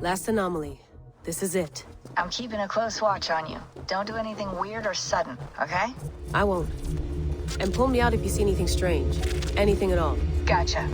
Last anomaly. This is it. I'm keeping a close watch on you. Don't do anything weird or sudden, okay? I won't. And pull me out if you see anything strange. Anything at all. Gotcha.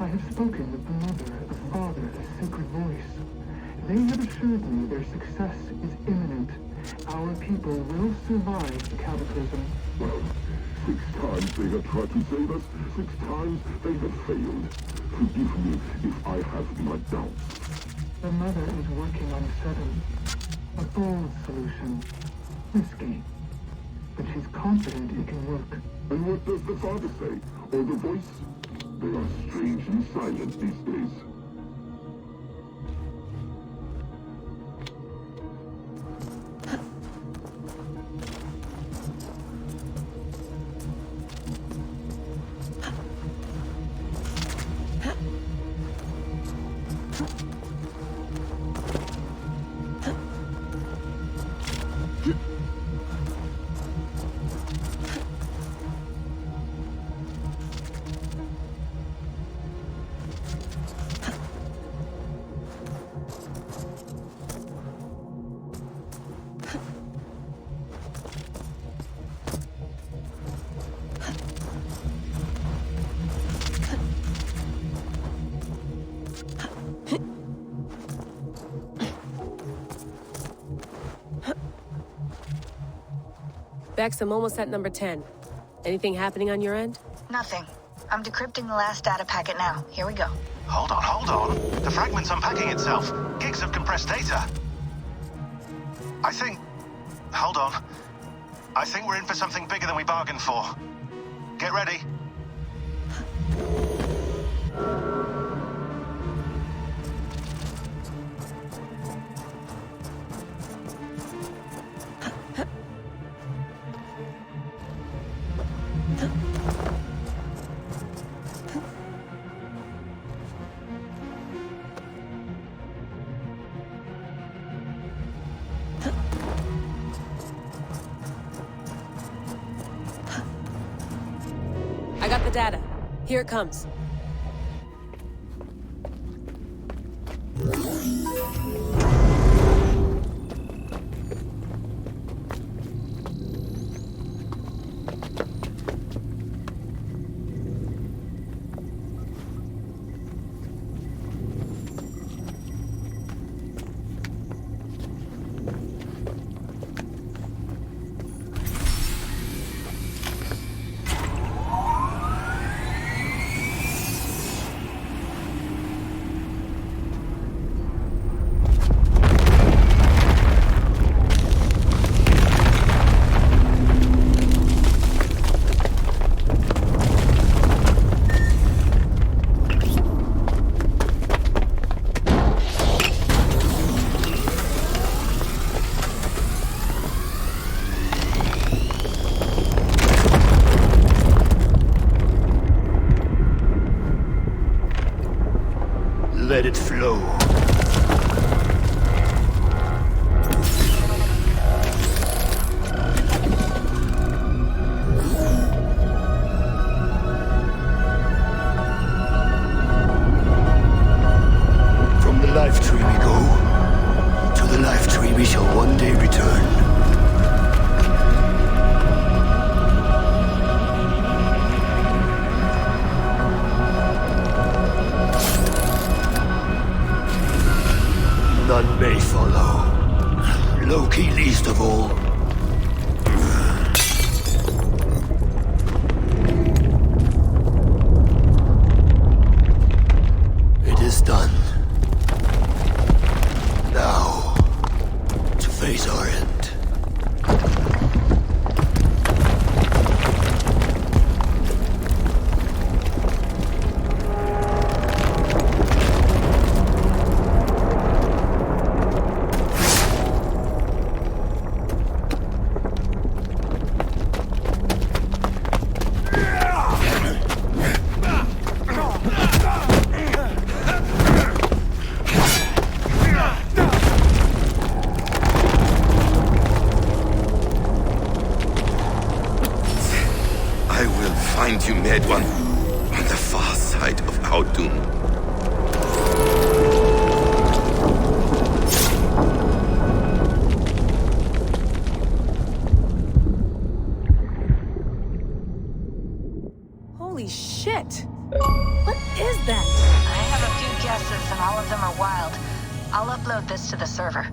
I have spoken with the mother, the father, the sacred voice. They have assured me their success is imminent. Our people will survive the cataclysm. Well, 6 times they have tried to save us, 6 times they have failed. Forgive me if I have my doubts. The mother is working on 7. A bold solution. Risky. But she's confident it can work. And what does the father say? Or the voice? They are strangely silent these days. Bex, I'm almost at number 10. Anything happening on your end? Nothing. I'm decrypting the last data packet now. Here we go. Hold on, hold on. The fragment's unpacking itself. Gigs of compressed data. I think... Hold on. I think we're in for something bigger than we bargained for. Get ready. I got the data. Here it comes. Let it flow. From the life tree we go, to the life tree we shall one day return. None may follow. Loki least of all. It is done. Now, to face our end. Find you, Mad One, on the far side of our doom. Holy shit! What is that? I have a few guesses, and all of them are wild. I'll upload this to the server.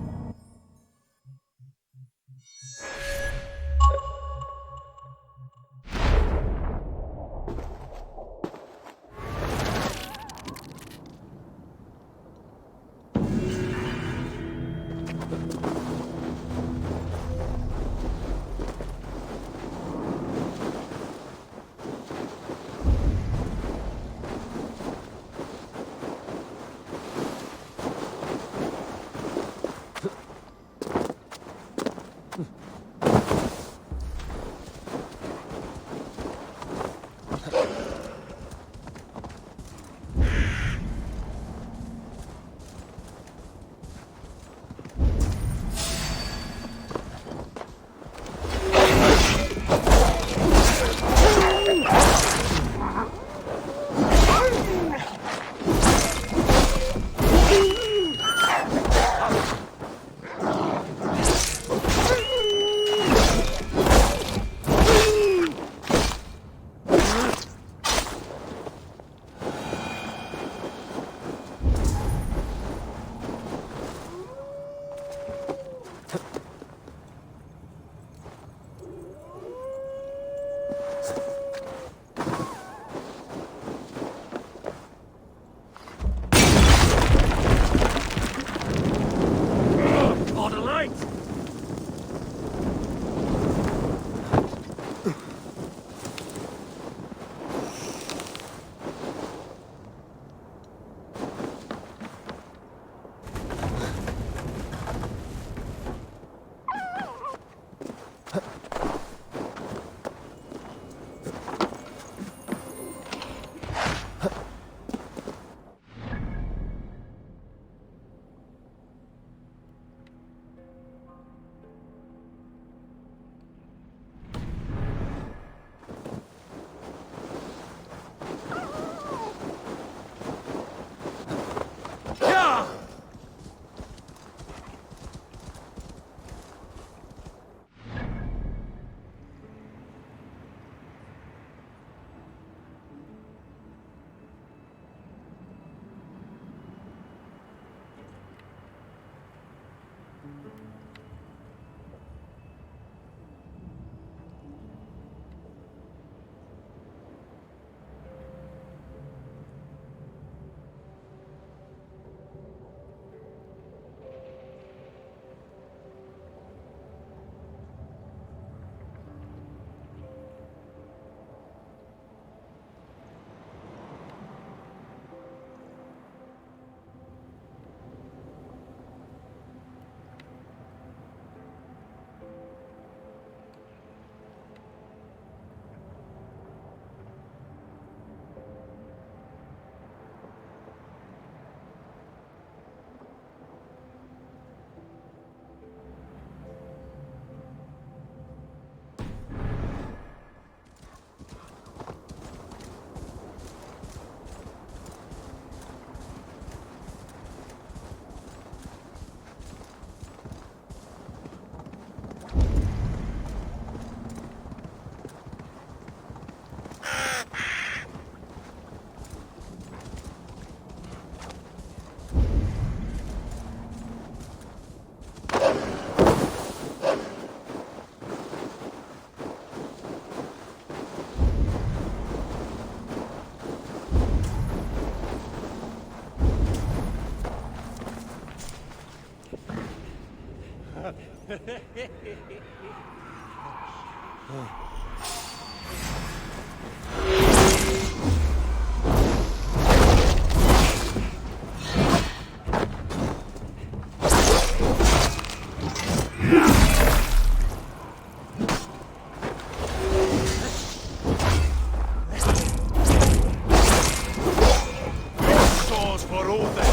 Doors for all them.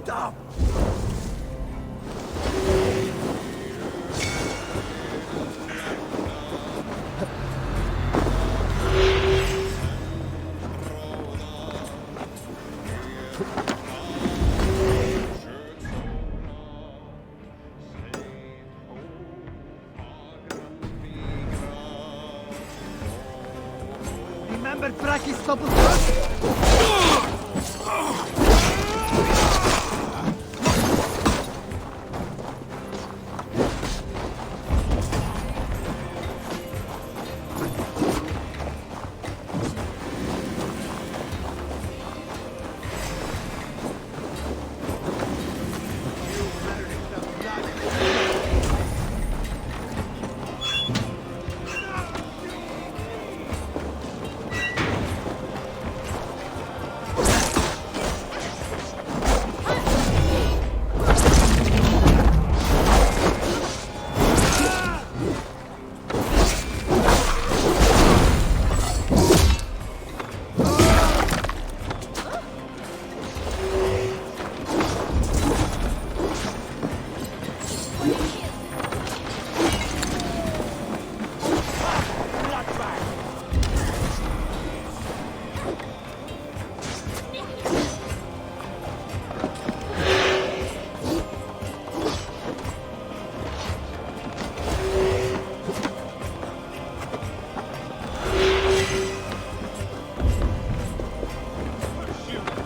Shut up! Remember Prakis Topus?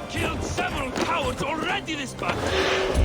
Killed several cowards already this battle!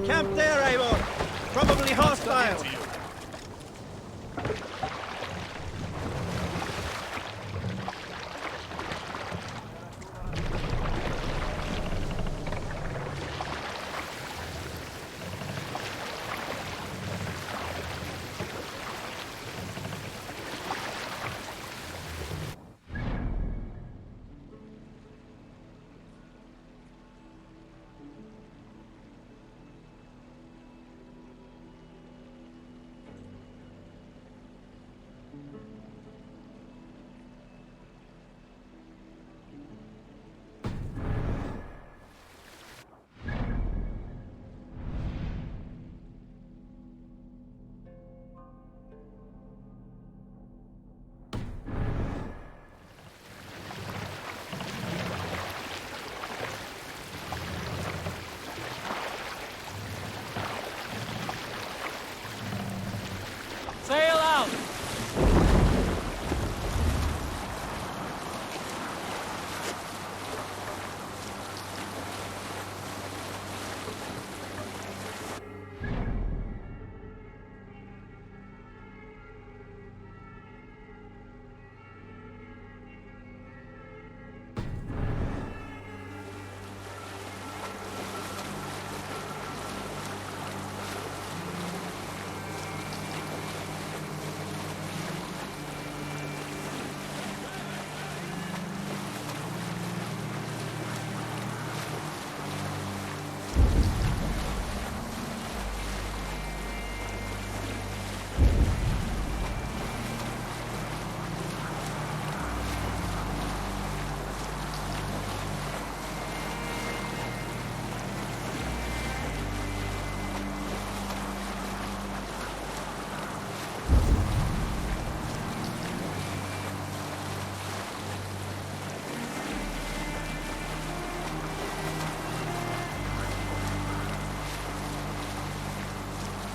Camp there, Eivor. Probably hostile. Sail out!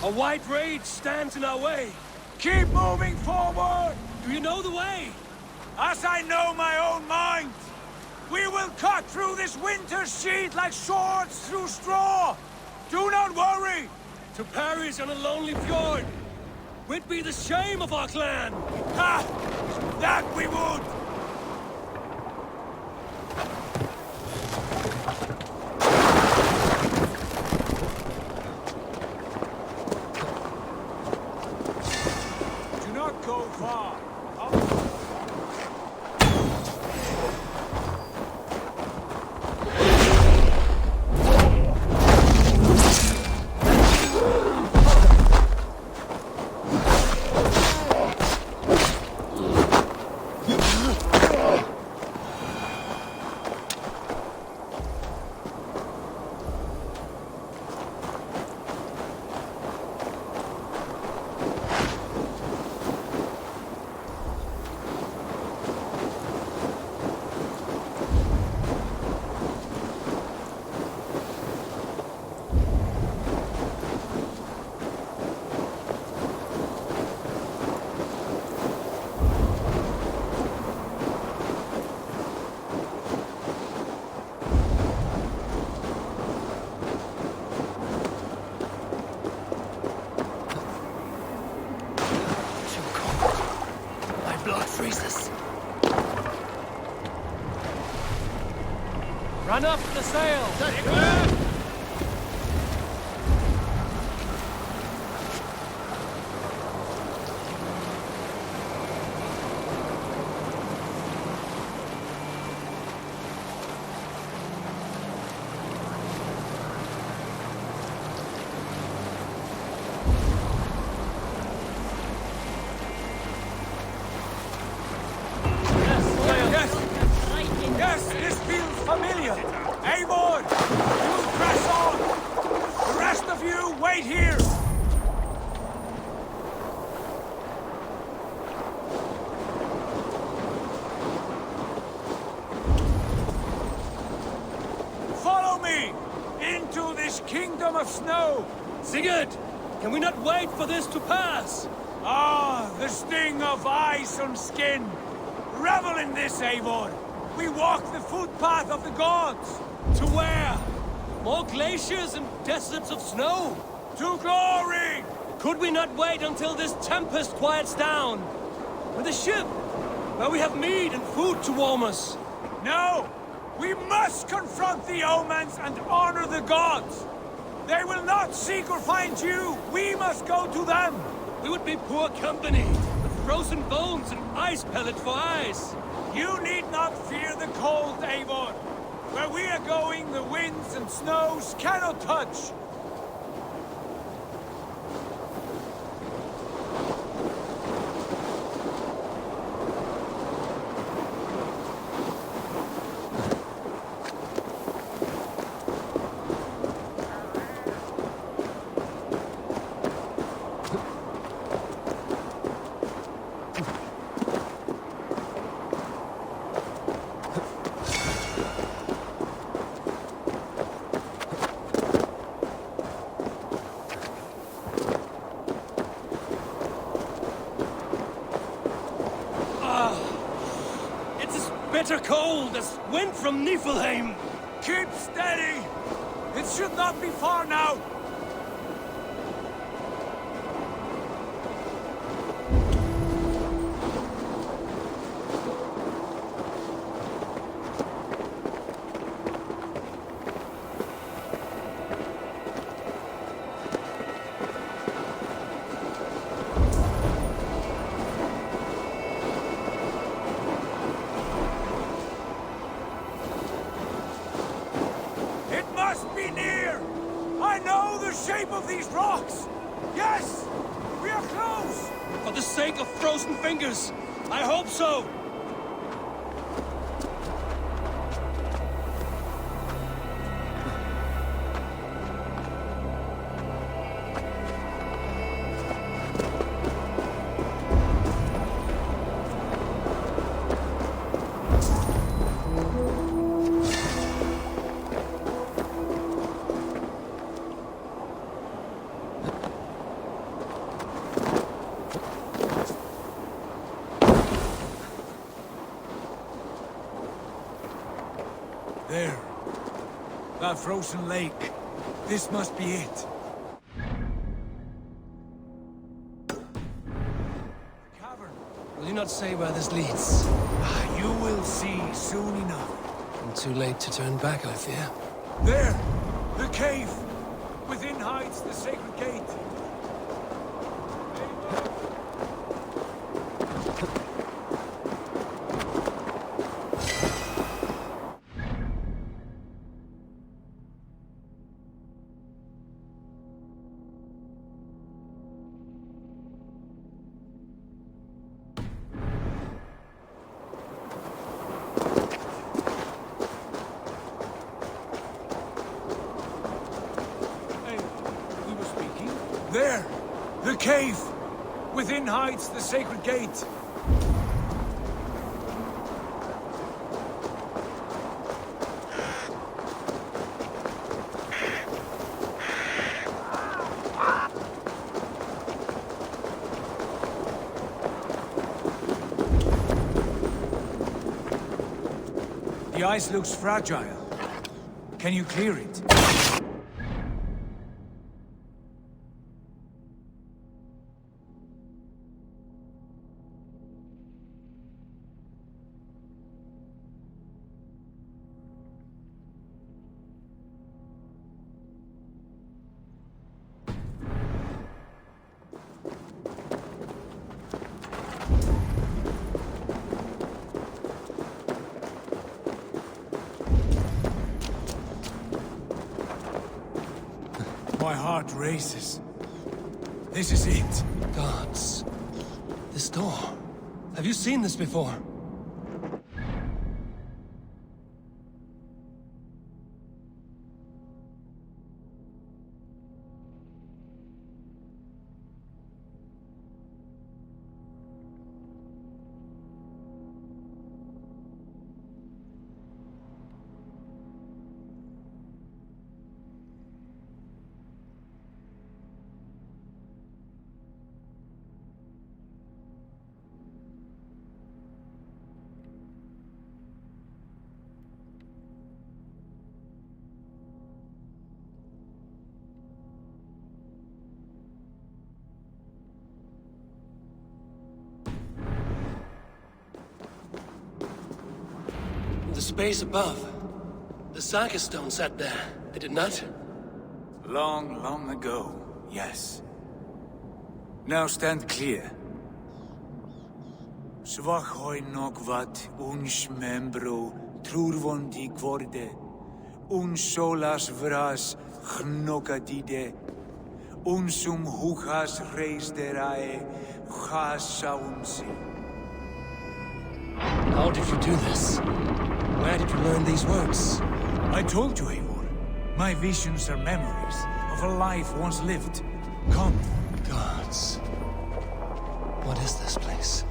A white rage stands in our way. Keep moving forward! Do you know the way? As I know my own mind! We will cut through this winter's sheet like swords through straw! Do not worry! To Paris on a lonely fjord. We'd be the shame of our clan. Ha! That we would! Do not go far. Run up the sail! Yes, this feels familiar. Eivor, you press on. The rest of you, wait here. Follow me into this kingdom of snow. Sigurd, can we not wait for this to pass? Ah, the sting of ice on skin. Revel in this, Eivor. We walk the footpath of the gods. To where? More glaciers and deserts of snow. To glory! Could we not wait until this tempest quiets down? With a ship, where we have meat and food to warm us. No! We must confront the omens and honor the gods! They will not seek or find you! We must go to them! We would be poor company, with frozen bones and ice pellets for eyes. You need not fear the cold, Avon. Where we are going, the winds and snows cannot touch. Bitter cold as wind from Niflheim. Keep steady! It should not be far now! Shape of these rocks! Yes! We are close! For the sake of frozen fingers, I hope so! There. That frozen lake. This must be it. The cavern. Will you not say where this leads? You will see soon enough. And too late to turn back, I fear. There! The cave! Within hides the sacred gate. There! The cave! Within hides the sacred gate. The ice looks fragile. Can you clear it? My heart races. This is it. Gods. This door. Have you seen this before? space above. The Saga Stone sat there, did it not? Long, long ago, yes. Now stand clear. Svachoi nokvat uns membro trurvondi kvorde, uns solas vras gnokadide, unsum huchas reisderae chasaunsi. How did you do this? Where did you learn these words? I told you, Eivor. My visions are memories of a life once lived. Come. Gods. What is this place?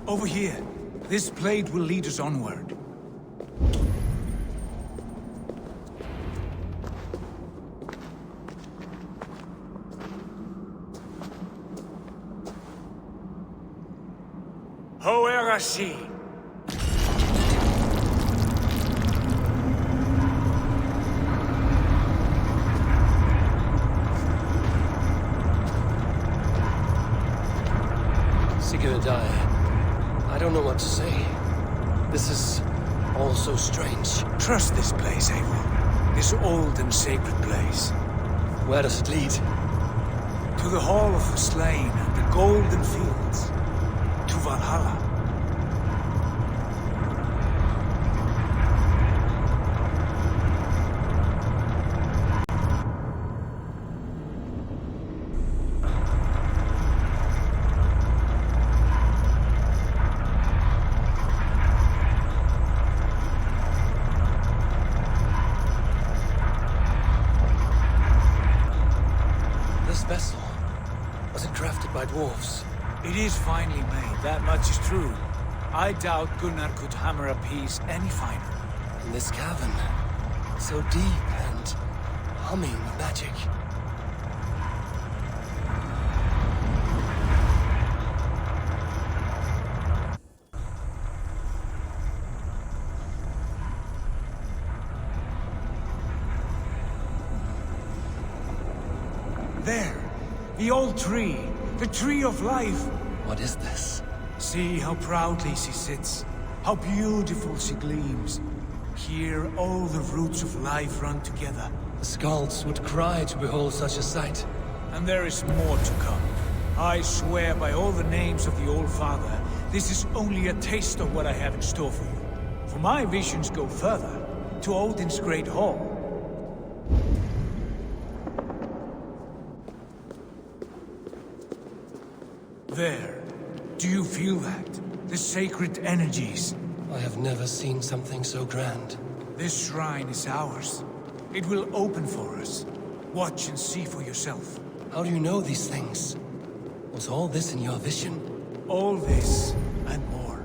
Over here. This blade will lead us onward. Hoerasi. Sigurd, I don't know what to say. This is all so strange. Trust this place, Eivor. This old and sacred place. Where does it lead? To the Hall of the Slain and the Golden Fields. To Valhalla. This vessel, was it crafted by dwarves? It is finely made, that much is true. I doubt Gunnar could hammer a piece any finer. In this cavern, so deep and humming with magic. There! The old tree! The tree of life! What is this? See how proudly she sits. How beautiful she gleams. Here all the roots of life run together. The Skalds would cry to behold such a sight. And there is more to come. I swear by all the names of the Old Father, this is only a taste of what I have in store for you. For my visions go further, to Odin's Great Hall. There. Do you feel that? The sacred energies. I have never seen something so grand. This shrine is ours. It will open for us. Watch and see for yourself. How do you know these things? Was all this in your vision? All this, and more.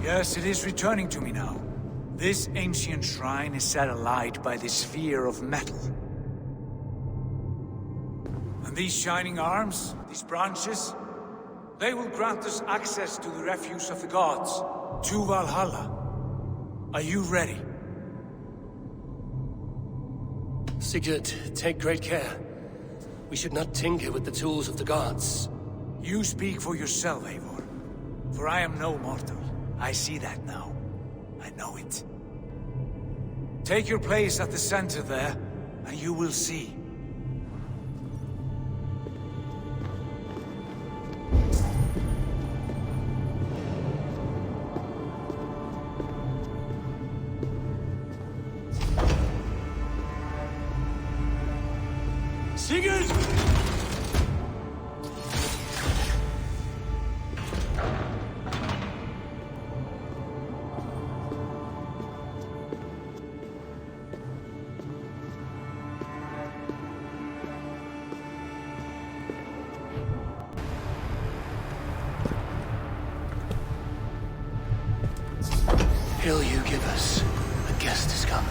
Yes, it is returning to me now. This ancient shrine is set alight by the sphere of metal. And these shining arms, these branches, they will grant us access to the refuse of the gods, to Valhalla. Are you ready? Sigurd, take great care. We should not tinker with the tools of the gods. You speak for yourself, Eivor. For I am no mortal. I see that now. I know it. Take your place at the center there, and you will see. Sigurd! Hill you give us. A guest has come.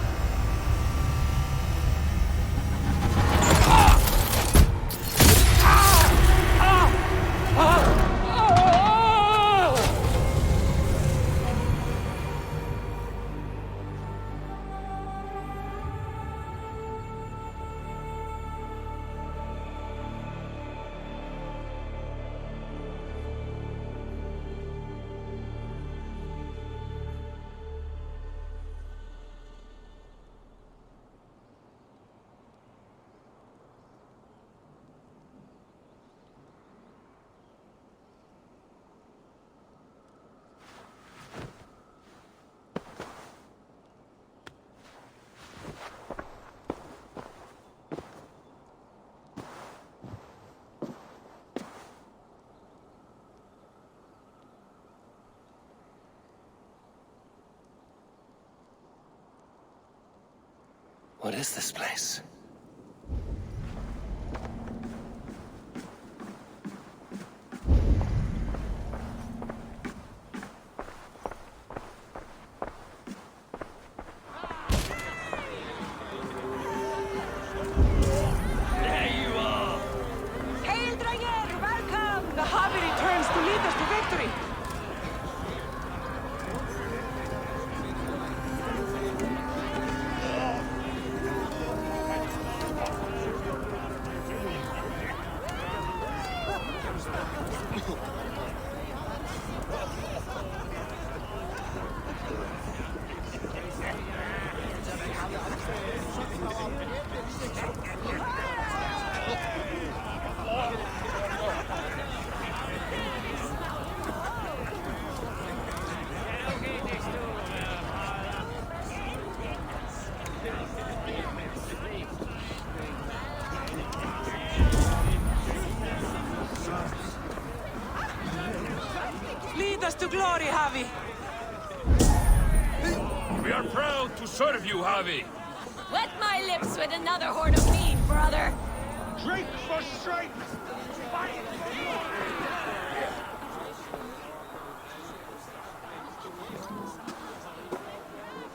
What is this place? Lead us to glory, Javi! We are proud to serve you, Javi! Wet my lips with another horn of mead, brother! Drink for strength!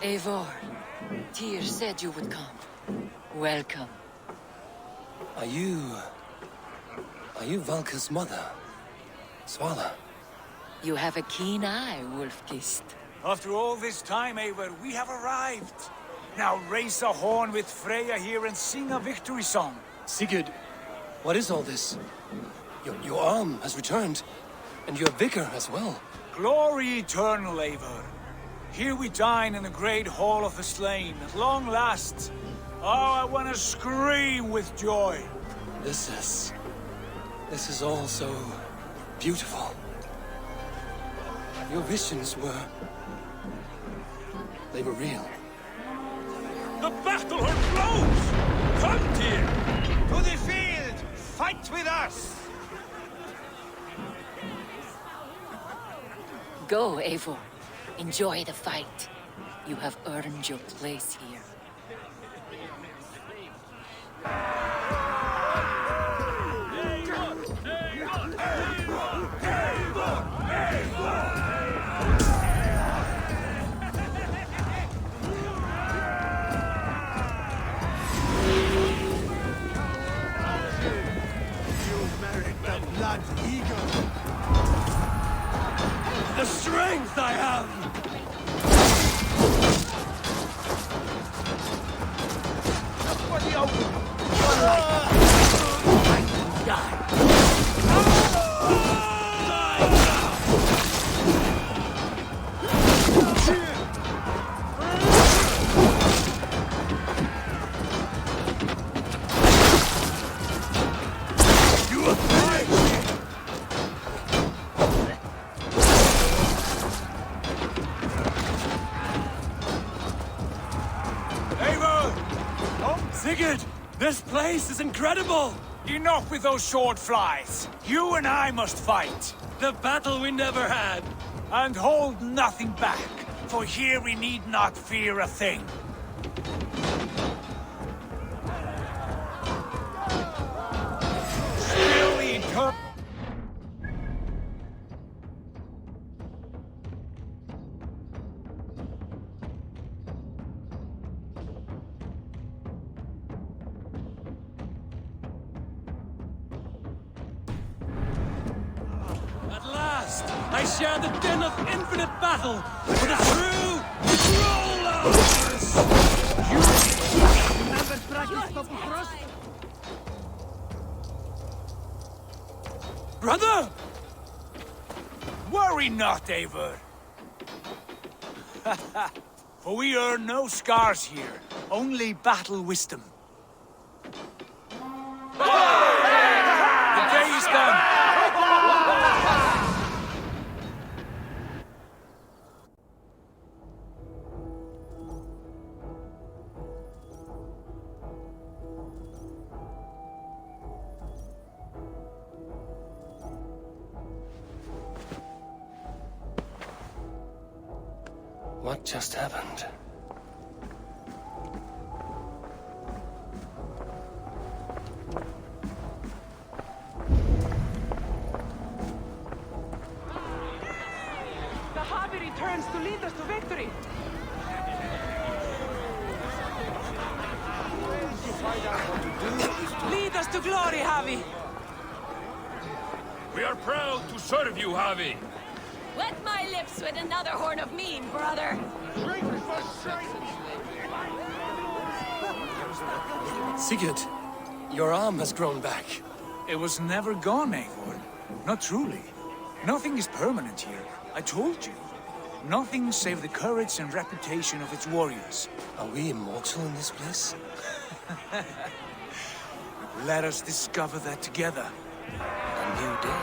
Eivor, Tyr said you would come. Welcome. Are you Valka's mother? Svala? You have a keen eye, Wolf-Kissed. After all this time, Eivor, we have arrived. Now raise a horn with Freya here and sing a victory song. Sigurd, what is all this? Your arm has returned, and your vigor as well. Glory eternal, Eivor. Here we dine in the great hall of the slain, at long last. Oh, I want to scream with joy. This is all so beautiful. Your visions they were real. The battle horn blows! Come, Tyr! To the field! Fight with us! Go, Eivor. Enjoy the fight. You have earned your place here. Blood eagle. The strength I have! Look for the open! Fight and die! Sigurd! This place is incredible! Enough with those sword flies! You and I must fight! The battle we never had! And hold nothing back, for here we need not fear a thing. Still the eternal... I share the din of infinite battle with a true rollers! Brother! Worry not, Eivor. For we earn no scars here, only battle wisdom. The day is done. What just happened? The Harvey returns to lead us to victory. Lead us to glory, Javi. We are proud to serve you, Javi. Wet my lips with another horn of mead, brother. Drink for strength! Sigurd, your arm has grown back. It was never gone, Eivor. Not truly. Nothing is permanent here. I told you. Nothing save the courage and reputation of its warriors. Are we immortal in this place? Let us discover that together. A new day.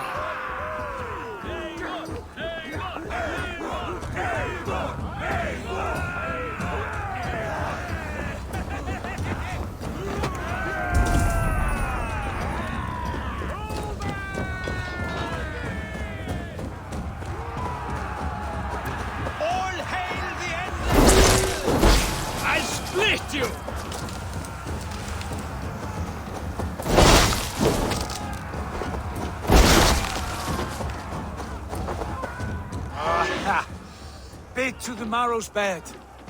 All hail the end! I'll split you! Aha! Bit to the marrow's bed.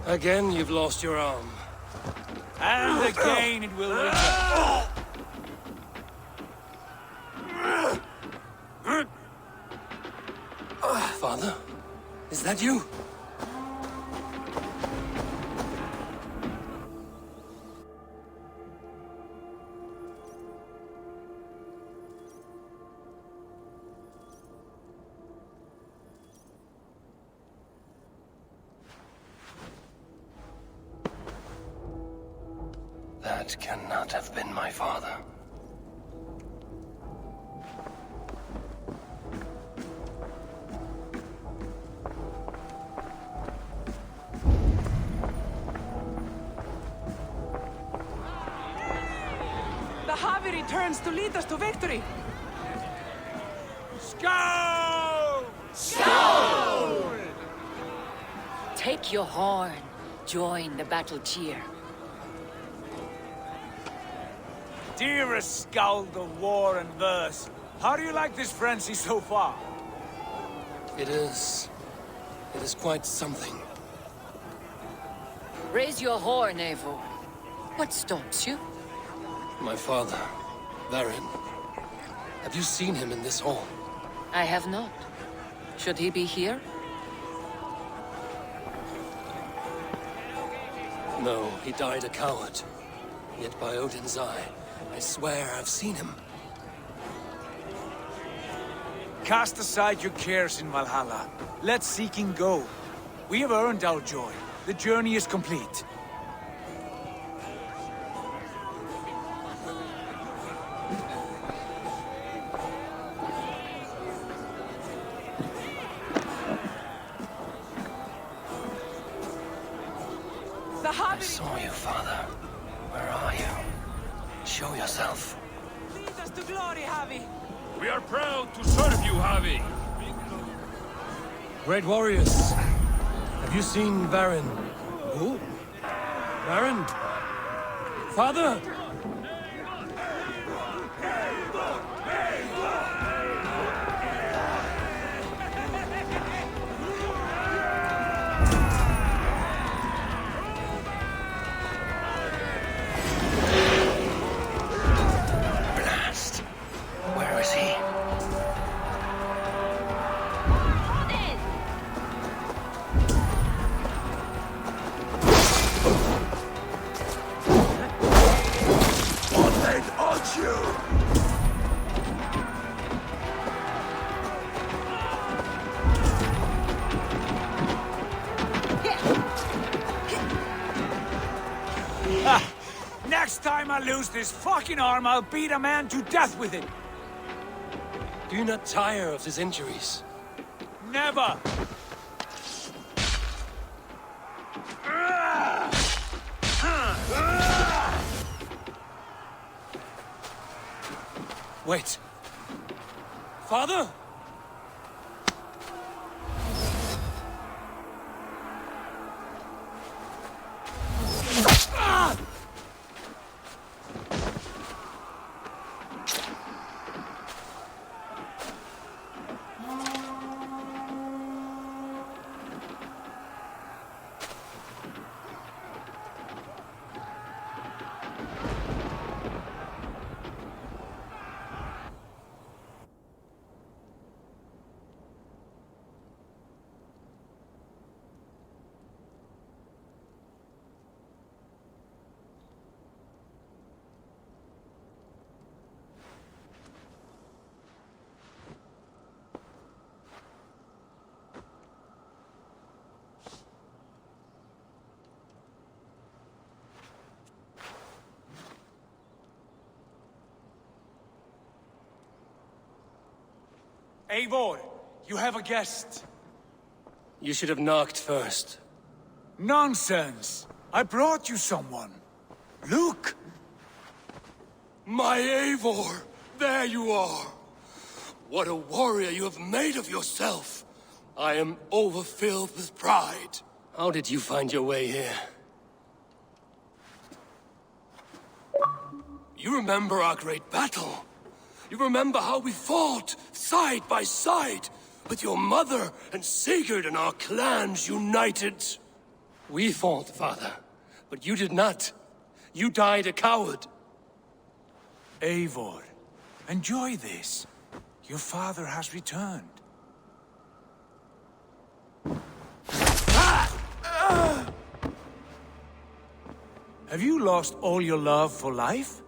Again, you've lost your arm. And again it will return. Father? Is that you? That cannot have been my father. The Harvey returns to lead us to victory. Skull! Skull! Take your horn. Join the battle cheer. Dearest skald of war and verse, how do you like this frenzy so far? It is quite something. Raise your horn, Eivor. What stops you? My father, Varin. Have you seen him in this hall? I have not. Should he be here? No, he died a coward. Yet by Odin's eye, I swear I've seen him. Cast aside your cares in Valhalla. Let seeking go. We have earned our joy. The journey is complete. I saw you, Father. Where are you? Show yourself. Lead us to glory, Javi. We are proud to serve you, Javi. Great warriors. Have you seen Baron? Who? Baron? Father? Blast. Where is he? Next time I lose this fucking arm, I'll beat a man to death with it. Do you not tire of his injuries? Never! Wait. Father? Eivor, you have a guest. You should have knocked first. Nonsense! I brought you someone. Look! My Eivor! There you are! What a warrior you have made of yourself! I am overfilled with pride. How did you find your way here? You remember our great battle? You remember how we fought, side by side, with your mother and Sigurd and our clans united? We fought, father, but you did not. You died a coward. Eivor, enjoy this. Your father has returned. Have you lost all your love for life?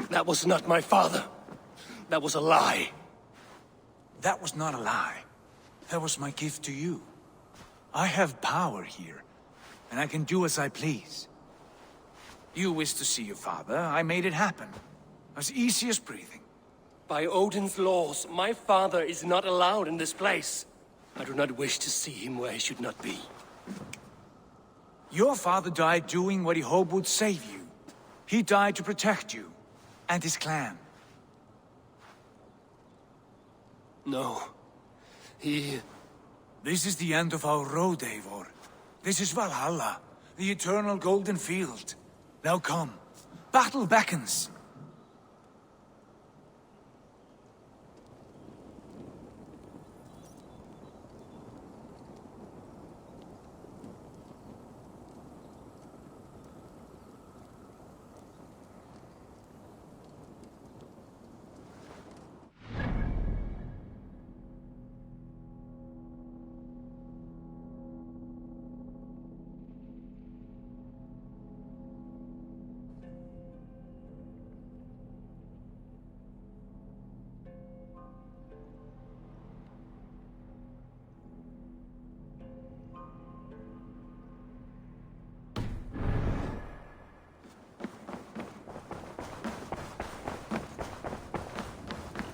That was not my father. That was a lie. That was not a lie. That was my gift to you. I have power here, and I can do as I please. You wished to see your father, I made it happen. As easy as breathing. By Odin's laws, my father is not allowed in this place. I do not wish to see him where he should not be. Your father died doing what he hoped would save you. He died to protect you, and his clan. No. This is the end of our road, Eivor. This is Valhalla, the eternal golden field. Now come. Battle beckons.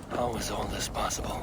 How is all this possible?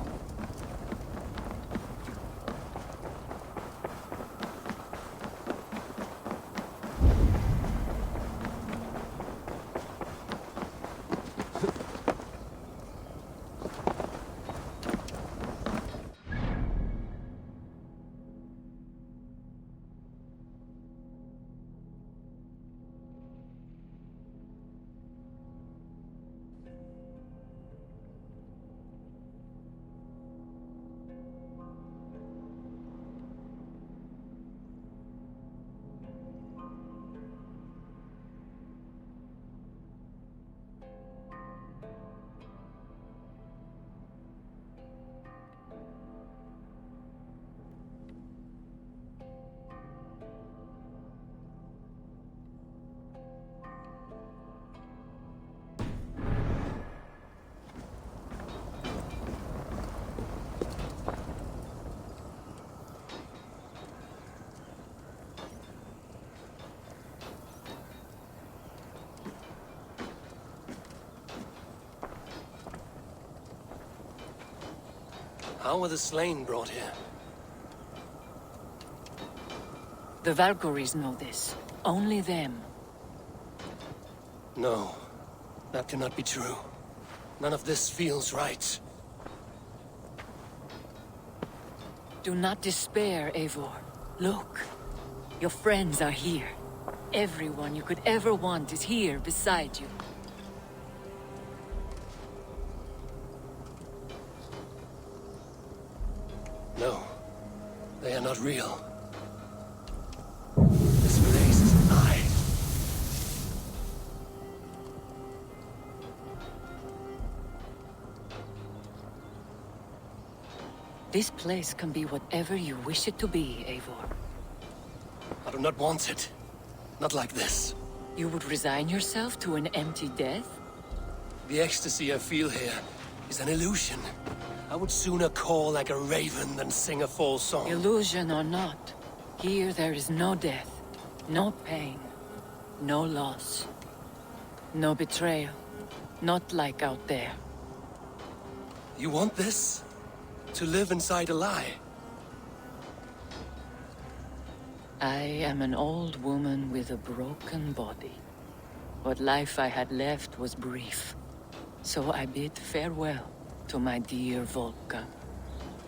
How were the slain brought here? The Valkyries know this. Only them. No, that cannot be true. None of this feels right. Do not despair, Eivor. Look. Your friends are here. Everyone you could ever want is here beside you. No, they are not real. This place is a lie. This place can be whatever you wish it to be, Eivor. I do not want it. Not like this. You would resign yourself to an empty death? The ecstasy I feel here is an illusion. I would sooner call like a raven than sing a false song. Illusion or not, here there is no death, no pain, no loss, no betrayal, not like out there. You want this? To live inside a lie? I am an old woman with a broken body. What life I had left was brief, so I bid farewell to my dear Volka,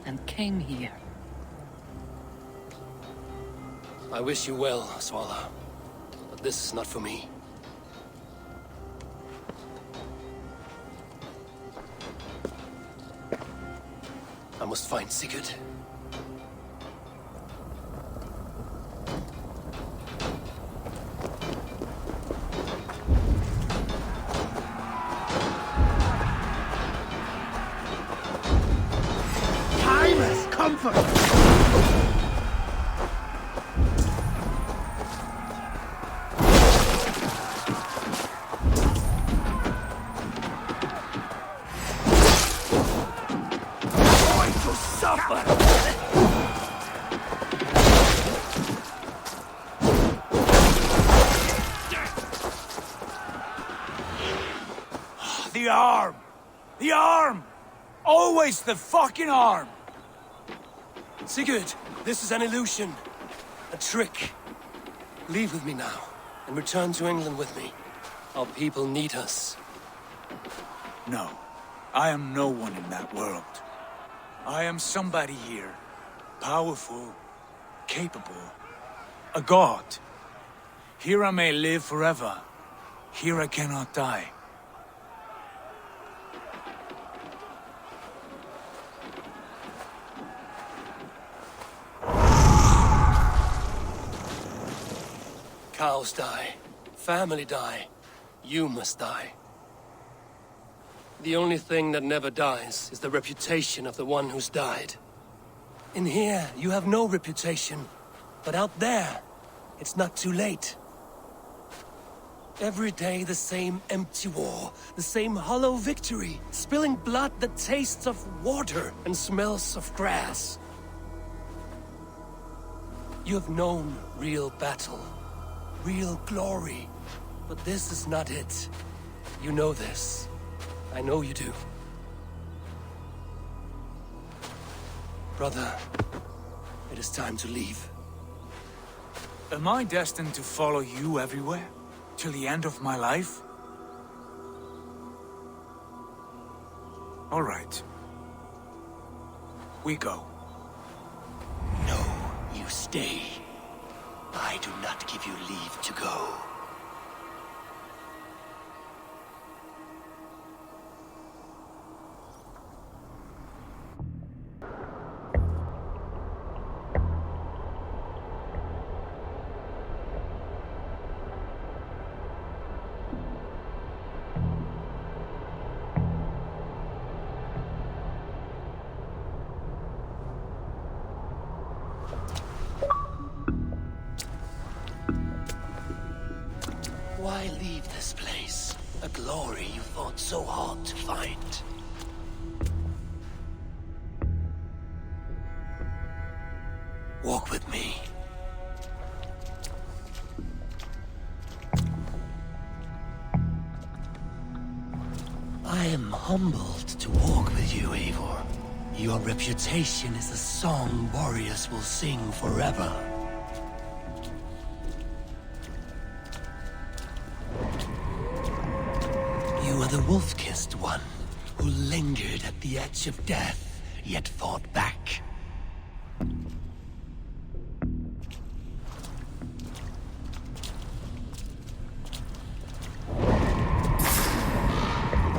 and came here. I wish you well, Svala, but this is not for me. I must find Sigurd. Timeless comfort! suffer! The arm! The arm! Always the fucking arm! Sigurd, this is an illusion. A trick. Leave with me now, and return to England with me. Our people need us. No. I am no one in that world. I am somebody here. Powerful. Capable. A god. Here I may live forever. Here I cannot die. Cows die. Family die. You must die. The only thing that never dies is the reputation of the one who's died. In here, you have no reputation. But out there, it's not too late. Every day the same empty war, the same hollow victory, spilling blood that tastes of water and smells of grass. You have known real battle, real glory, but this is not it. You know this. I know you do. Brother, it is time to leave. Am I destined to follow you everywhere? Till the end of my life? All right. We go. No, you stay. I do not give you leave to go. Why leave this place? A glory you fought so hard to find. Walk with me. I am humbled to walk with you, Eivor. Your reputation is a song warriors will sing forever. You are the wolf-kissed one, who lingered at the edge of death, yet fought back.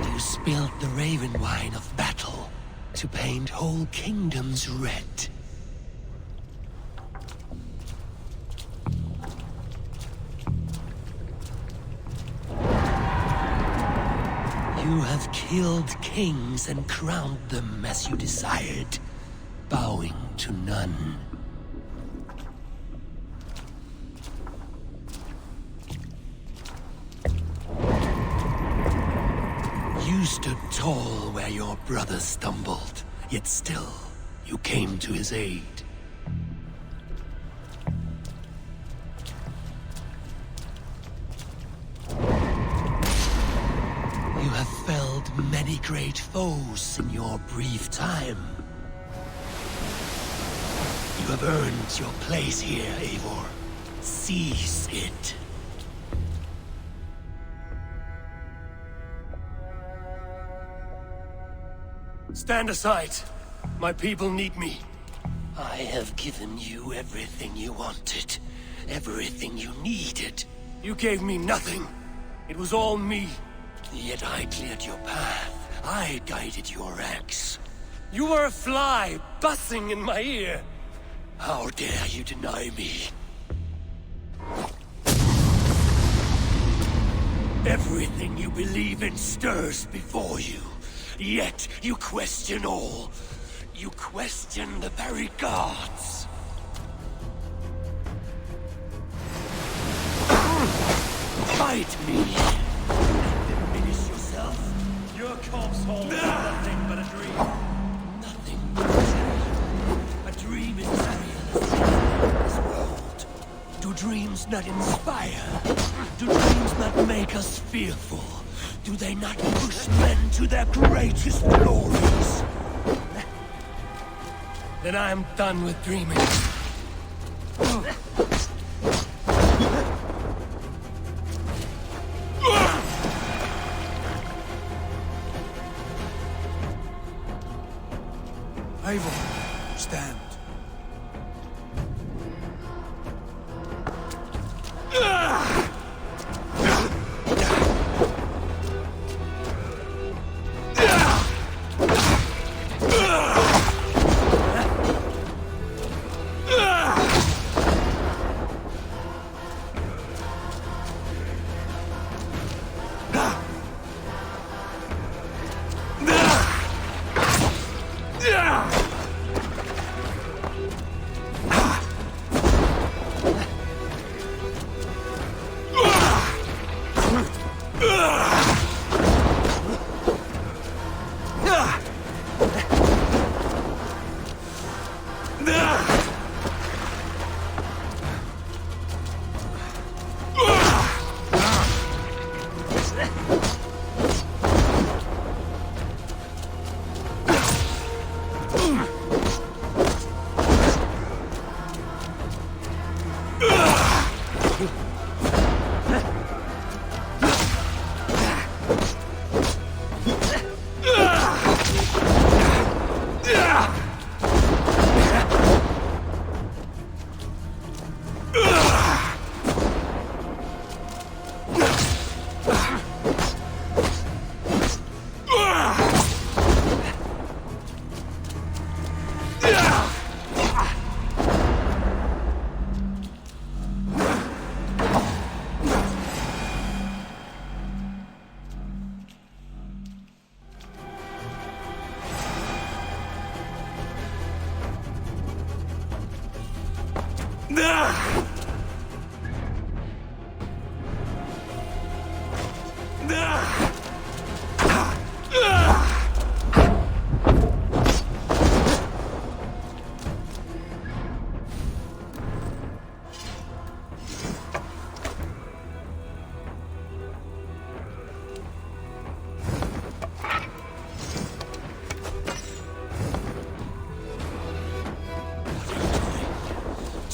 You spilled the raven wine of battle to paint whole kingdoms red. You have killed kings and crowned them as you desired, bowing to none. You stood tall where your brother stumbled, yet still you came to his aid. You have felled many great foes in your brief time. You have earned your place here, Eivor. Seize it. Stand aside. My people need me. I have given you everything you wanted. Everything you needed. You gave me nothing. It was all me. Yet I cleared your path. I guided your ranks. You were a fly, buzzing in my ear. How dare you deny me? Everything you believe in stirs before you. Yet you question all. You question the very gods. Fight me. Diminish yourself. Your corpse hole is nothing but a dream. Nothing but a dream. dreams not inspire? Do dreams not make us fearful? Do they not push men to their greatest glories? Then I am done with dreaming. Eivor, stand.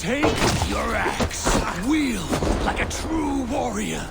Take your axe. Wield like a true warrior.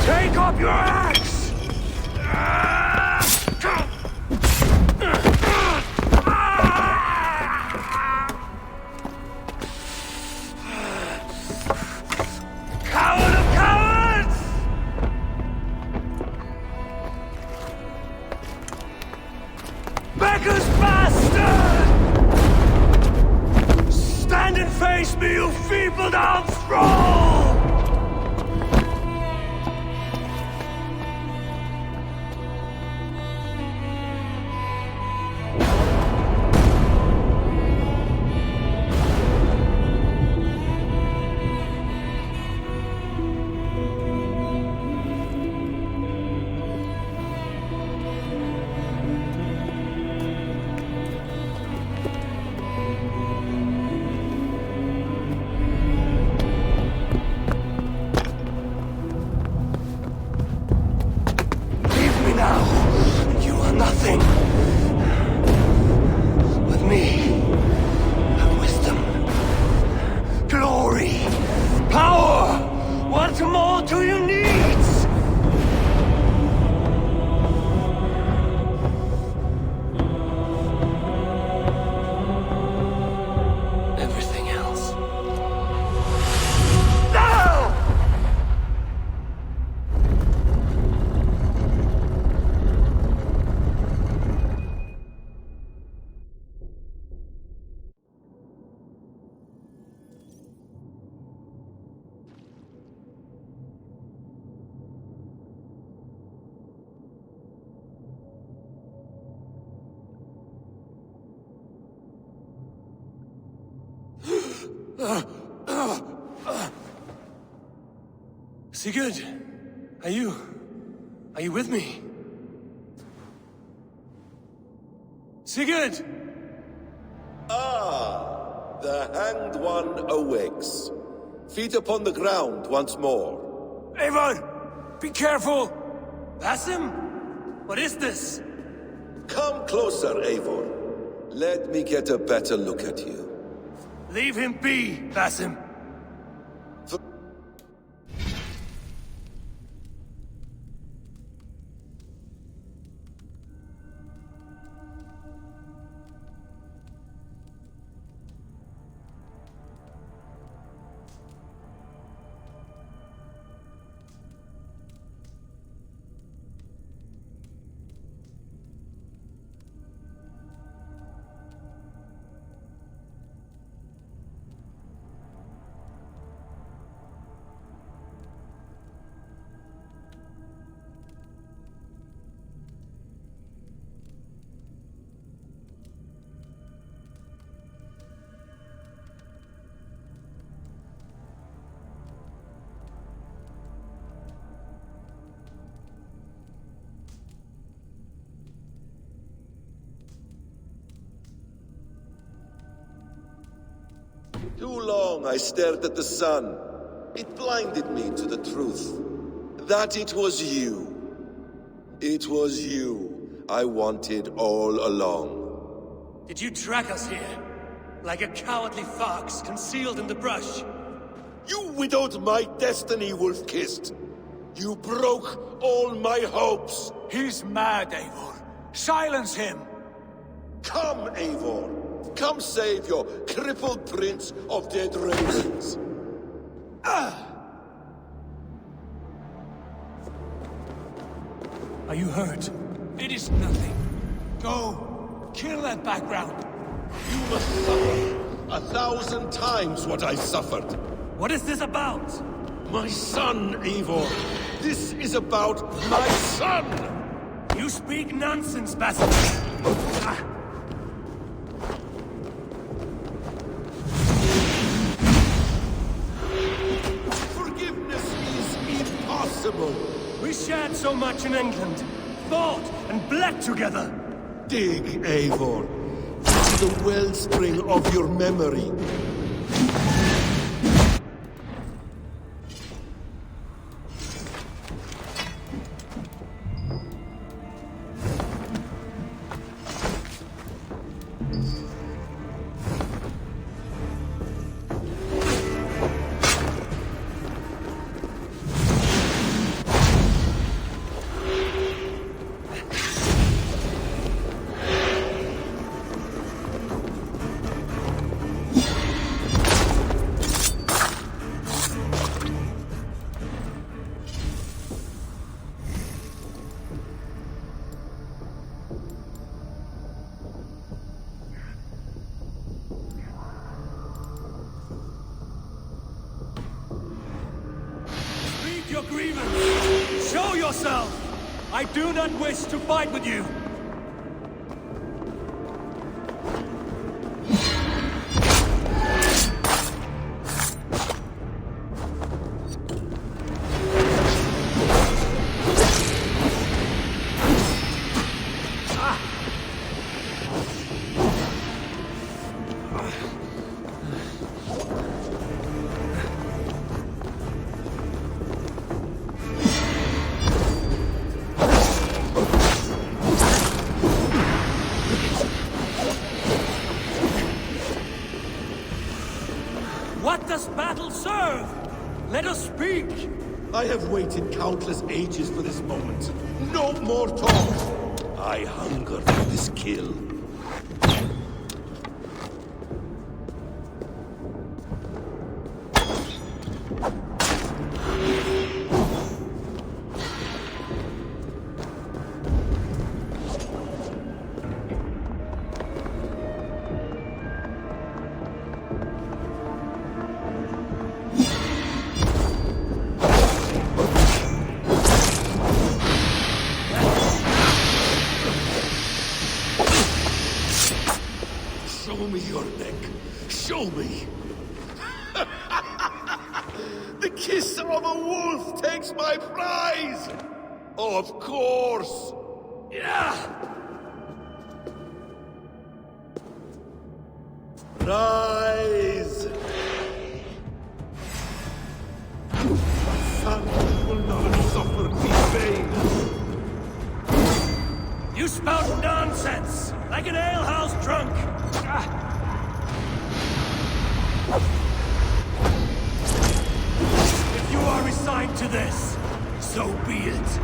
Take up your axe! Coward of cowards! Beggar's bastard! Stand and face me, you feeble-down thrall! Sigurd, are you with me? Sigurd! Ah, the Hanged One awakes. Feet upon the ground once more. Eivor! Be careful! Basim? What is this? Come closer, Eivor. Let me get a better look at you. Leave him be, Basim. Too long I stared at the sun. It blinded me to the truth. That it was you. It was you I wanted all along. Did you track us here? Like a cowardly fox concealed in the brush? You widowed my destiny, Wolf-Kissed. You broke all my hopes. He's mad, Eivor. Silence him! Come, Eivor. Come save your crippled prince of dead ravens. Are you hurt? It is nothing. Go. Kill that background. You must suffer 1,000 times what I suffered. What is this about? My son, Eivor. This is about my son! You speak nonsense, Basim. Forgiveness is impossible. We shared so much in England. Fought and bled together. Dig, Eivor. Into the wellspring of your memory. Your grievance! Show yourself! I do not wish to fight with you! What does battle serve? Let us speak! I have waited countless ages for this moment. No more talk! I hunger for this kill. The kiss of a wolf takes my prize! Of course! Yeah! Rise! My son will not suffer in vain! You spout nonsense! Like an alehouse drunk! If you are resigned to this, so be it.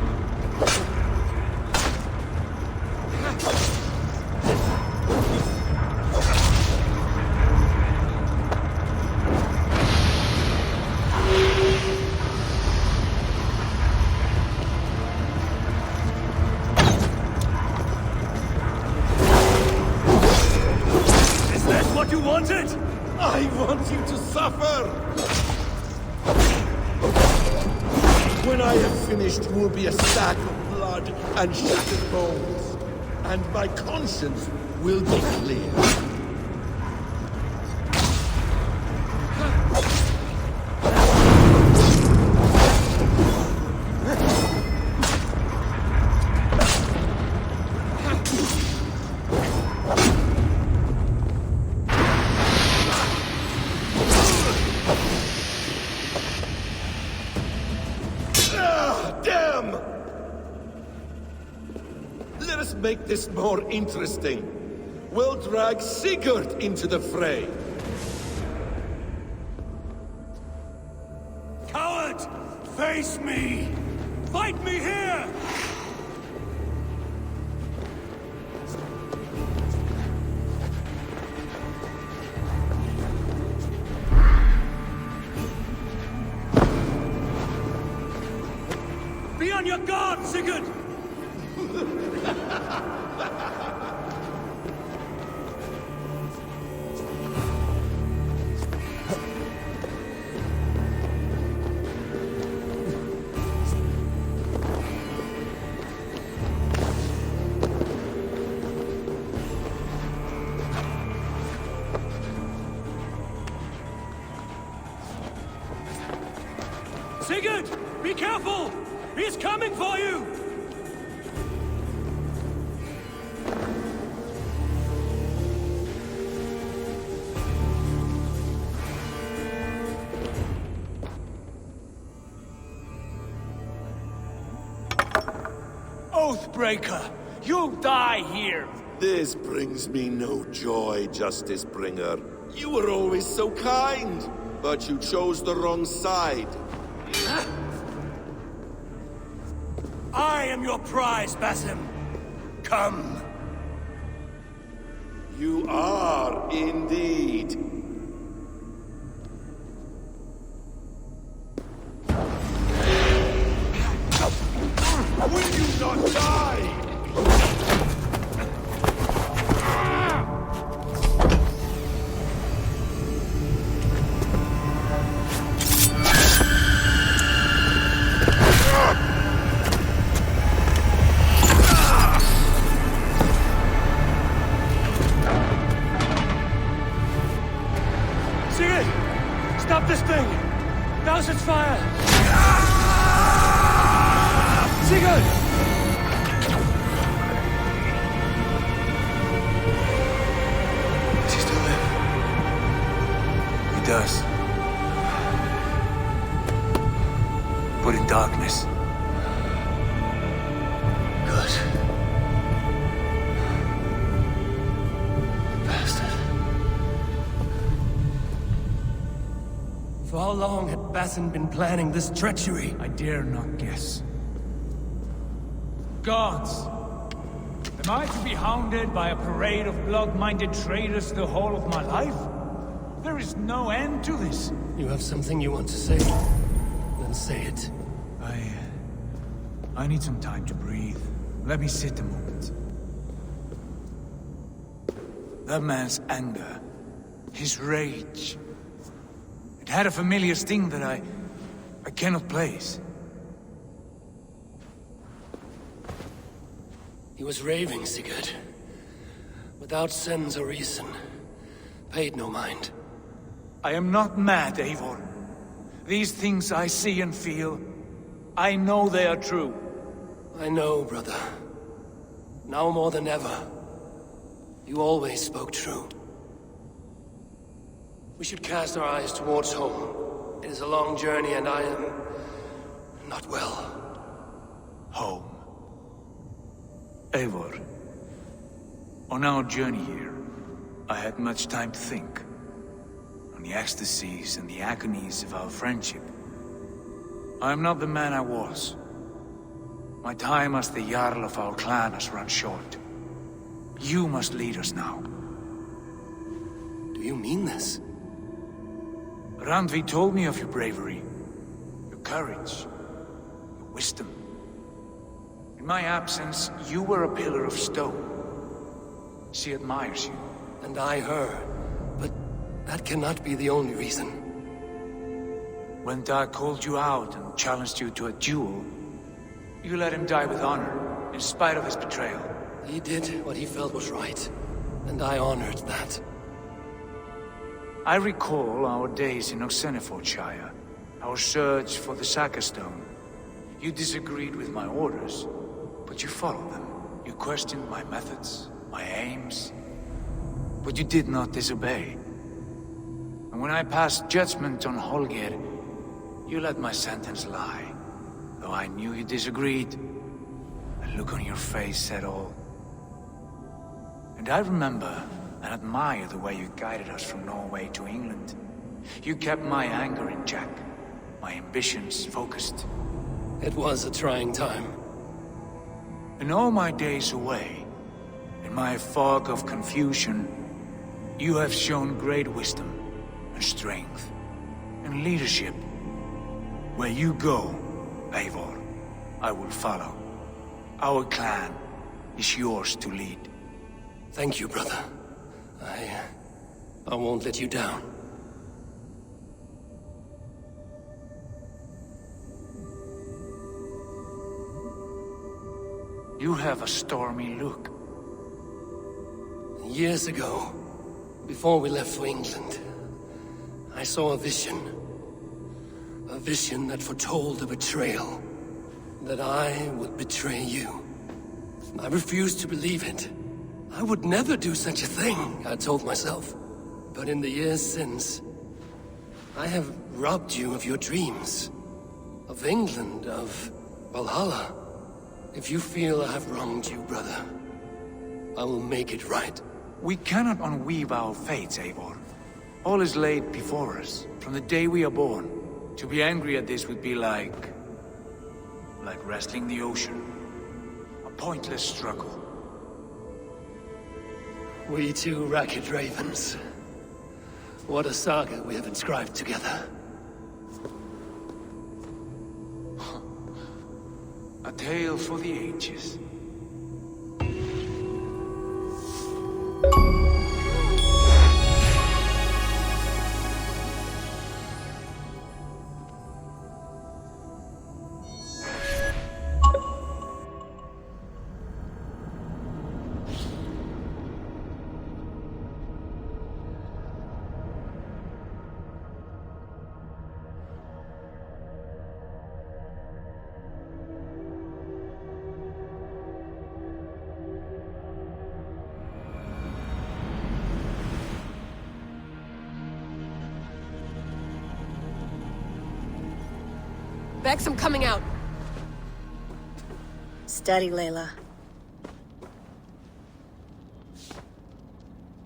Is that what you wanted? I want you to suffer! When I have finished, you will be a sack of blood and shattered bones. And my conscience will be clear. Damn! Let us make this more interesting. We'll drag Sigurd into the fray. Coward! Face me! Fight me here! Be on your guard, Sigurd! Sigurd! Be careful! He's coming for you! Oathbreaker! You'll die here! This brings me no joy, Justice Bringer. You were always so kind, but you chose the wrong side. I am your prize, Basim. Come. You are indeed. Will you not die? Sigurd! Stop this thing! Douse its fire! Sigurd! Does he still live? He does. But in darkness. Good. Bastard. For how long had Basim been planning this treachery? I dare not guess. Gods! Am I to be hounded by a parade of blood-minded traitors the whole of my life? There is no end to this. You have something you want to say? Then say it. I need some time to breathe. Let me sit a moment. That man's anger, his rage. It had a familiar sting that I cannot place. He was raving, Sigurd. Without sense or reason. Paid no mind. I am not mad, Eivor. These things I see and feel, I know they are true. I know, brother. Now more than ever. You always spoke true. We should cast our eyes towards home. It is a long journey and I am... not well. Home. Eivor. On our journey here, I had much time to think. On the ecstasies and the agonies of our friendship. I am not the man I was. My time as the Jarl of our clan has run short. You must lead us now. Do you mean this? Randvi told me of your bravery, your courage, your wisdom. In my absence, you were a pillar of stone. She admires you. And I her. But that cannot be the only reason. When Dag called you out and challenged you to a duel, you let him die with honor, in spite of his betrayal. He did what he felt was right, and I honored that. I recall our days in Oxenfordshire, our search for the Saka Stone. You disagreed with my orders, but you followed them. You questioned my methods, my aims, but you did not disobey. And when I passed judgment on Holger, you let my sentence lie. Though I knew you disagreed, the look on your face said all. And I remember and admire the way you guided us from Norway to England. You kept my anger in check, my ambitions focused. It was a trying time. In all my days away, in my fog of confusion, you have shown great wisdom and strength and leadership. Where you go, Eivor, I will follow. Our clan is yours to lead. Thank you, brother. I won't let you down. You have a stormy look. Years ago, before we left for England, I saw a vision. A vision that foretold a betrayal. That I would betray you. I refused to believe it. I would never do such a thing, I told myself. But in the years since, I have robbed you of your dreams. Of England, of Valhalla. If you feel I have wronged you, brother, I will make it right. We cannot unweave our fates, Eivor. All is laid before us, from the day we are born. To be angry at this would be like wrestling the ocean. A pointless struggle. We two ragged ravens. What a saga we have inscribed together. A tale for the ages. Bex, I'm coming out. Steady, Layla.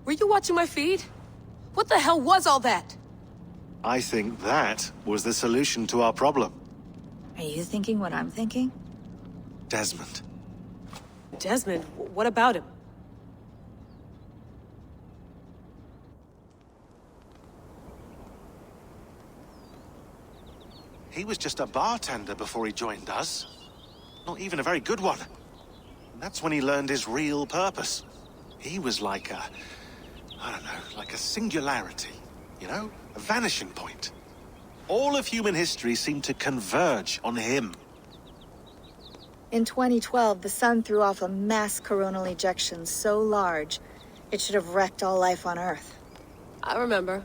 Were you watching my feed? What the hell was all that? I think that was the solution to our problem. Are you thinking what I'm thinking? Desmond. Desmond? What about him? He was just a bartender before he joined us. Not even a very good one. And that's when he learned his real purpose. He was like a... I don't know, like a singularity. You know? A vanishing point. All of human history seemed to converge on him. In 2012, the sun threw off a mass coronal ejection so large, it should have wrecked all life on Earth. I remember.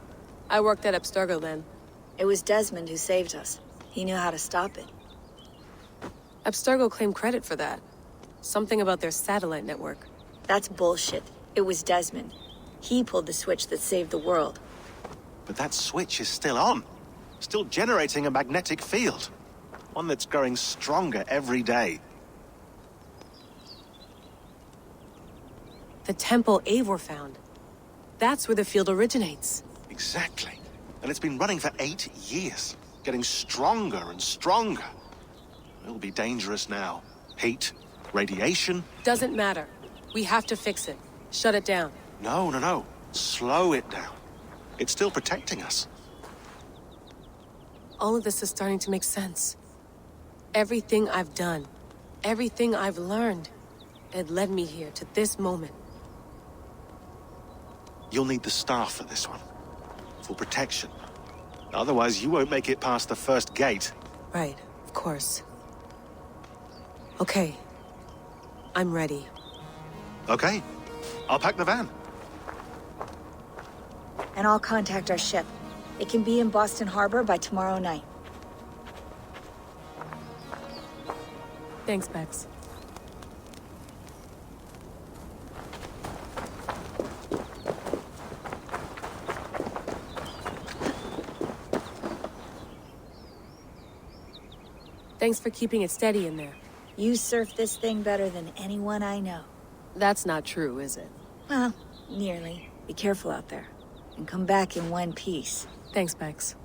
I worked at Abstergo then. It was Desmond who saved us. He knew how to stop it. Abstergo claimed credit for that. Something about their satellite network. That's bullshit. It was Desmond. He pulled the switch that saved the world. But that switch is still on. Still generating a magnetic field. One that's growing stronger every day. The temple Eivor found. That's where the field originates. Exactly. And it's been running for 8 years. Getting stronger and stronger. It'll be dangerous now. Heat, radiation. Doesn't matter. We have to fix it. Shut it down. No. Slow it down. It's still protecting us. All of this is starting to make sense. Everything I've done, everything I've learned, it led me here to this moment. You'll need the staff for this one. For protection. Otherwise, you won't make it past the first gate. Right, of course. Okay. I'm ready. Okay. I'll pack the van. And I'll contact our ship. It can be in Boston Harbor by tomorrow night. Thanks, Bex. Thanks for keeping it steady in there. You surf this thing better than anyone I know. That's not true, is it? Well, nearly. Be careful out there. And come back in one piece. Thanks, Bex.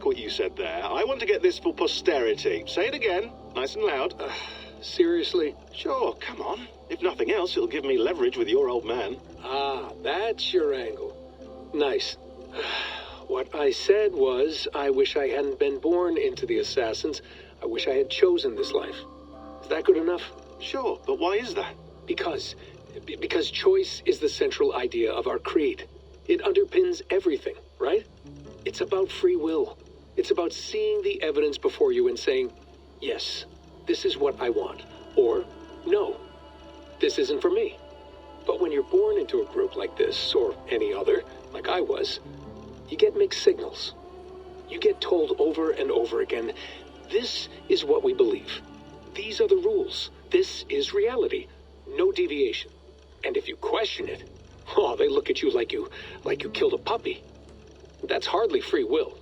What you said there. I want to get this for posterity. Say it again, nice and loud. Seriously? Sure, come on. If nothing else, it'll give me leverage with your old man. Ah, that's your angle. Nice. What I said was, I wish I hadn't been born into the Assassins. I wish I had chosen this life. Is that good enough? Sure, but why is that? Because choice is the central idea of our creed. It underpins everything, right? It's about free will. It's about seeing the evidence before you and saying, yes, this is what I want. Or, no, this isn't for me. But when you're born into a group like this, or any other, like I was, you get mixed signals. You get told over and over again, this is what we believe. These are the rules. This is reality. No deviation. And if you question it, oh, they look at you like you killed a puppy. That's hardly free will.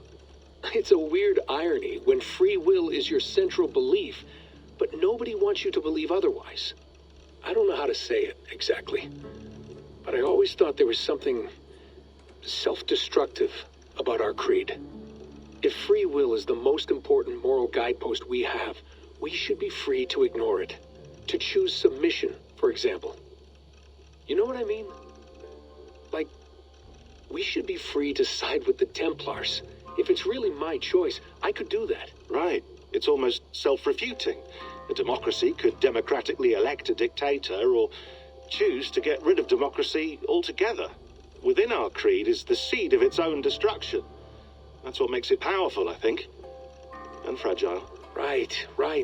It's a weird irony when free will is your central belief, but nobody wants you to believe otherwise. I don't know how to say it exactly, but I always thought there was something self-destructive about our creed. If free will is the most important moral guidepost we have, we should be free to ignore it. To choose submission, for example. You know what I mean? Like, we should be free to side with the Templars. If it's really my choice, I could do that. Right. It's almost self-refuting. A democracy could democratically elect a dictator or choose to get rid of democracy altogether. Within our creed is the seed of its own destruction. That's what makes it powerful, I think. And fragile. Right.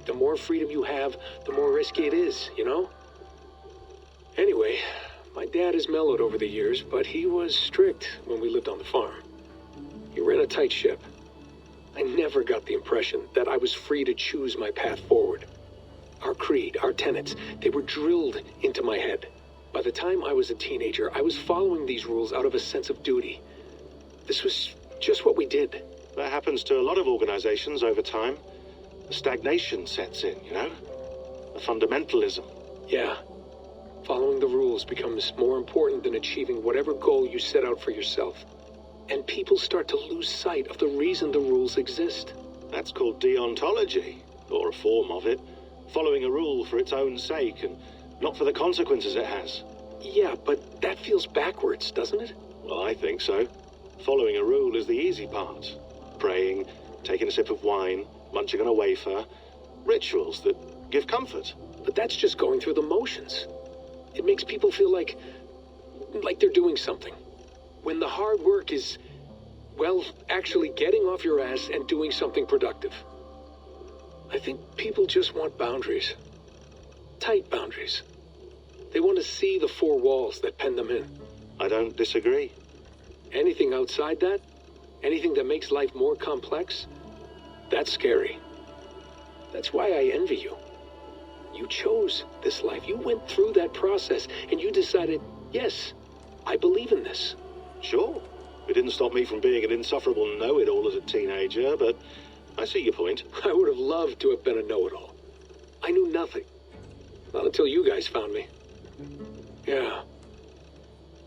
The more freedom you have, the more risky it is, you know? Anyway, my dad has mellowed over the years, but he was strict when we lived on the farm. He ran a tight ship. I never got the impression that I was free to choose my path forward. Our creed, our tenets, they were drilled into my head. By the time I was a teenager, I was following these rules out of a sense of duty. This was just what we did. That happens to a lot of organizations over time. A stagnation sets in, you know? A fundamentalism. Yeah. Following the rules becomes more important than achieving whatever goal you set out for yourself. And people start to lose sight of the reason the rules exist. That's called deontology, or a form of it. Following a rule for its own sake, and not for the consequences it has. Yeah, but that feels backwards, doesn't it? Well, I think so. Following a rule is the easy part. Praying, taking a sip of wine, munching on a wafer. Rituals that give comfort. But that's just going through the motions. It makes people feel like they're doing something. When the hard work is, well, actually getting off your ass and doing something productive. I think people just want boundaries. Tight boundaries. They want to see the four walls that pen them in. I don't disagree. Anything outside that, anything that makes life more complex, that's scary. That's why I envy you. You chose this life. You went through that process, and you decided, yes, I believe in this. Sure. It didn't stop me from being an insufferable know-it-all as a teenager, but I see your point. I would have loved to have been a know-it-all. I knew nothing. Not until you guys found me. Yeah.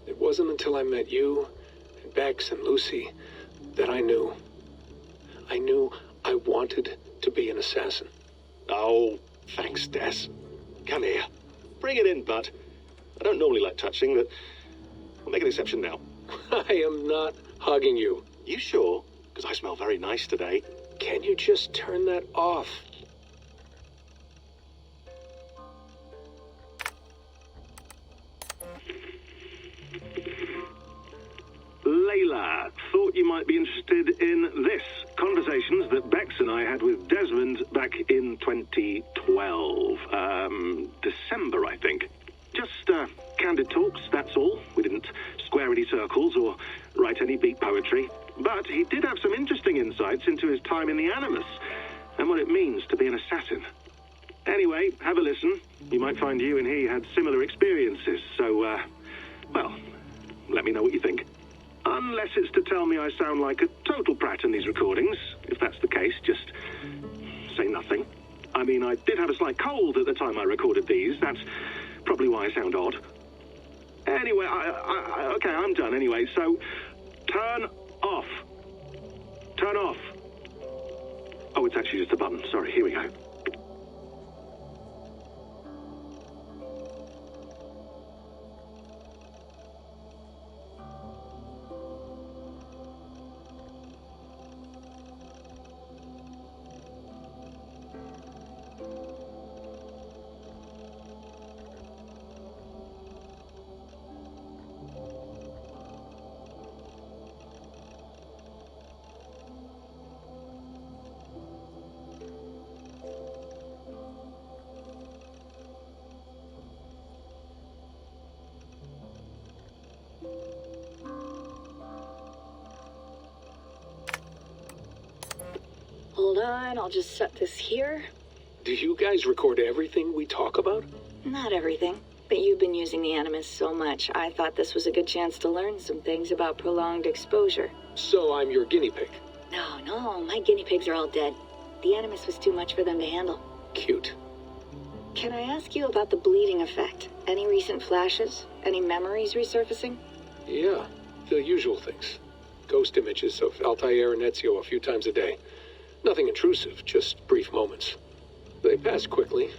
It wasn't until I met you, and Bex and Lucy, that I knew. I knew I wanted to be an assassin. Oh, thanks, Des. Come here. Bring it in, bud. I don't normally like touching, but I'll make an exception now. I am not hugging you. You sure? Because I smell very nice today. Can you just turn that off? Layla, thought you might be interested in this. Conversations that Bex and I had with Desmond back in 2012. December, I think. Just candid talks, that's all. We didn't square any circles or write any beat poetry. But he did have some interesting insights into his time in the Animus and what it means to be an assassin. Anyway, have a listen. You might find you and he had similar experiences, so, well, let me know what you think. Unless it's to tell me I sound like a total prat in these recordings. If that's the case, just say nothing. I mean, I did have a slight cold at the time I recorded these. That's probably why I sound odd. Anyway, okay, I'm done anyway, so turn off. Turn off. Oh, it's actually just a button. Sorry, here we go. Hold on, I'll just set this here. Do you guys record everything we talk about? Not everything, but you've been using the Animus so much, I thought this was a good chance to learn some things about prolonged exposure. So I'm your guinea pig? No, my guinea pigs are all dead. The Animus was too much for them to handle. Cute. Can I ask you about the bleeding effect? Any recent flashes? Any memories resurfacing? Yeah, the usual things. Ghost images of Altair and Ezio a few times a day. Nothing intrusive, just brief moments. They pass quickly,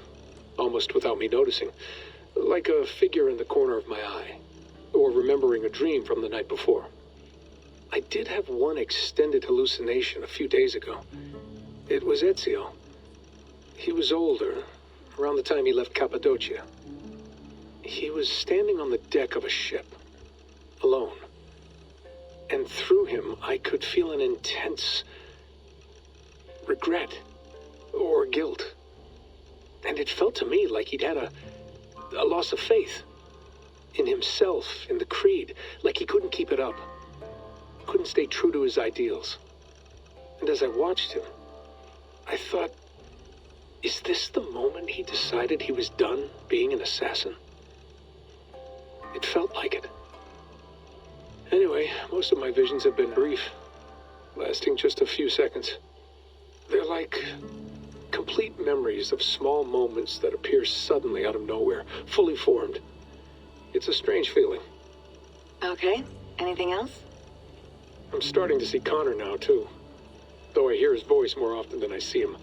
almost without me noticing. Like a figure in the corner of my eye, or remembering a dream from the night before. I did have one extended hallucination a few days ago. It was Ezio. He was older, around the time he left Cappadocia. He was standing on the deck of a ship, alone. And through him, I could feel an intense regret or guilt. And it felt to me like he'd had a loss of faith in himself, in the creed, like he couldn't keep it up, couldn't stay true to his ideals. And as I watched him, I thought, is this the moment he decided he was done being an assassin? It felt like it. Anyway, most of my visions have been brief, lasting just a few seconds. They're like complete memories of small moments that appear suddenly out of nowhere, fully formed. It's a strange feeling. Okay, anything else? I'm starting to see Connor now, too. Though I hear his voice more often than I see him.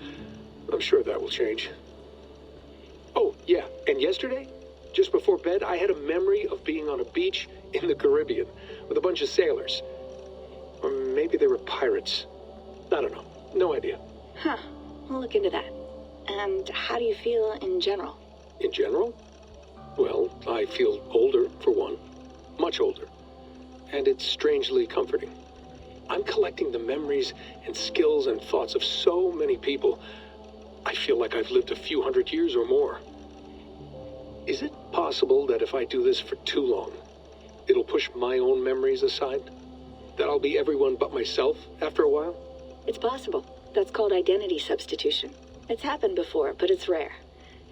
I'm sure that will change. Oh, yeah, and yesterday, just before bed, I had a memory of being on a beach in the Caribbean with a bunch of sailors. Or maybe they were pirates. I don't know. No idea. Huh. We'll look into that. And how do you feel in general? In general? Well, I feel older, for one. Much older. And it's strangely comforting. I'm collecting the memories and skills and thoughts of so many people. I feel like I've lived a few hundred years or more. Is it possible that if I do this for too long, it'll push my own memories aside? That I'll be everyone but myself after a while? It's possible. That's called identity substitution. It's happened before, but it's rare.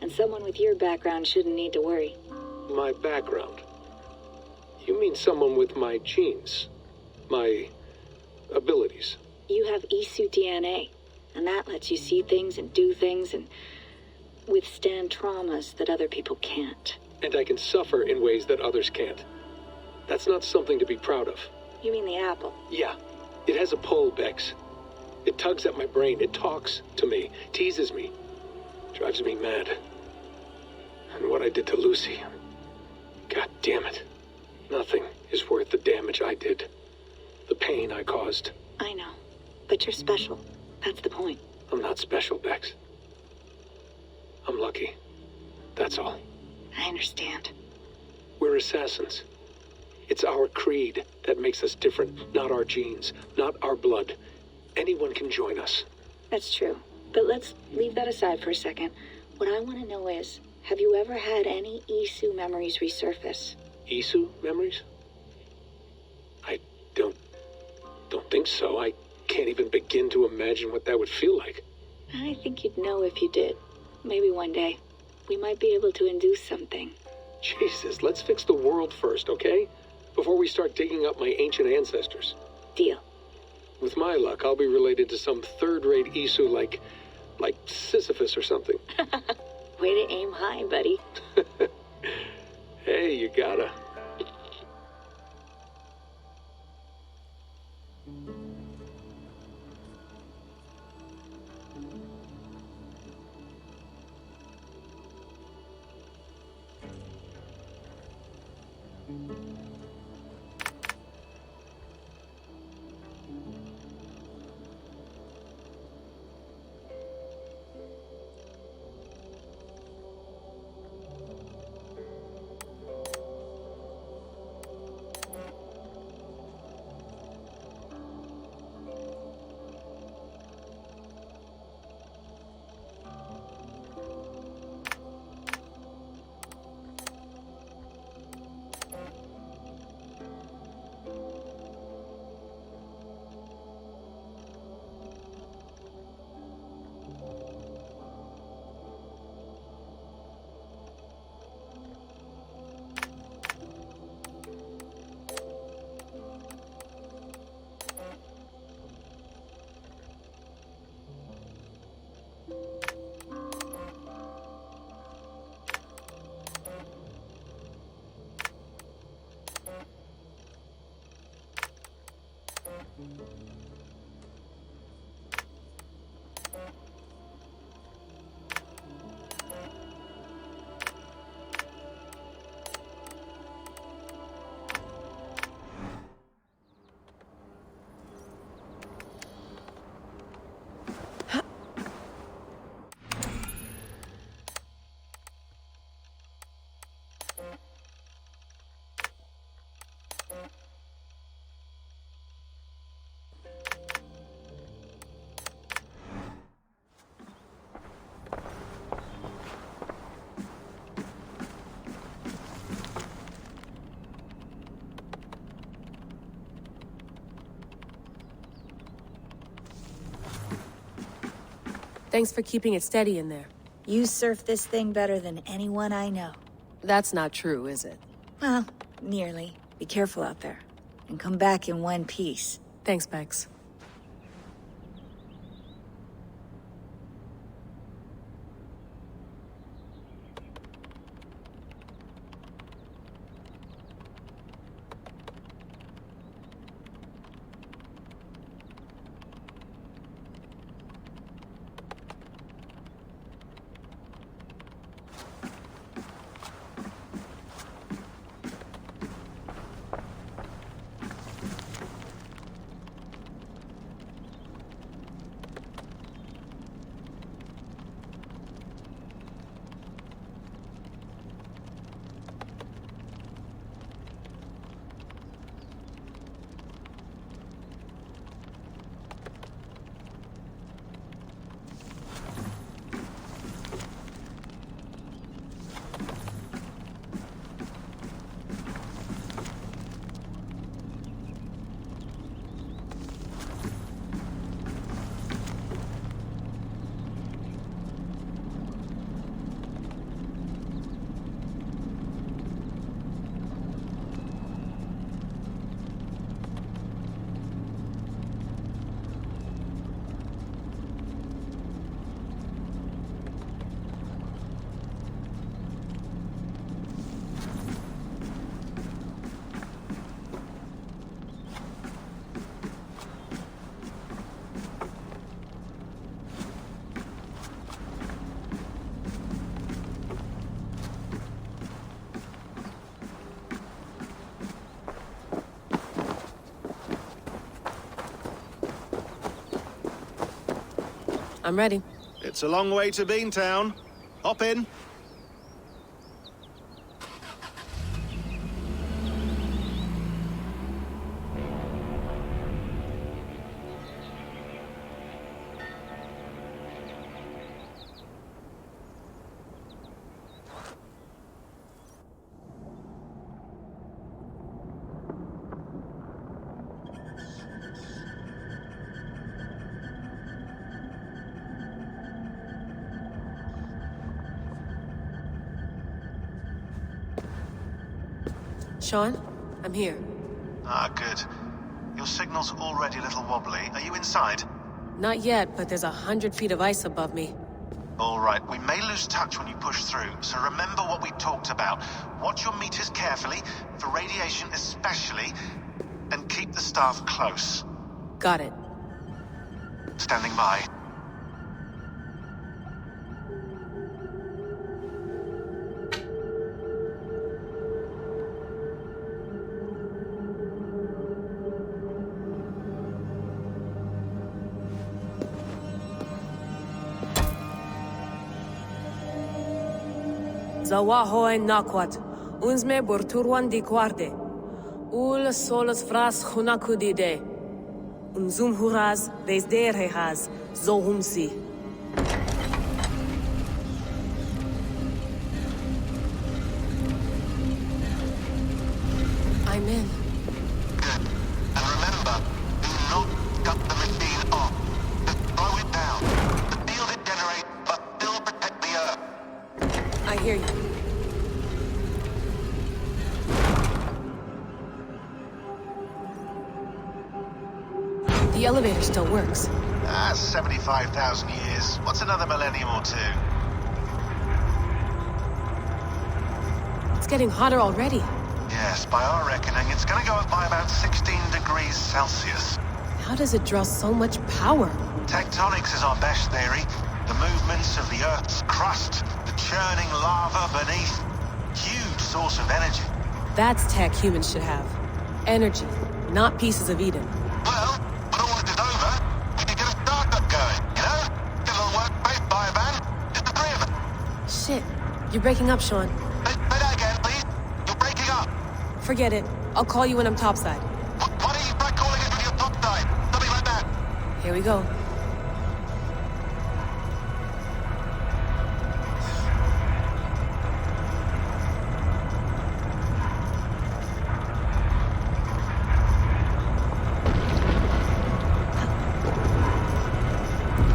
And someone with your background shouldn't need to worry. My background? You mean someone with my genes? My abilities? You have Isu DNA, and that lets you see things and do things and withstand traumas that other people can't. And I can suffer in ways that others can't. That's not something to be proud of. You mean the apple? Yeah. It has a pull, Bex. It tugs at my brain. It talks to me. Teases me. Drives me mad. And what I did to Lucy. God damn it. Nothing is worth the damage I did. The pain I caused. I know. But you're special. That's the point. I'm not special, Bex. I'm lucky. That's all. I understand. We're assassins. It's our creed that makes us different, not our genes, not our blood. Anyone can join us. That's true. But let's leave that aside for a second. What I want to know is, have you ever had any Isu memories resurface? Isu memories? I don't think so. I can't even begin to imagine what that would feel like. I think you'd know if you did. Maybe one day. We might be able to induce something. Jesus, let's fix the world first, okay? Before we start digging up my ancient ancestors. Deal. With my luck, I'll be related to some third-rate Isu like Sisyphus or something. Way to aim high, buddy. Hey, you gotta. Thanks for keeping it steady in there. You surf this thing better than anyone I know. That's not true, is it? Well, nearly. Be careful out there. And come back in one piece. Thanks, Bex. I'm ready. It's a long way to Beantown. Hop in. Sean, I'm here. Ah, good. Your signal's already a little wobbly. Are you inside? Not yet, but there's 100 feet of ice above me. All right, we may lose touch when you push through, so remember what we talked about. Watch your meters carefully, for radiation especially, and keep the staff close. Got it. Standing by. Zawaho en nakwat, unzme borturwan di guarde. Ul solos fras hunakudide. Unzum huraz, desderehaz, zohumsi. I'm in. Good. And remember, do not cut the machine off. Just throw it down. The field it generates, but still protect the Earth. I hear you. The elevator still works. 75,000 years. What's another millennium or two? It's getting hotter already. Yes, by our reckoning, it's gonna go up by about 16 degrees Celsius. How does it draw so much power? Tectonics is our best theory. The movements of the Earth's crust, the churning lava beneath. Huge source of energy. That's tech humans should have. Energy, not pieces of Eden. Well, when all this is over, we can get a startup going, you know? Get a little workspace, buy a van, just the three of us. Shit, you're breaking up, Sean. Say that again, please. You're breaking up. Forget it. I'll call you when I'm topside. Why don't you try calling us when you're topside? Something like that. Here we go.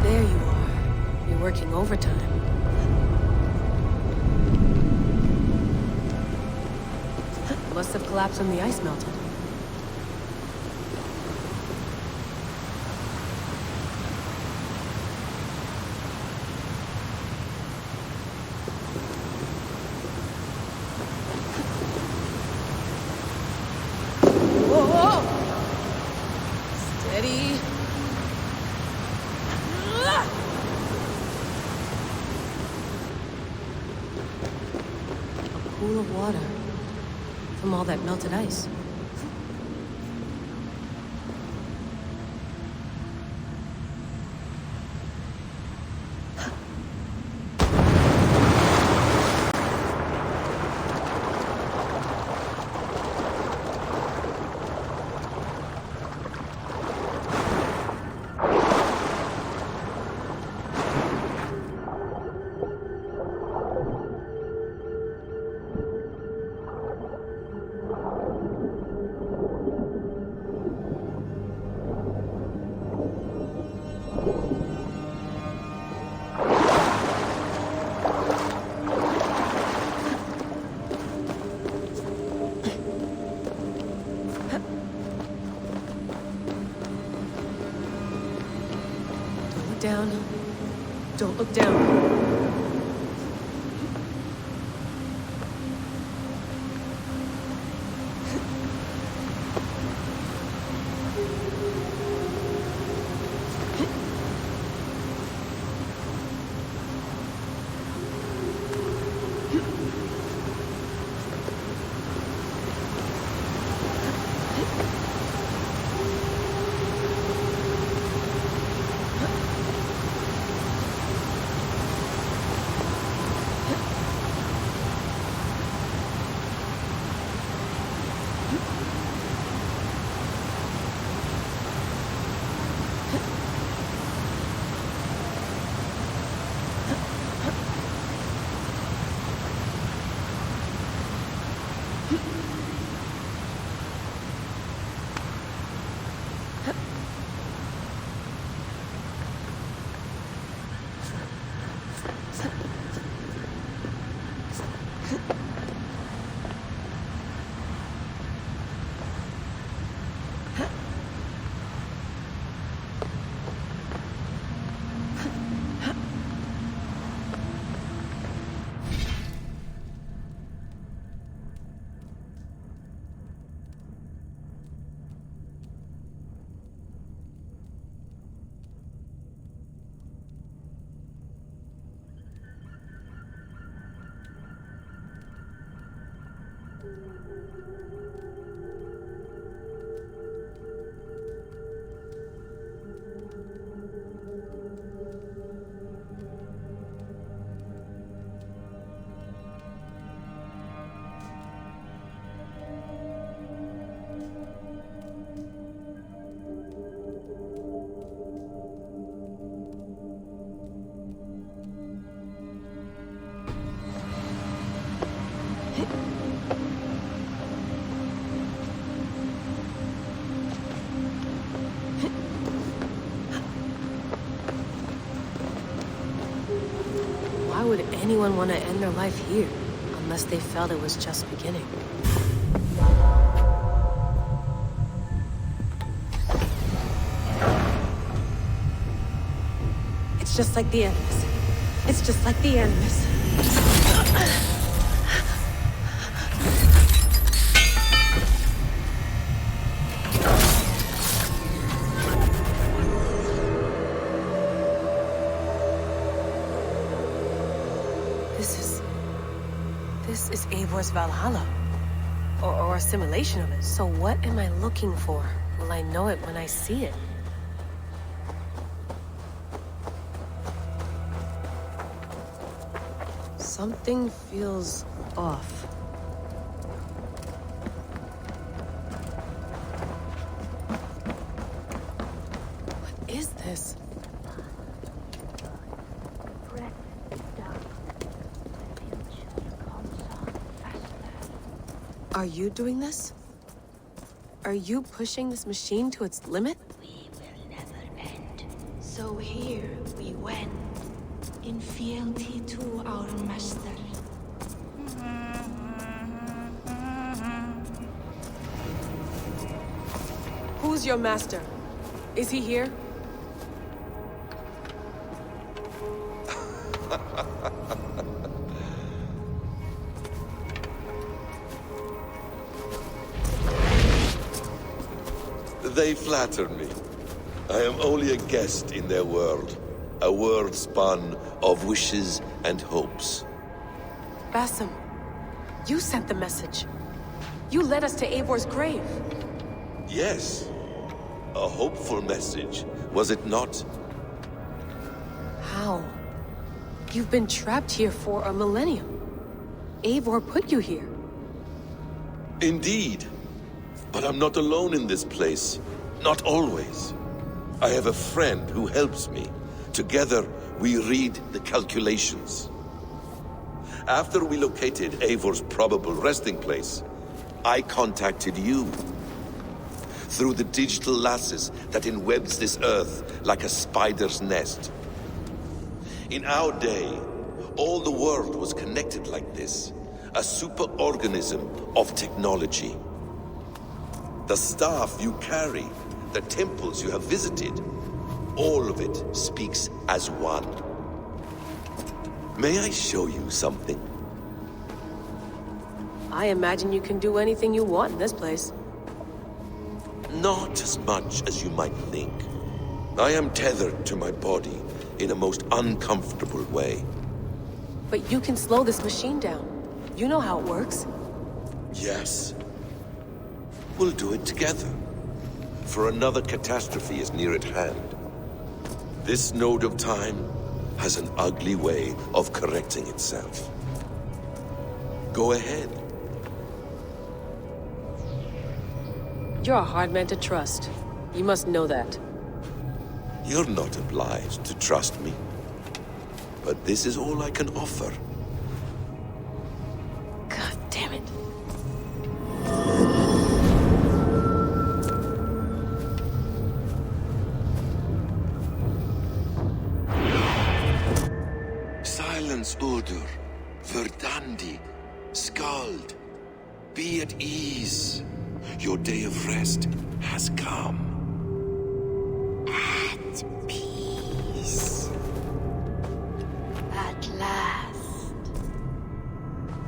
There you are. You're working overtime. Must have collapsed when the ice melted. Whoa! Steady. A pool of water from all that melted ice. Down. Don't look down. Why would anyone want to end their life here, unless they felt it was just beginning? It's just like the Animus. It's just like the Animus. This is Eivor's Valhalla. Or a simulation of it. So what am I looking for? Will I know it when I see it? Something feels off. What is this? Are you doing this? Are you pushing this machine to its limit? We will never end. So here we went. in fealty to our master. Who's your master? Is he here? They flatter me. I am only a guest in their world. A world spun of wishes and hopes. Basim, you sent the message. You led us to Eivor's grave. Yes. A hopeful message, was it not? How? You've been trapped here for a millennium. Eivor put you here. Indeed. But I'm not alone in this place. Not always. I have a friend who helps me. Together, we read the calculations. After we located Eivor's probable resting place, I contacted you. Through the digital lasses that enwebs this earth like a spider's nest. In our day, all the world was connected like this. A superorganism of technology. The staff you carry, the temples you have visited, all of it speaks as one. May I show you something? I imagine you can do anything you want in this place. Not as much as you might think. I am tethered to my body in a most uncomfortable way. But you can slow this machine down. You know how it works. Yes. We'll do it together. For another catastrophe is near at hand. This node of time has an ugly way of correcting itself. Go ahead. You're a hard man to trust. You must know that. You're not obliged to trust me. But this is all I can offer. God damn it. Silence, Udur. Verdandi. Skald. Be at ease. Your day of rest has come. At peace. At last,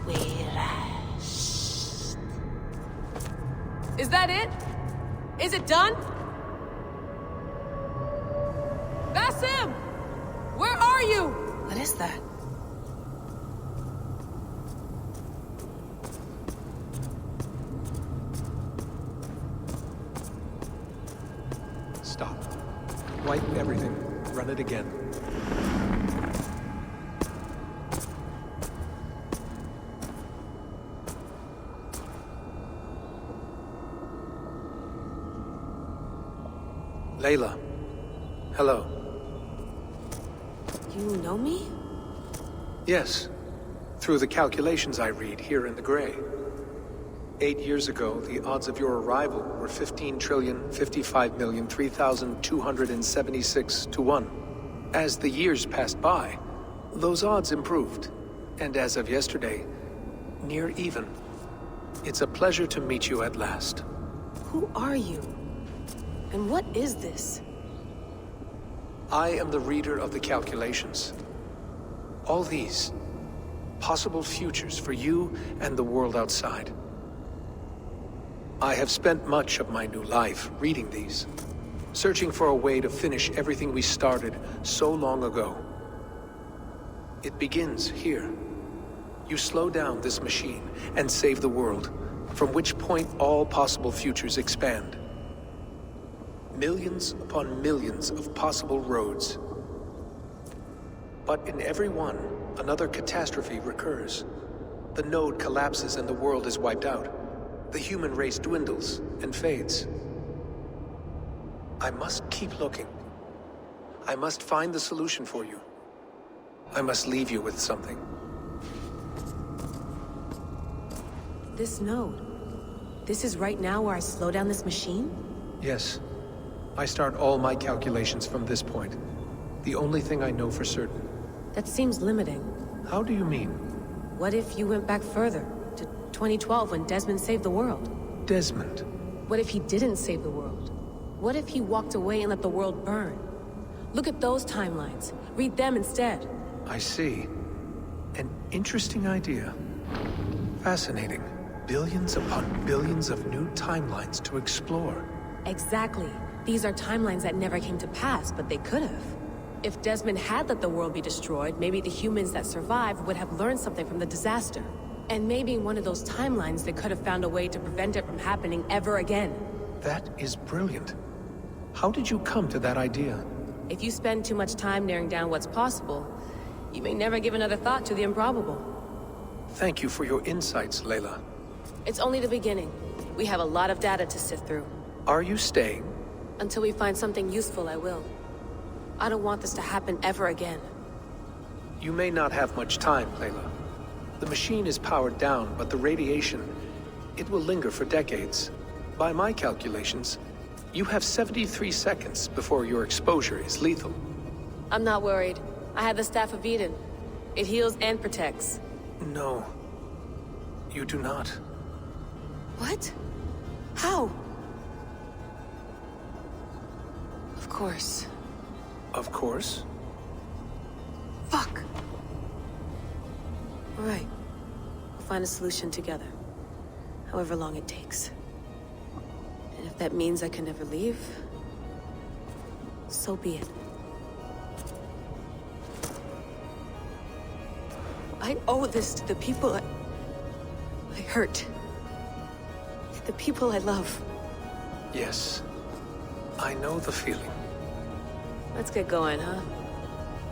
we rest. Is that it? Is it done? Basim! Where are you? What is that? Stop. Wipe everything. Run it again. Layla. Hello. You know me? Yes. Through the calculations I read here in the gray. 8 years ago, the odds of your arrival were 15,055,003,276 to 1. As the years passed by, those odds improved. And as of yesterday, near even. It's a pleasure to meet you at last. Who are you? And what is this? I am the reader of the calculations. All these, possible futures for you and the world outside. I have spent much of my new life reading these, searching for a way to finish everything we started so long ago. It begins here. You slow down this machine and save the world, from which point all possible futures expand. Millions upon millions of possible roads. But in every one, another catastrophe recurs. The node collapses and the world is wiped out. The human race dwindles and fades. I must keep looking. I must find the solution for you. I must leave you with something. This node. This is right now where I slow down this machine? Yes. I start all my calculations from this point. The only thing I know for certain. That seems limiting. How do you mean? What if you went back further, to 2012 when Desmond saved the world? Desmond? What if he didn't save the world? What if he walked away and let the world burn? Look at those timelines. Read them instead. I see. An interesting idea. Fascinating. Billions upon billions of new timelines to explore. Exactly. These are timelines that never came to pass, but they could have. If Desmond had let the world be destroyed, maybe the humans that survived would have learned something from the disaster. And maybe in one of those timelines they could have found a way to prevent it from happening ever again. That is brilliant. How did you come to that idea? If you spend too much time narrowing down what's possible, you may never give another thought to the improbable. Thank you for your insights, Layla. It's only the beginning. We have a lot of data to sift through. Are you staying? Until we find something useful, I will. I don't want this to happen ever again. You may not have much time, Layla. The machine is powered down, but the radiation, it will linger for decades. By my calculations, you have 73 seconds before your exposure is lethal. I'm not worried. I have the Staff of Eden. It heals and protects. No. You do not. What? How? Of course. Of course? Fuck! All right. We'll find a solution together. However long it takes. And if that means I can never leave, so be it. I owe this to the people I hurt. The people I love. Yes. I know the feeling. Let's get going, huh?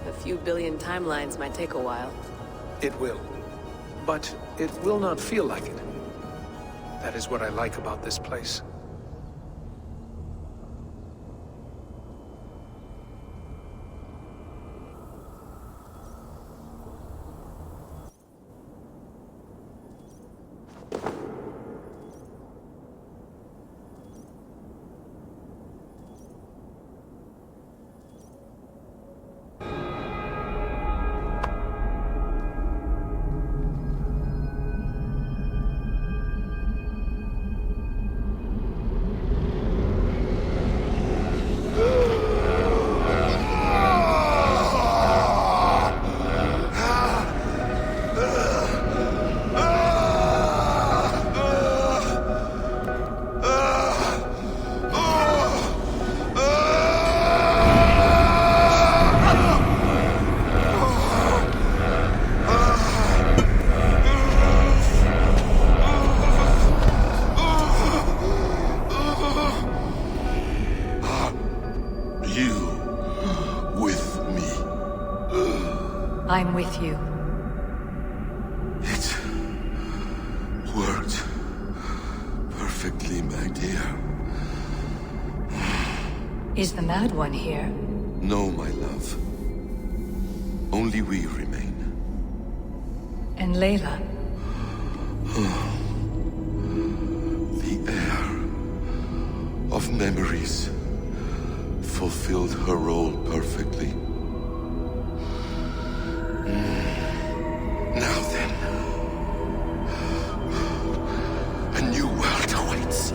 A few billion timelines might take a while. It will. But it will not feel like it. That is what I like about this place. I'm with you. It worked perfectly, my dear. Is the Mad One here? No, my love. Only we remain. And Layla? The air of memories fulfilled her role perfectly. Now then, a new world awaits.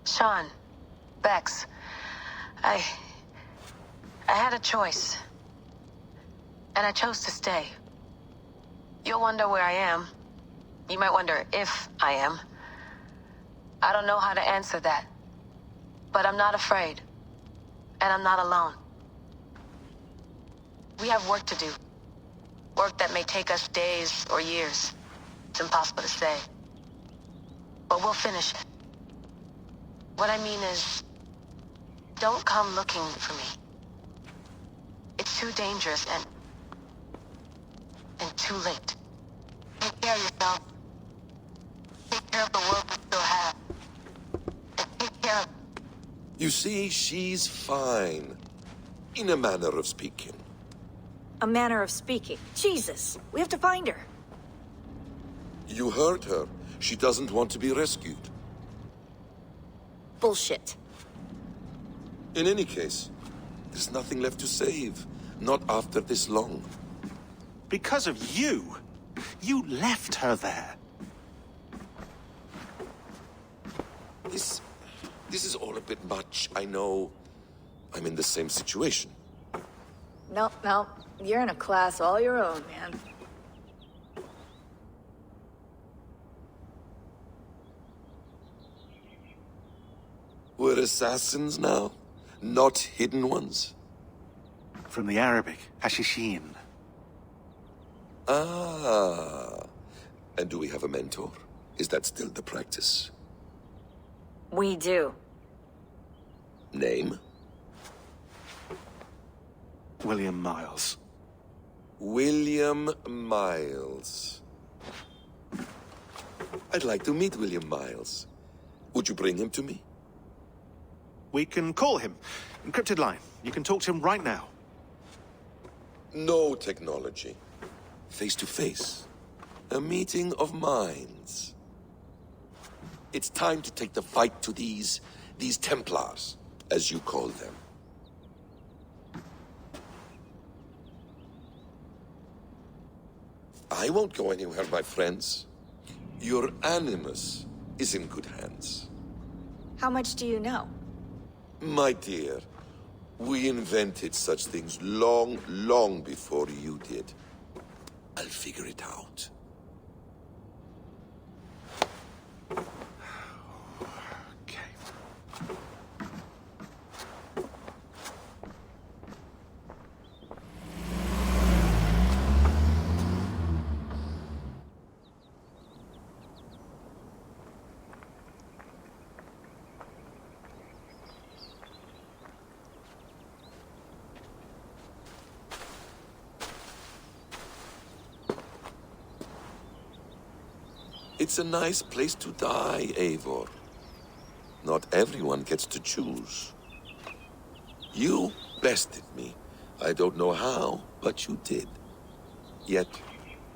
Sean, Bex, I had a choice. And I chose to stay. You'll wonder where I am. You might wonder if I am. I don't know how to answer that. But I'm not afraid. And I'm not alone. We have work to do. Work that may take us days or years. It's impossible to say. But we'll finish it. What I mean is, don't come looking for me. It's too dangerous and too late. Take care of yourself. Take care of the world we still have. And take care of... You see, she's fine. In a manner of speaking. A manner of speaking. Jesus, we have to find her. You heard her. She doesn't want to be rescued. Bullshit. In any case, there's nothing left to save. Not after this long. Because of you. You left her there. This is all a bit much. I know I'm in the same situation. No. You're in a class all your own, man. We're assassins now? Not hidden ones? From the Arabic, Hashishin. Ah. And do we have a mentor? Is that still the practice? We do. Name? William Miles. William Miles. I'd like to meet William Miles. Would you bring him to me? We can call him. Encrypted line. You can talk to him right now. No technology. Face to face. A meeting of minds. It's time to take the fight to these Templars, as you call them. I won't go anywhere, my friends. Your animus is in good hands. How much do you know? My dear, we invented such things long, long before you did. I'll figure it out. It's a nice place to die, Eivor. Not everyone gets to choose. You bested me. I don't know how, but you did. Yet,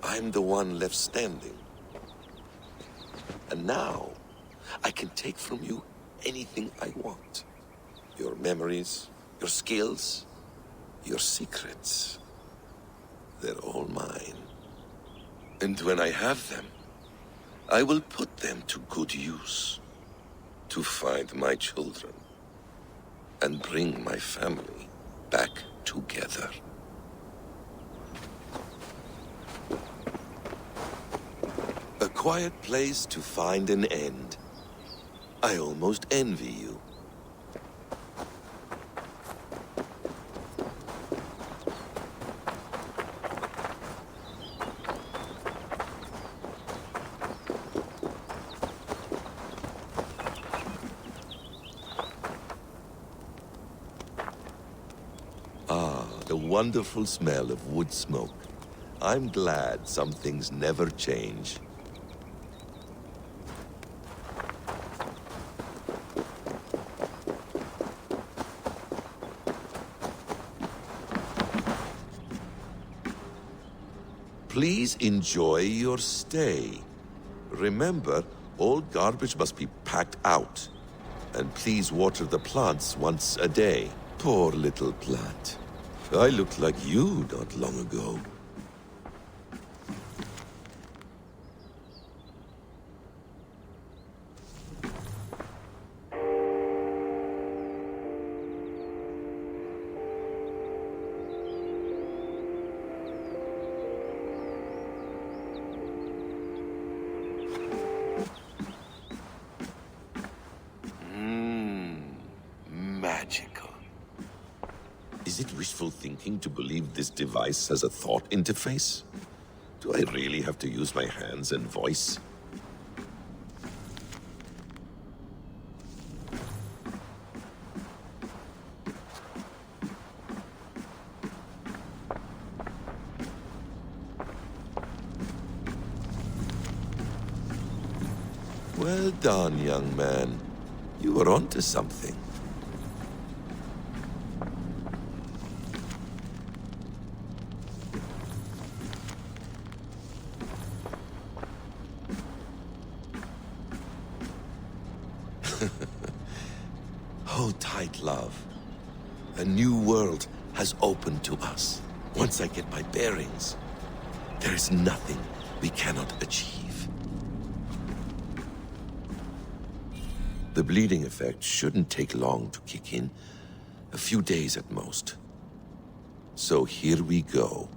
I'm the one left standing. And now, I can take from you anything I want. Your memories, your skills, your secrets. They're all mine. And when I have them, I will put them to good use. To find my children. And bring my family back together. A quiet place to find an end. I almost envy you. The wonderful smell of wood smoke. I'm glad some things never change. Please enjoy your stay. Remember, all garbage must be packed out. And please water the plants once a day. Poor little plant. I looked like you not long ago. Magical. Is it wishful thinking to believe this device has a thought interface? Do I really have to use my hands and voice? Well done, young man. You were onto something. Hold tight, love. A new world has opened to us. Once I get my bearings, there is nothing we cannot achieve. The bleeding effect shouldn't take long to kick in. A few days at most. So here we go.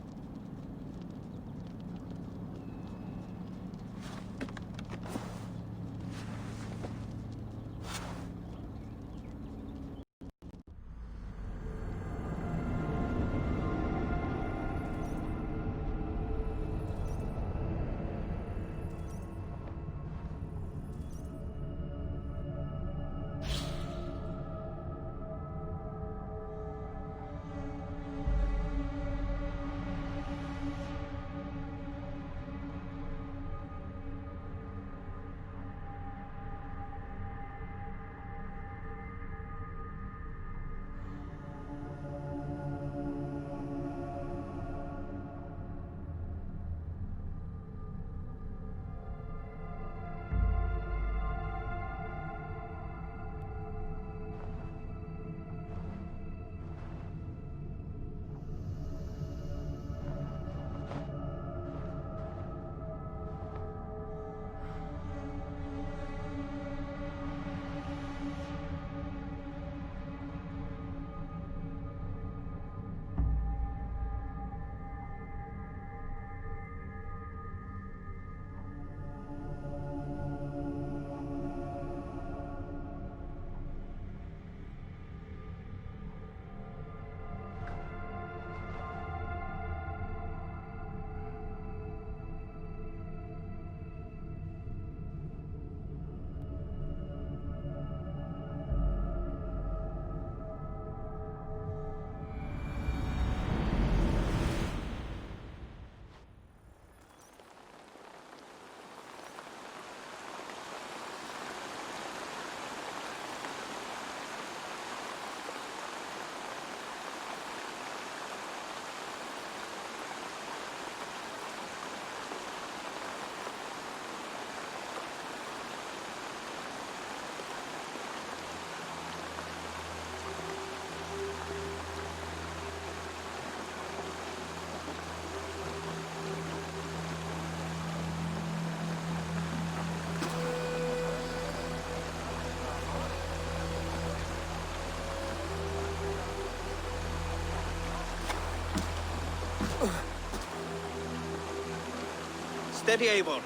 Steady, Eivor.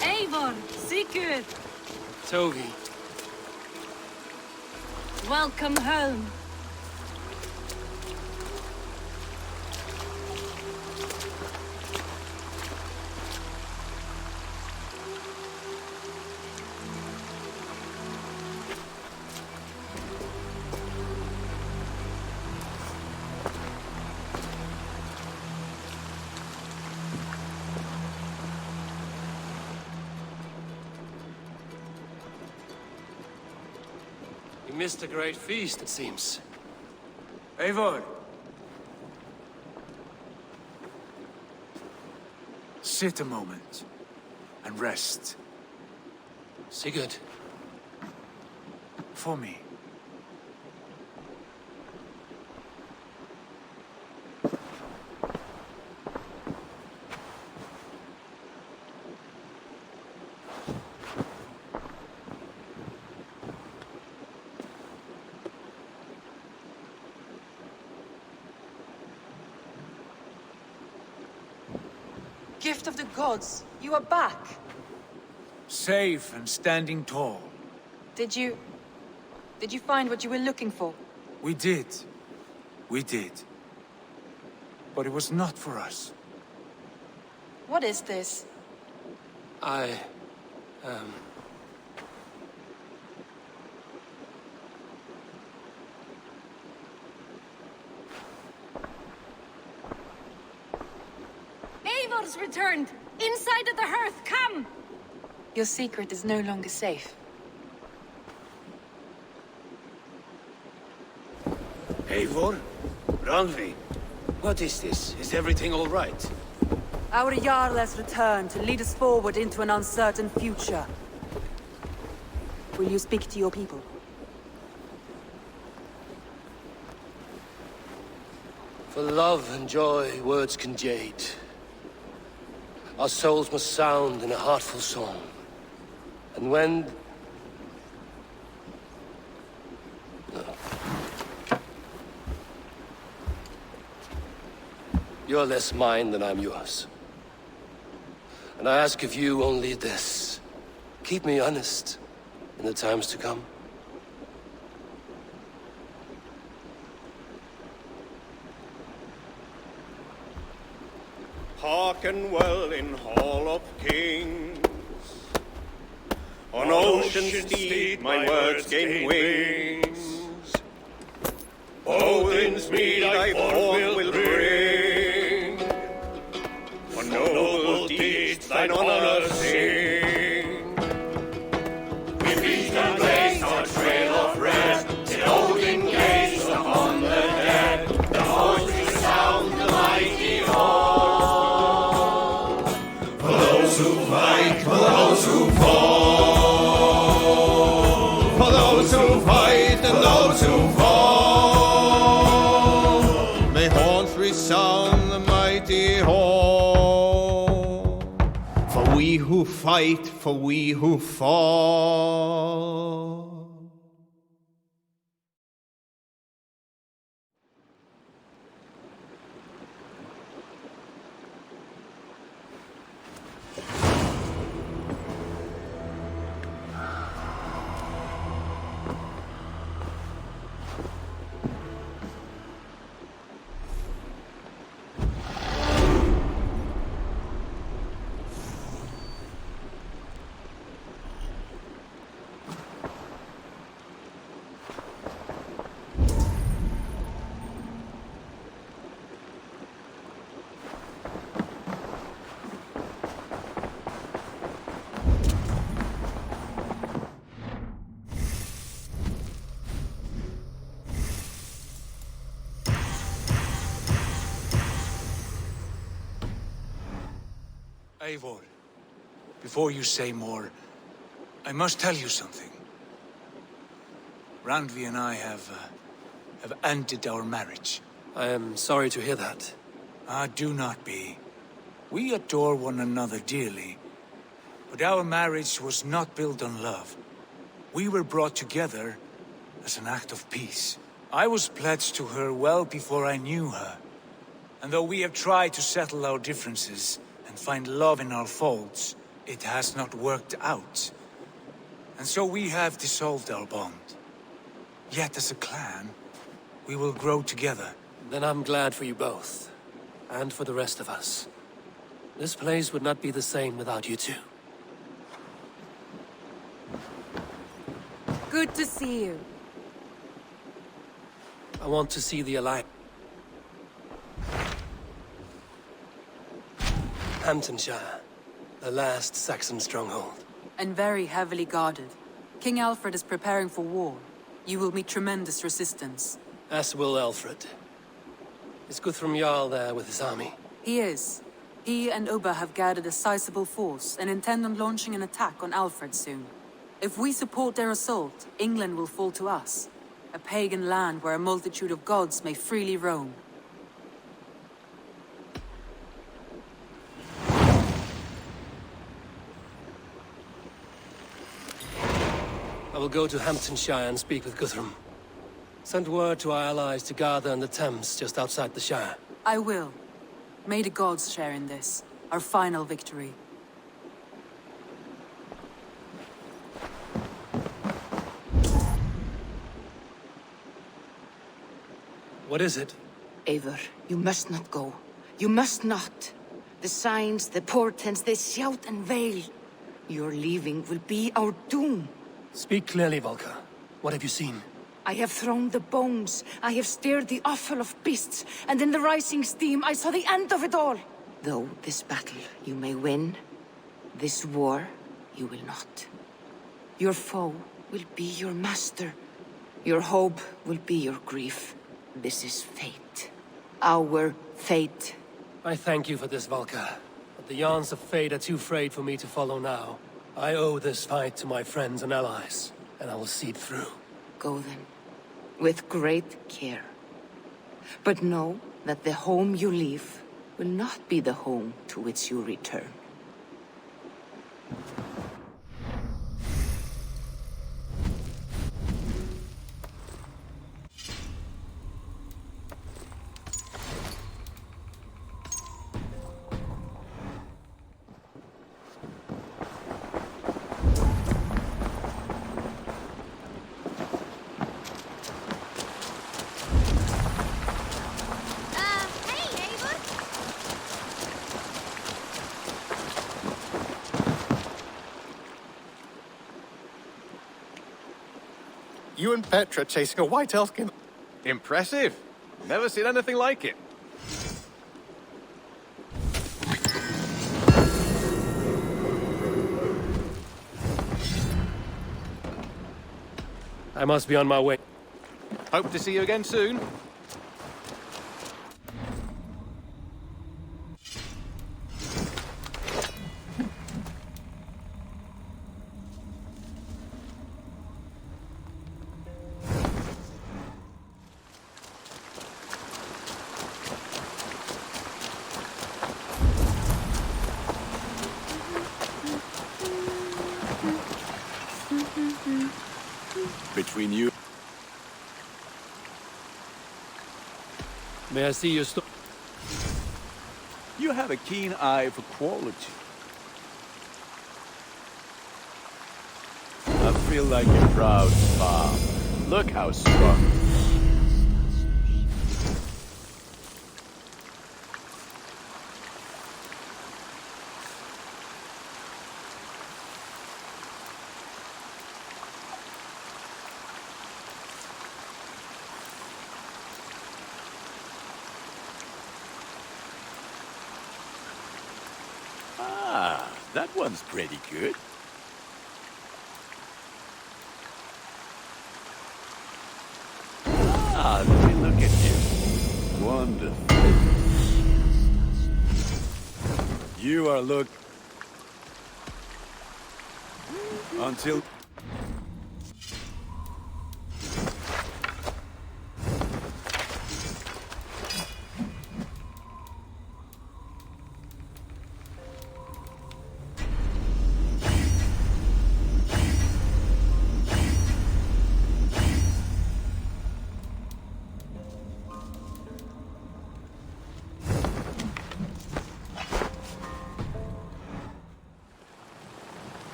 Eivor, Sigurd, Togi. welcome home. You missed a great feast, it seems. Eivor! Sit a moment and rest. Sigurd. For me. Gift of the gods, you are back. Safe and standing tall. Did you find what you were looking for? We did. We did. But it was not for us. What is this? Eivor's returned! Inside of the hearth, come! Your secret is no longer safe. Eivor? Randvi? What is this? Is everything all right? Our Jarl has returned to lead us forward into an uncertain future. Will you speak to your people? For love and joy, words can jade. Our souls must sound in a heartful song. And when... You're less mine than I'm yours. And I ask of you only this. Keep me honest in the times to come. Hearken well in Hall of Kings. On ocean steed my words gain wings. Odin's mead I forth will bring. For noble deeds thine honor sing. With each and grace our trail of rest, till Odin gaze upon the dead, the voice resound the mighty hall. For those who fight, for those who fall, for those who fight and those who fall, may horns resound the mighty hall. For we who fight, for we who fall. Eivor, before you say more, I must tell you something. Randvi and I have ended our marriage. I am sorry to hear that. Ah, do not be. We adore one another dearly, but our marriage was not built on love. We were brought together as an act of peace. I was pledged to her well before I knew her. And though we have tried to settle our differences and find love in our faults, it has not worked out. And so we have dissolved our bond. Yet as a clan, we will grow together. Then I'm glad for you both. And for the rest of us. This place would not be the same without you two. Good to see you. I want to see the Alliance. Hamptonshire, the last Saxon stronghold. And very heavily guarded. King Alfred is preparing for war. You will meet tremendous resistance. As will Alfred. Is Guthrum Jarl there with his army? He is. He and Ubba have gathered a sizable force and intend on launching an attack on Alfred soon. If we support their assault, England will fall to us. A pagan land where a multitude of gods may freely roam. I will go to Hamptonshire and speak with Guthrum. Send word to our allies to gather in the Thames just outside the Shire. I will. May the gods share in this, our final victory. What is it? Eivor, you must not go. You must not. The signs, the portents, they shout and wail. Your leaving will be our doom. Speak clearly, Volker. What have you seen? I have thrown the bones. I have stirred the offal of beasts. And in the rising steam, I saw the end of it all. Though this battle you may win, this war you will not. Your foe will be your master. Your hope will be your grief. This is fate. Our fate. I thank you for this, Volker. But the yarns of fate are too frayed for me to follow now. I owe this fight to my friends and allies, and I will see it through. Go then, with great care. But know that the home you leave will not be the home to which you return. You and Petra chasing a white elfkin. Impressive. Never seen anything like it. I must be on my way. Hope to see you again soon. Between you... May I see your store? You have a keen eye for quality. I feel like a proud father. Look how strong. Ah, that one's pretty good. Ah, let me look at you. Wonderful. You are look... Until...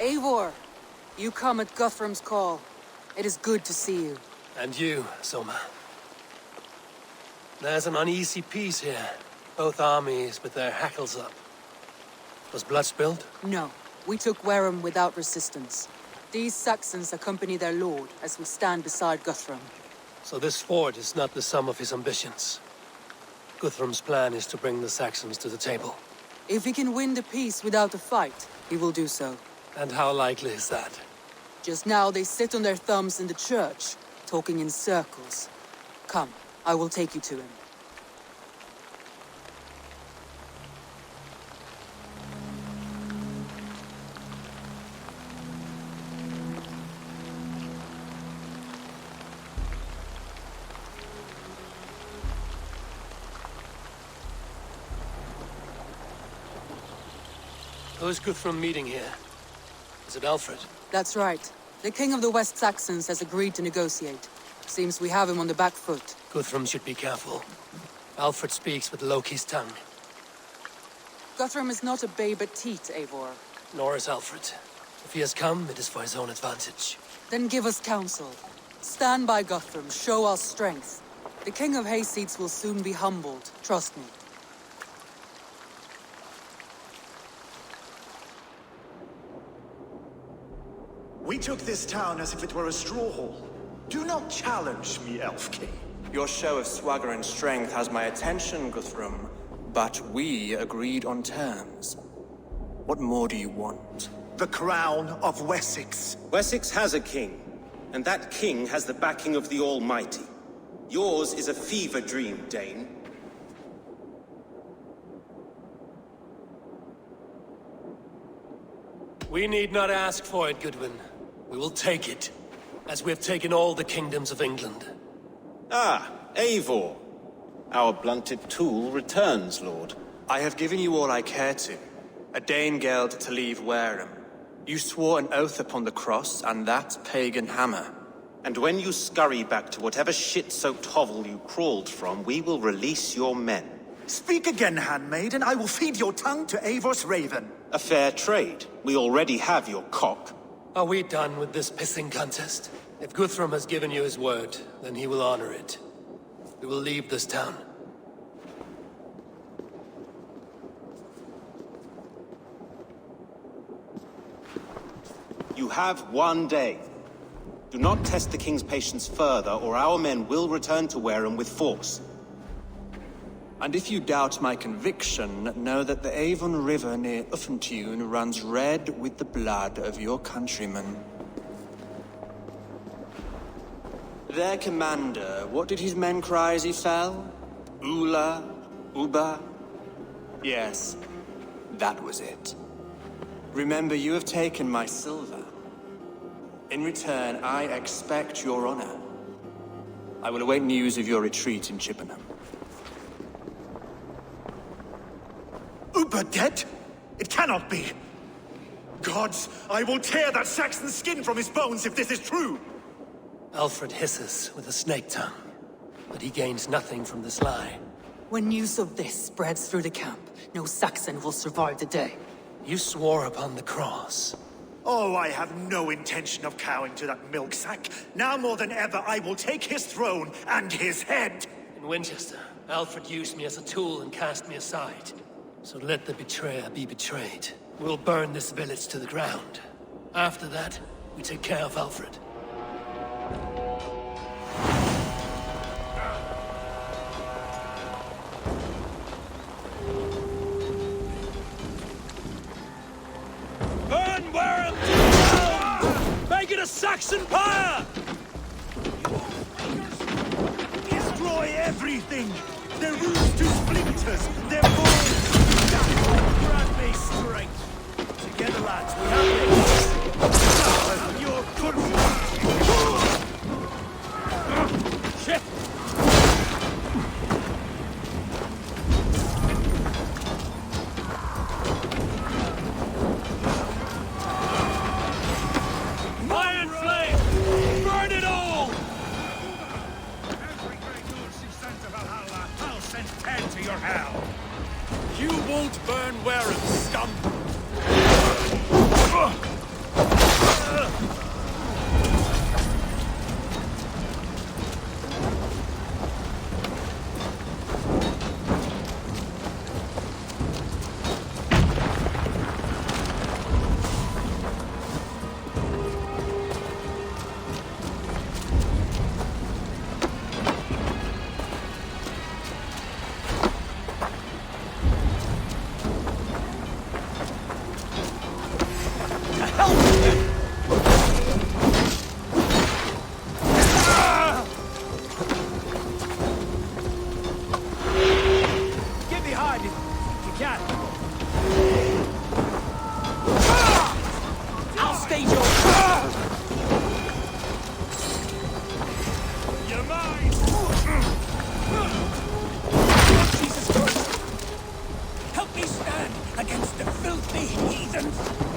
Eivor, you come at Guthrum's call. It is good to see you. And you, Soma. There's an uneasy peace here. Both armies with their hackles up. Was blood spilled? No. We took Wareham without resistance. These Saxons accompany their lord as we stand beside Guthrum. So this fort is not the sum of his ambitions. Guthrum's plan is to bring the Saxons to the table. If he can win the peace without a fight, he will do so. And how likely is that? Just now they sit on their thumbs in the church, talking in circles. Come, I will take you to him. Who is Guthrum meeting here? Is it Alfred? That's right. The king of the West Saxons has agreed to negotiate. Seems we have him on the back foot. Guthrum should be careful. Alfred speaks with Loki's tongue. Guthrum is not a babe at teat, Eivor. Nor is Alfred. If he has come, it is for his own advantage. Then give us counsel. Stand by Guthrum, show our strength. The king of Hayseeds will soon be humbled, trust me. We took this town as if it were a straw hall. Do not challenge me, Elf King. Your show of swagger and strength has my attention, Guthrum. But we agreed on terms. What more do you want? The crown of Wessex. Wessex has a king, and that king has the backing of the Almighty. Yours is a fever dream, Dane. We need not ask for it, Goodwin. We will take it, as we have taken all the kingdoms of England. Ah, Eivor. Our blunted tool returns, Lord. I have given you all I care to. A Danegeld to leave Wareham. You swore an oath upon the cross, and that pagan hammer. And when you scurry back to whatever shit-soaked hovel you crawled from, we will release your men. Speak again, handmaid, and I will feed your tongue to Eivor's raven. A fair trade. We already have your cock. Are we done with this pissing contest? If Guthrum has given you his word, then he will honor it. We will leave this town. You have one day. Do not test the king's patience further, or our men will return to Wareham with force. And if you doubt my conviction, know that the Avon River near Uffentune runs red with the blood of your countrymen. Their commander, what did his men cry as he fell? Ula? Uba? Yes, that was it. Remember, you have taken my silver. In return, I expect your honor. I will await news of your retreat in Chippenham. Uber dead? It cannot be. Gods, I will tear that Saxon's skin from his bones if this is true. Alfred hisses with a snake tongue, but he gains nothing from this lie. When news of this spreads through the camp, no Saxon will survive the day. You swore upon the cross. Oh, I have no intention of cowing to that milk sack. Now more than ever, I will take his throne and his head. In Winchester, Alfred used me as a tool and cast me aside. So let the betrayer be betrayed. We'll burn this village to the ground. After that, we take care of Alfred. Burn Wareham to the ground! Make it a Saxon pyre! Destroy everything! Their roofs to splinters! Their walls! Grant me strength! Together, lads, we have this! Have your good... Shit! Iron flame! Burn it all! Every great lord she sent to Valhalla, I'll send 10 to your hell! You won't burn Wareham, scum!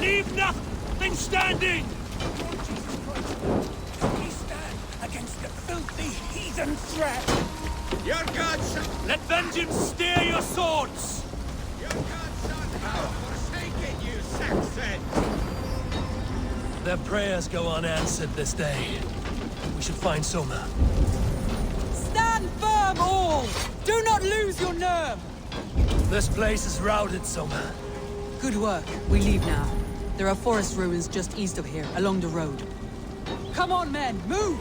Leave nothing standing! We stand against the filthy heathen threat! Your gods shall... Let vengeance steer your swords! Your gods shall have forsaken you, Saxon! Their prayers go unanswered this day. We should find Soma. Stand firm, all! Do not lose your nerve! This place is routed, Soma. Good work. We leave now. There are forest ruins just east of here, along the road. Come on, men! Move!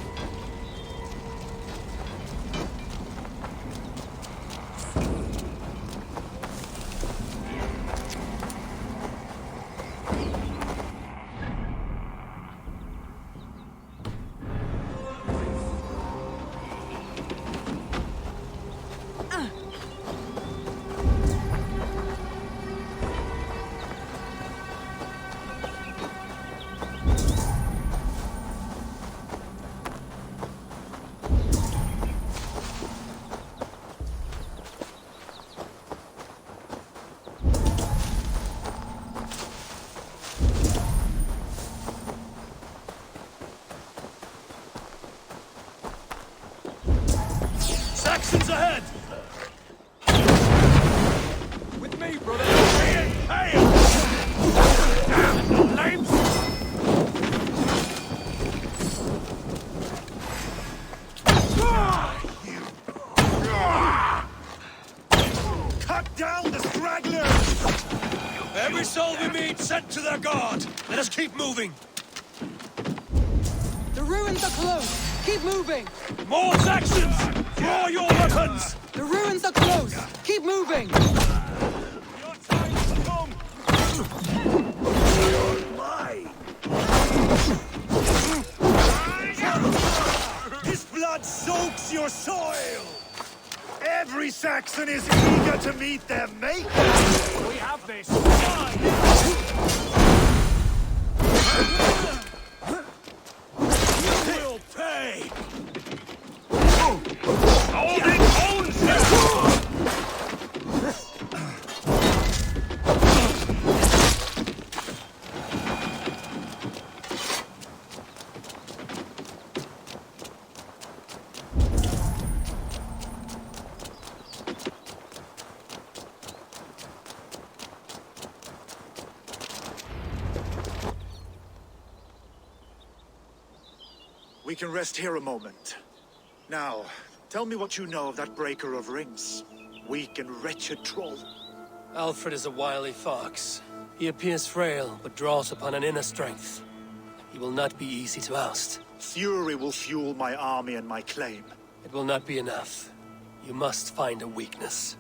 Saxons ahead! With me, brother! Hey, hey! Damn lames! Cut down the stragglers! Every soul we meet sent to their god! Let us keep moving! The ruins are close! Keep moving! More Saxons! Draw your weapons! The ruins are close! Keep moving! Your time's come! His blood soaks your soil! Every Saxon is eager to meet their mate! We have this! You will pay! Odin owns this! We can rest here a moment. Now, tell me what you know of that breaker of rings. Weak and wretched troll. Alfred is a wily fox. He appears frail, but draws upon an inner strength. He will not be easy to oust. Fury will fuel my army and my claim. It will not be enough. You must find a weakness.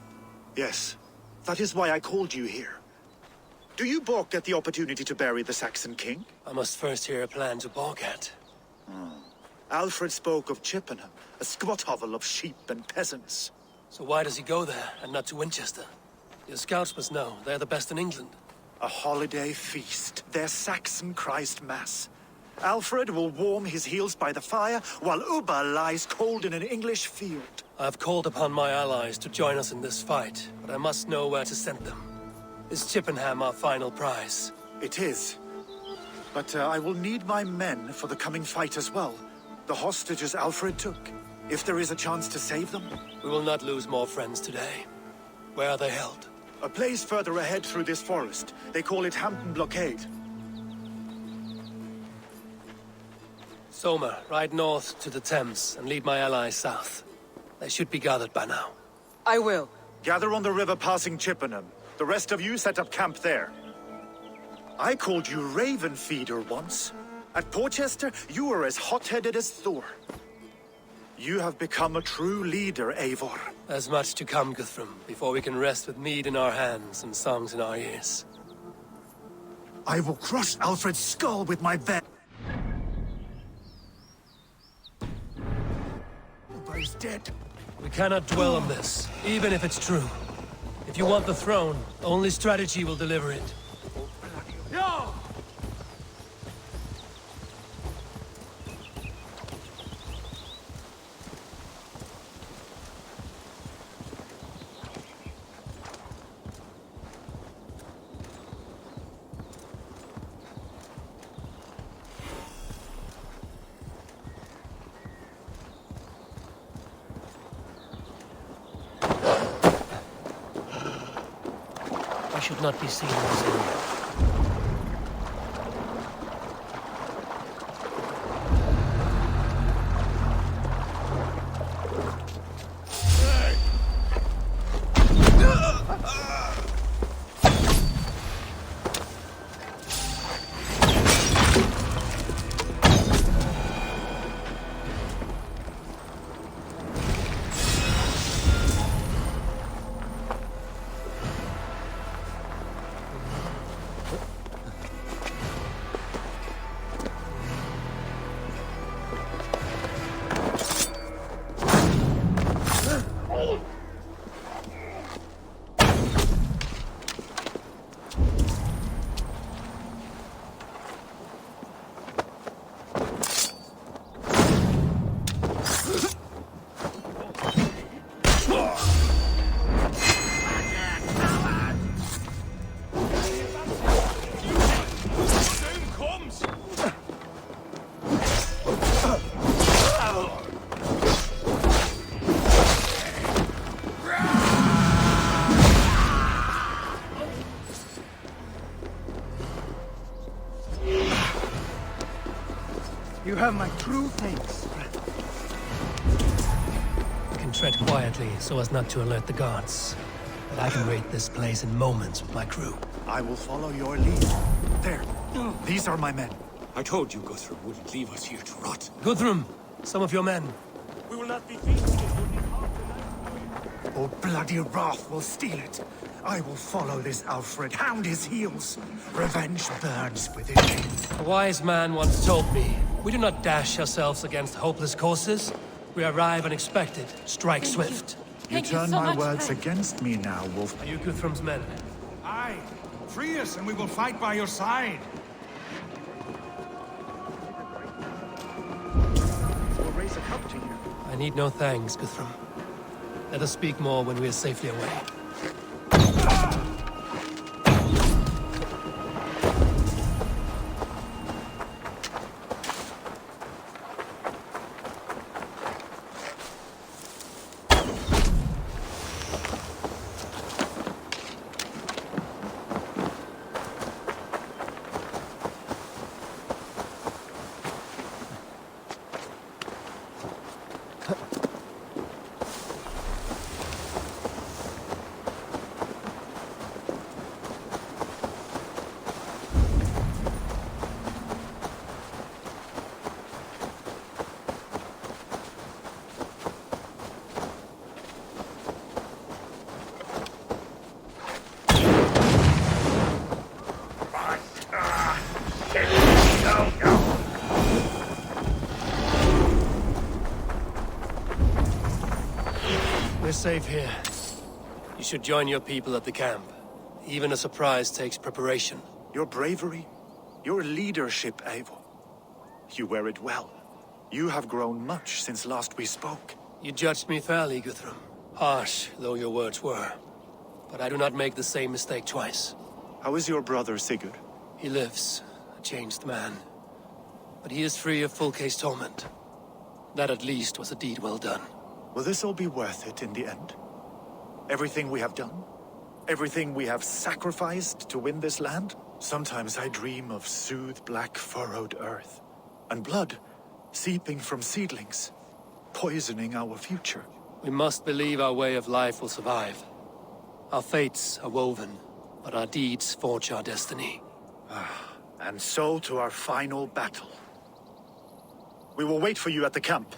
Yes, that is why I called you here. Do you balk at the opportunity to bury the Saxon king? I must first hear a plan to balk at. Alfred spoke of Chippenham, a squat hovel of sheep and peasants. So why does he go there, and not to Winchester? Your scouts must know. They're the best in England. A holiday feast, their Saxon Christ Mass. Alfred will warm his heels by the fire, while Ubba lies cold in an English field. I've called upon my allies to join us in this fight, but I must know where to send them. Is Chippenham our final prize? It is. But I will need my men for the coming fight as well. The hostages Alfred took. If there is a chance to save them. We will not lose more friends today. Where are they held? A place further ahead through this forest. They call it Hampton Blockade. Soma, ride north to the Thames and lead my allies south. They should be gathered by now. I will. Gather on the river passing Chippenham. The rest of you set up camp there. I called you Raven Feeder once. At Porchester, you were as hot-headed as Thor. You have become a true leader, Eivor. There's much to come, Guthrum, before we can rest with mead in our hands and songs in our ears. I will crush Alfred's skull with my vet. Ubba is dead. We cannot dwell on this, even if it's true. If you want the throne, only strategy will deliver it. No! should not be seen in this area. You have my true thanks. You can tread quietly so as not to alert the guards. But I can raid this place in moments with my crew. I will follow your lead. There. These are my men. I told you Guthrum wouldn't leave us here to rot. Guthrum, some of your men. We will not be feasted. Oh, bloody wrath will steal it. I will follow this Alfred, hound his heels. Revenge burns within me. A wise man once told me, we do not dash ourselves against hopeless courses. We arrive unexpected, strike swift. You turn my words against me now, Wolf. Are you Guthrum's men? Aye. Free us and we will fight by your side. We'll raise a cup to you. I need no thanks, Guthrum. Let us speak more when we are safely away. We're safe here. You should join your people at the camp. Even a surprise takes preparation. Your bravery, your leadership, Eivor. You wear it well. You have grown much since last we spoke. You judged me fairly, Guthrum. Harsh though your words were. But I do not make the same mistake twice. How is your brother, Sigurd? He lives, a changed man. But he is free of full case torment. That at least was a deed well done. Will this all be worth it in the end? Everything we have done? Everything we have sacrificed to win this land? Sometimes I dream of soothed black furrowed earth, and blood seeping from seedlings, poisoning our future. We must believe our way of life will survive. Our fates are woven, but our deeds forge our destiny. And so to our final battle. We will wait for you at the camp.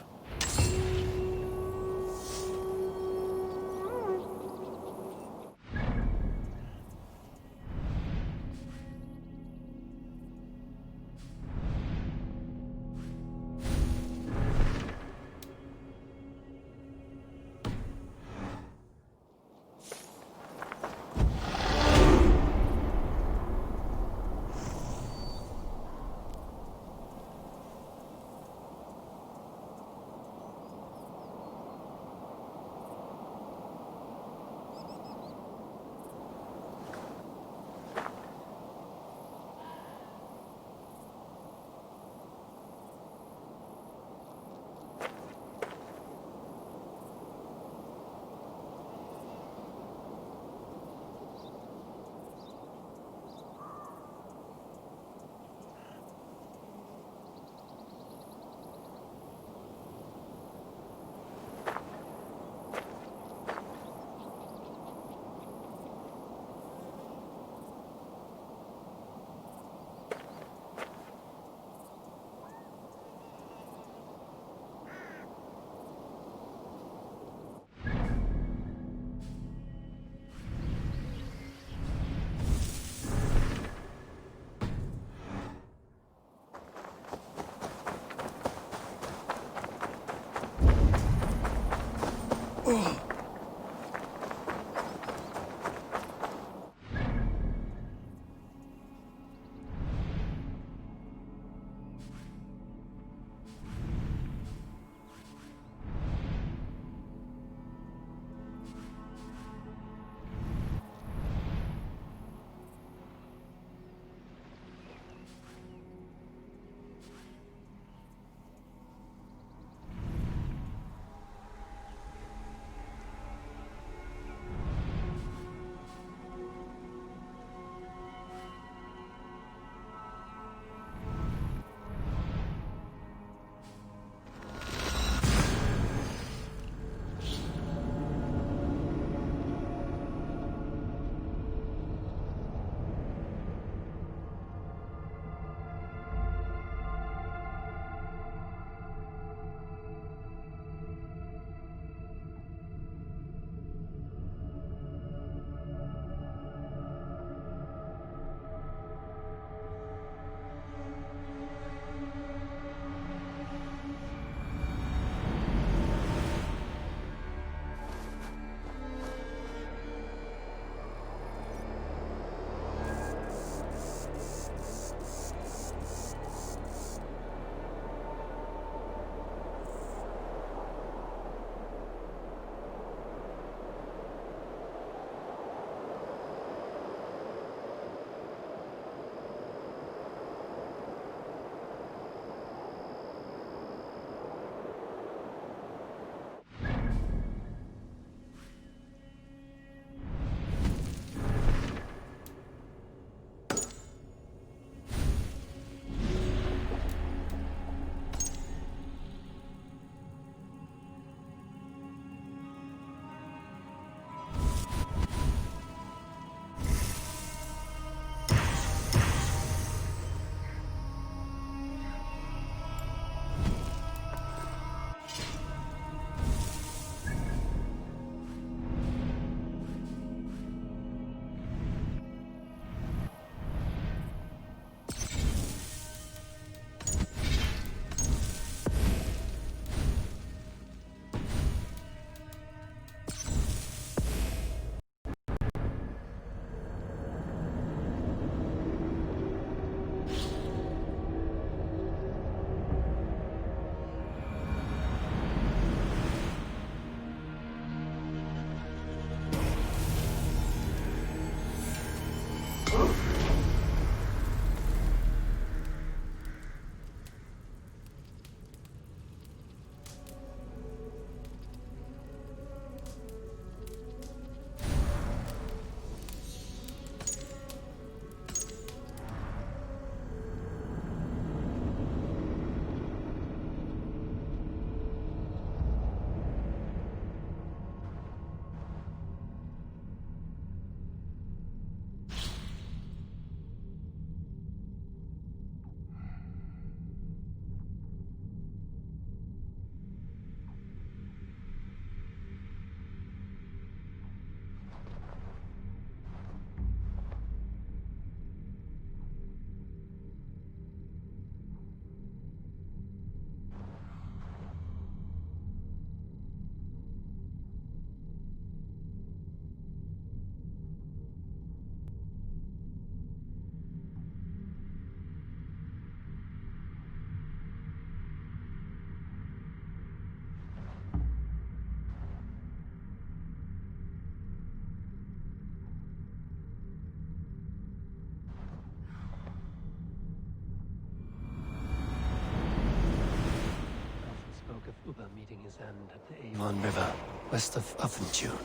Uber meeting his end at the Avon River, west of Affentune.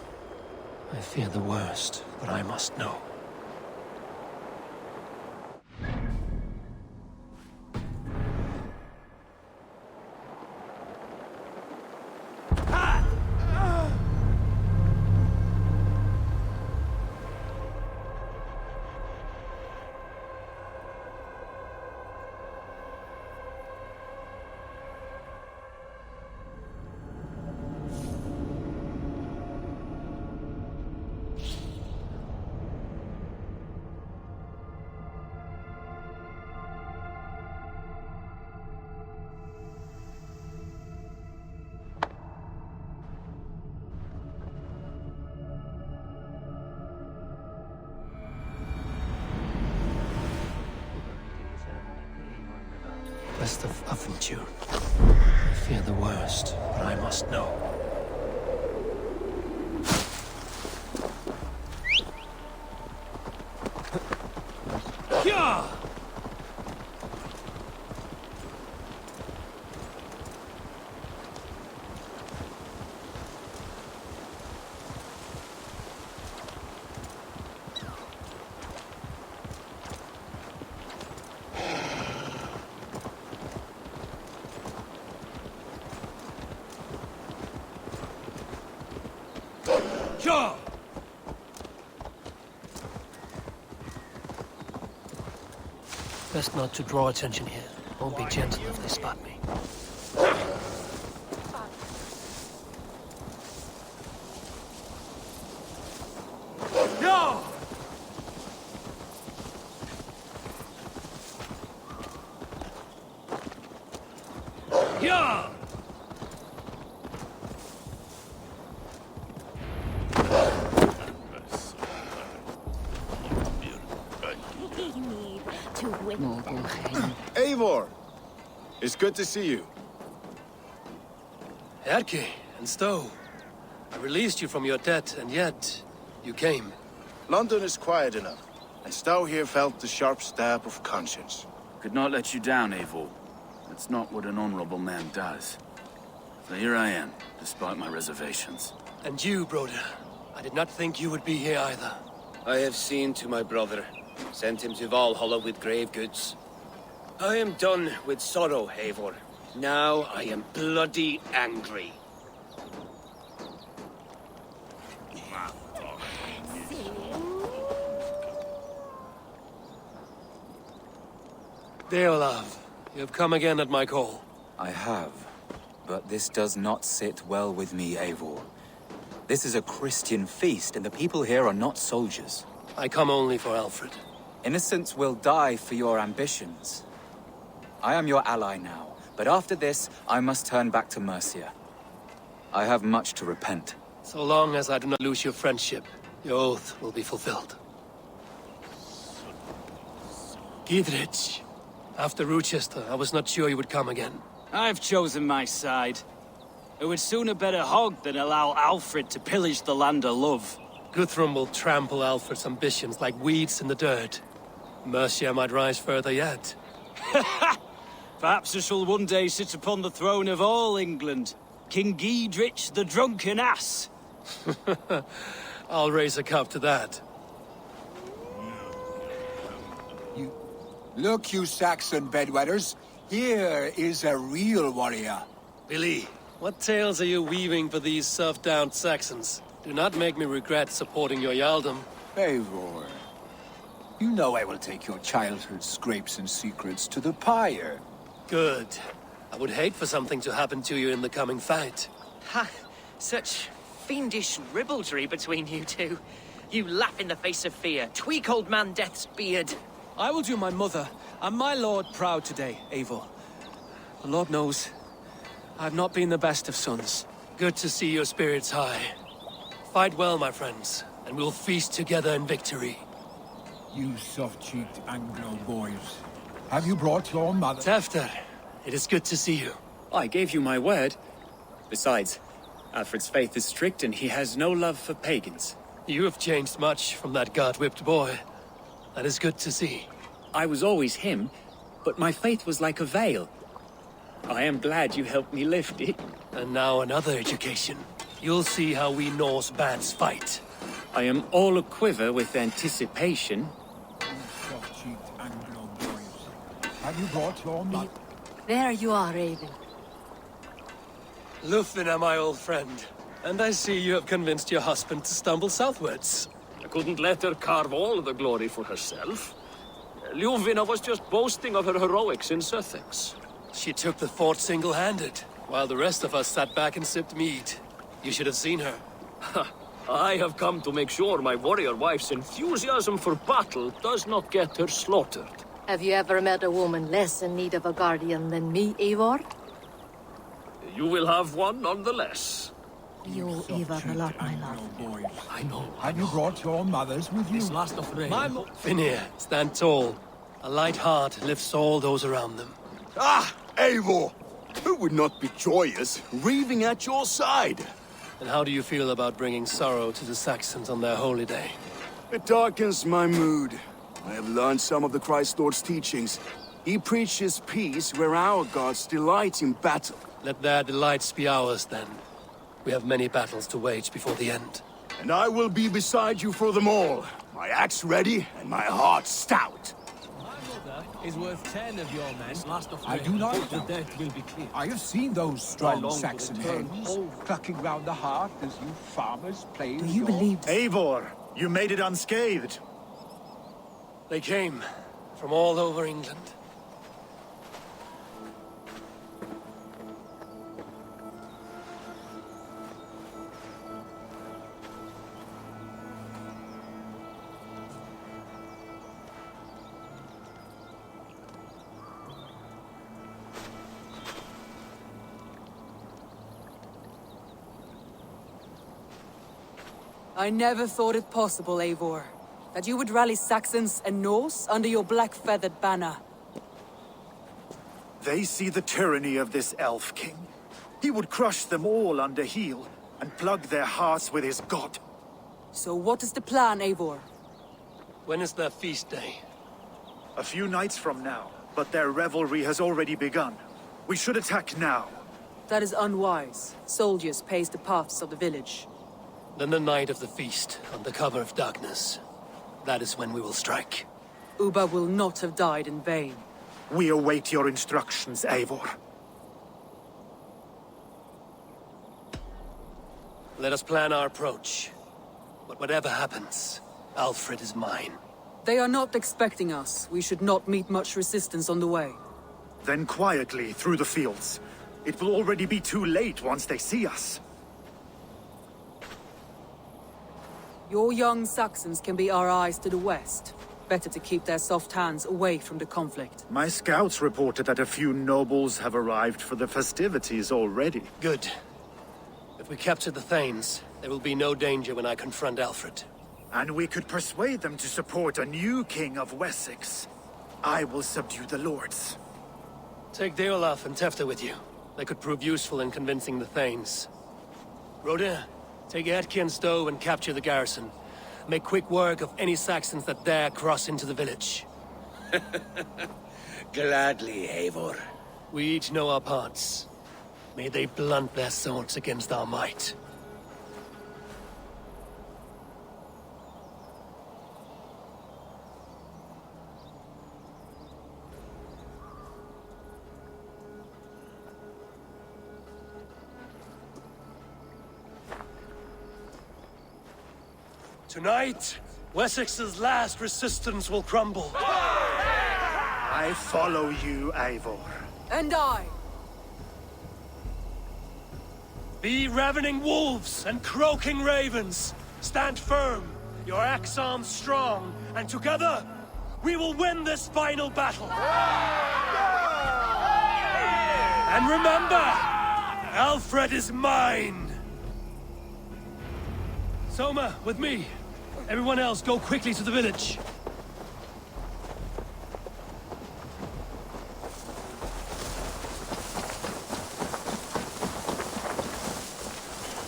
I fear the worst, but I must know. west of Offentune. I fear the worst, but I must know. Yeah! Yeah! Best not to draw attention here. Won't be gentle if they spot me. Yeah! Yeah! Eivor! It's good to see you. Erke and Stowe. I released you from your debt, and yet you came. London is quiet enough, and Stowe here felt the sharp stab of conscience. Could not let you down, Eivor. That's not what an honorable man does. So here I am, despite my reservations. And you, Broder. I did not think you would be here either. I have seen to my brother. Sent him to Valhalla with grave goods. I am done with sorrow, Eivor. Now I am bloody angry. Deolav, you have come again at my call. I have, but this does not sit well with me, Eivor. This is a Christian feast, and the people here are not soldiers. I come only for Alfred. Innocents will die for your ambitions. I am your ally now, but after this, I must turn back to Mercia. I have much to repent. So long as I do not lose your friendship, your oath will be fulfilled. Gidrich, after Rochester, I was not sure you would come again. I've chosen my side. I would sooner bet a hog than allow Alfred to pillage the land of love. Guthrum will trample Alfred's ambitions like weeds in the dirt. Mercia might rise further yet. Perhaps I shall one day sit upon the throne of all England. King Gidrich the drunken ass. I'll raise a cup to that. Look, you Saxon bedwetters. Here is a real warrior. Billy, what tales are you weaving for these serf-down Saxons? Do not make me regret supporting your Jarldom. Eivor, you know I will take your childhood scrapes and secrets to the pyre. Good. I would hate for something to happen to you in the coming fight. Ha! Such fiendish ribaldry between you two. You laugh in the face of fear. Tweak old man Death's beard. I will do my mother and my lord proud today, Eivor. The Lord knows, I have not been the best of sons. Good to see your spirits high. Fight well, my friends, and we'll feast together in victory. You soft-cheeked Anglo boys. Have you brought your mother? Tafter, it is good to see you. I gave you my word. Besides, Alfred's faith is strict and he has no love for pagans. You have changed much from that God-whipped boy. That is good to see. I was always him, but my faith was like a veil. I am glad you helped me lift it. And now another education. You'll see how we Norse bands fight. I am all aquiver with anticipation. Soft-cheeked Anglo boys. Have you brought your mother? There you are, Raven. Lufina, my old friend. And I see you have convinced your husband to stumble southwards. I couldn't let her carve all the glory for herself. Ljuvina was just boasting of her heroics in Sussex. She took the fort single-handed, while the rest of us sat back and sipped mead. You should have seen her. I have come to make sure my warrior wife's enthusiasm for battle does not get her slaughtered. Have you ever met a woman less in need of a guardian than me, Eivor? You will have one nonetheless. You owe Eivor a lot, my love. Boys. I know. Have you brought your mothers with you? This last of rain. Finir, stand tall. A light heart lifts all those around them. Ah, Eivor! Who would not be joyous, raving at your side? And how do you feel about bringing sorrow to the Saxons on their holy day? It darkens my mood. I have learned some of the Christ Lord's teachings. He preaches peace where our gods delight in battle. Let their delights be ours, then. We have many battles to wage before the end. And I will be beside you for them all. My axe ready and my heart stout. Is worth 10 of your men. I do not doubt the death will be clear. I have seen those strong Saxon hens clucking round the hearth as you farmers play. Do you believe? Eivor, you made it unscathed. They came from all over England. I never thought it possible, Eivor, that you would rally Saxons and Norse under your black-feathered banner. They see the tyranny of this elf king. He would crush them all under heel and plug their hearts with his god. So what is the plan, Eivor? When is their feast day? A few nights from now, but their revelry has already begun. We should attack now. That is unwise. Soldiers pace the paths of the village. Then the night of the feast, under cover of darkness. That is when we will strike. Ubba will not have died in vain. We await your instructions, Eivor. Let us plan our approach. But whatever happens, Alfred is mine. They are not expecting us. We should not meet much resistance on the way. Then quietly through the fields. It will already be too late once they see us. Your young Saxons can be our eyes to the west. Better to keep their soft hands away from the conflict. My scouts reported that a few nobles have arrived for the festivities already. Good. If we capture the Thanes, there will be no danger when I confront Alfred. And we could persuade them to support a new king of Wessex. I will subdue the lords. Take Deolaf and Tefta with you. They could prove useful in convincing the Thanes. Rodin, take Etki and Stowe and capture the garrison. Make quick work of any Saxons that dare cross into the village. Gladly, Eivor. We each know our parts. May they blunt their swords against our might. Tonight, Wessex's last resistance will crumble. I follow you, Eivor. And I! Be ravening wolves and croaking ravens. Stand firm, your axe arms strong, and together, we will win this final battle. And remember, Alfred is mine. Soma, with me. Everyone else, go quickly to the village.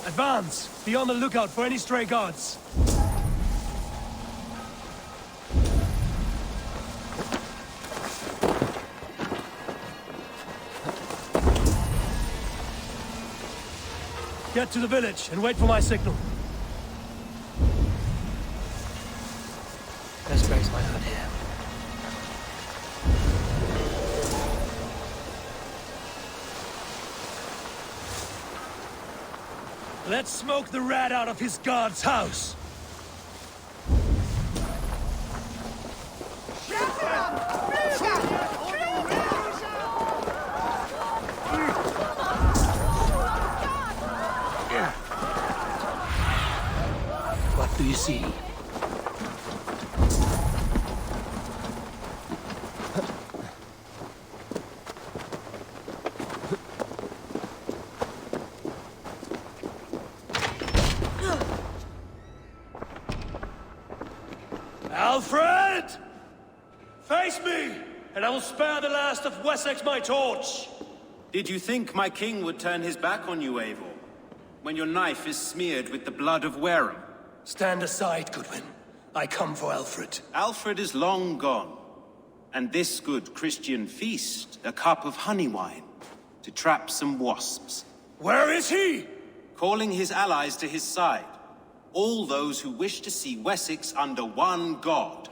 Advance! Be on the lookout for any stray guards. Get to the village and wait for my signal. Let's raise my hood here. Let's smoke the rat out of his guard's house. What do you see? Alfred! Face me, and and I will spare the last of Wessex my torch! Did you think my king would turn his back on you, Eivor? When your knife is smeared with the blood of Wareham? Stand aside, Goodwin. I come for Alfred. Alfred is long gone. And this good Christian feast, a cup of honey wine, to trap some wasps. Where is he? Calling his allies to his side. All those who wish to see Wessex under one god.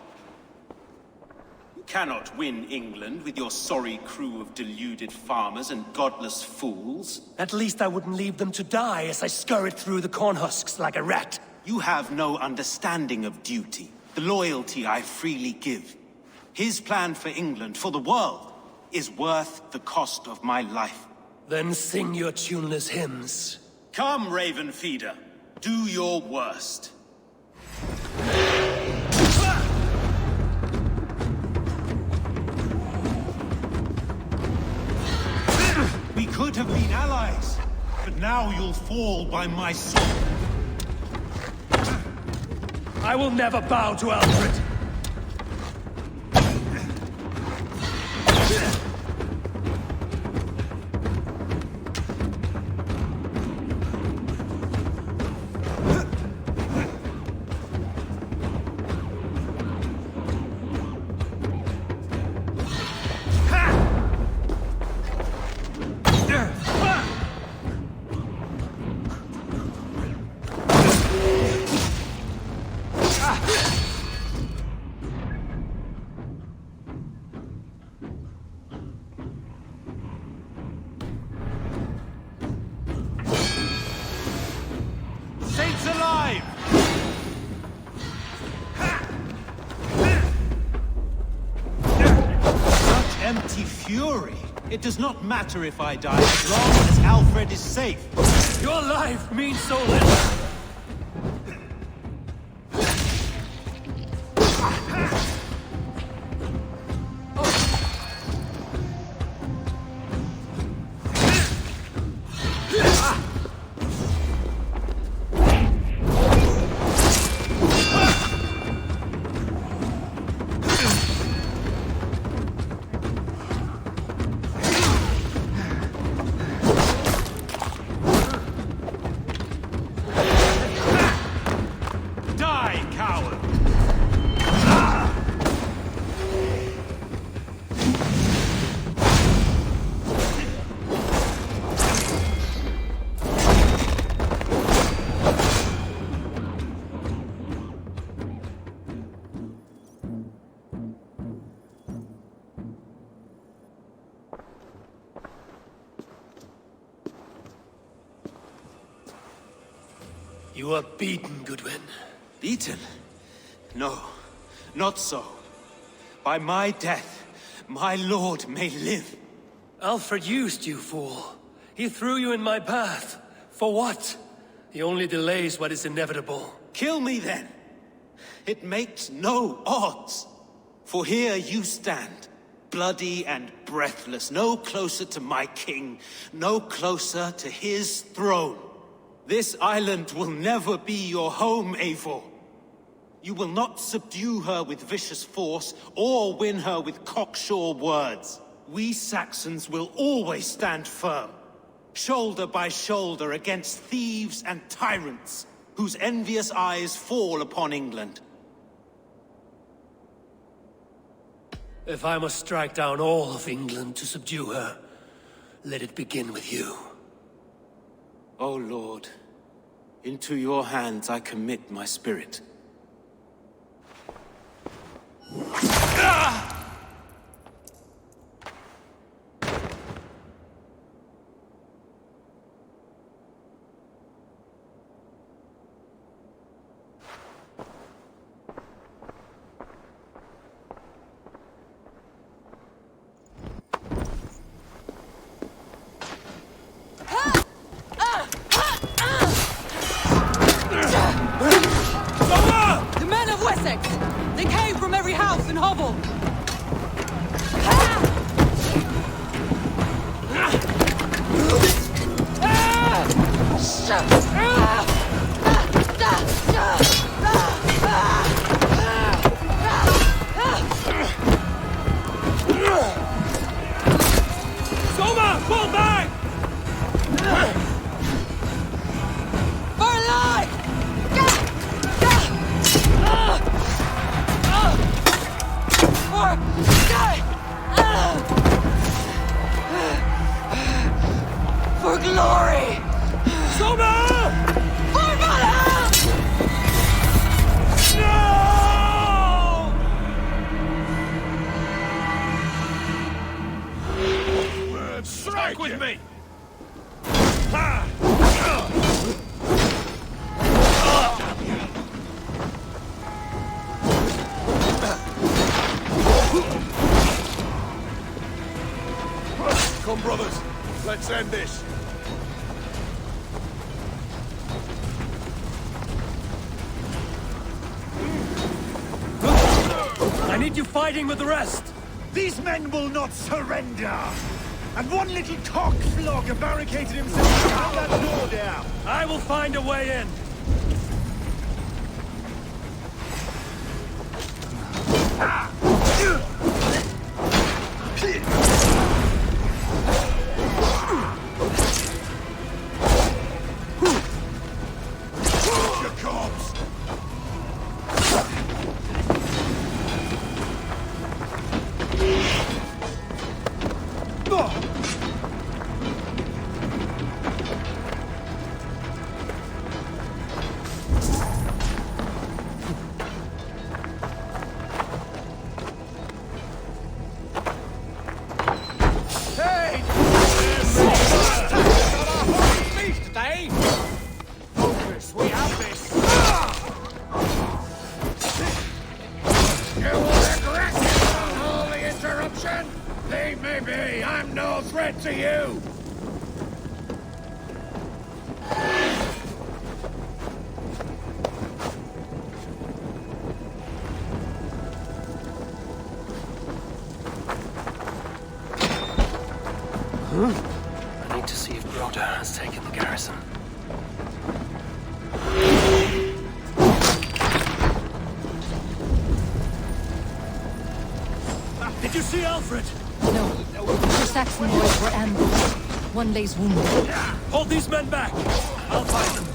You cannot win England with your sorry crew of deluded farmers and godless fools. At least I wouldn't leave them to die as I scurried through the corn husks like a rat. You have no understanding of duty, the loyalty I freely give. His plan for England, for the world, is worth the cost of my life. Then sing your tuneless hymns. Come, Raven Feeder. Do your worst. We could have been allies, but now you'll fall by my sword. I will never bow to Alfred. Saints alive! Such empty fury. It does not matter if I die, as long as Alfred is safe. Your life means so little. You are beaten, Goodwin. Beaten? No, not so. By my death, my lord may live. Alfred used you, fool. He threw you in my path. For what? He only delays what is inevitable. Kill me then. It makes no odds. For here you stand, bloody and breathless, no closer to my king, no closer to his throne. This island will never be your home, Eivor. You will not subdue her with vicious force, or win her with cocksure words. We Saxons will always stand firm, shoulder by shoulder against thieves and tyrants, whose envious eyes fall upon England. If I must strike down all of England to subdue her, let it begin with you. O Lord, into your hands I commit my spirit. The men of Wessex! They came from every house and hovel! Back with me! Come, brothers. Let's end this. I need you fighting with the rest! These men will not surrender! And one little cock-flogger barricaded himself behind that door there! I will find a way in! I need to see if Broder has taken the garrison. Did you see Alfred? No. The Saxon boys were ambushed. One lays wounded. Hold these men back! I'll find them.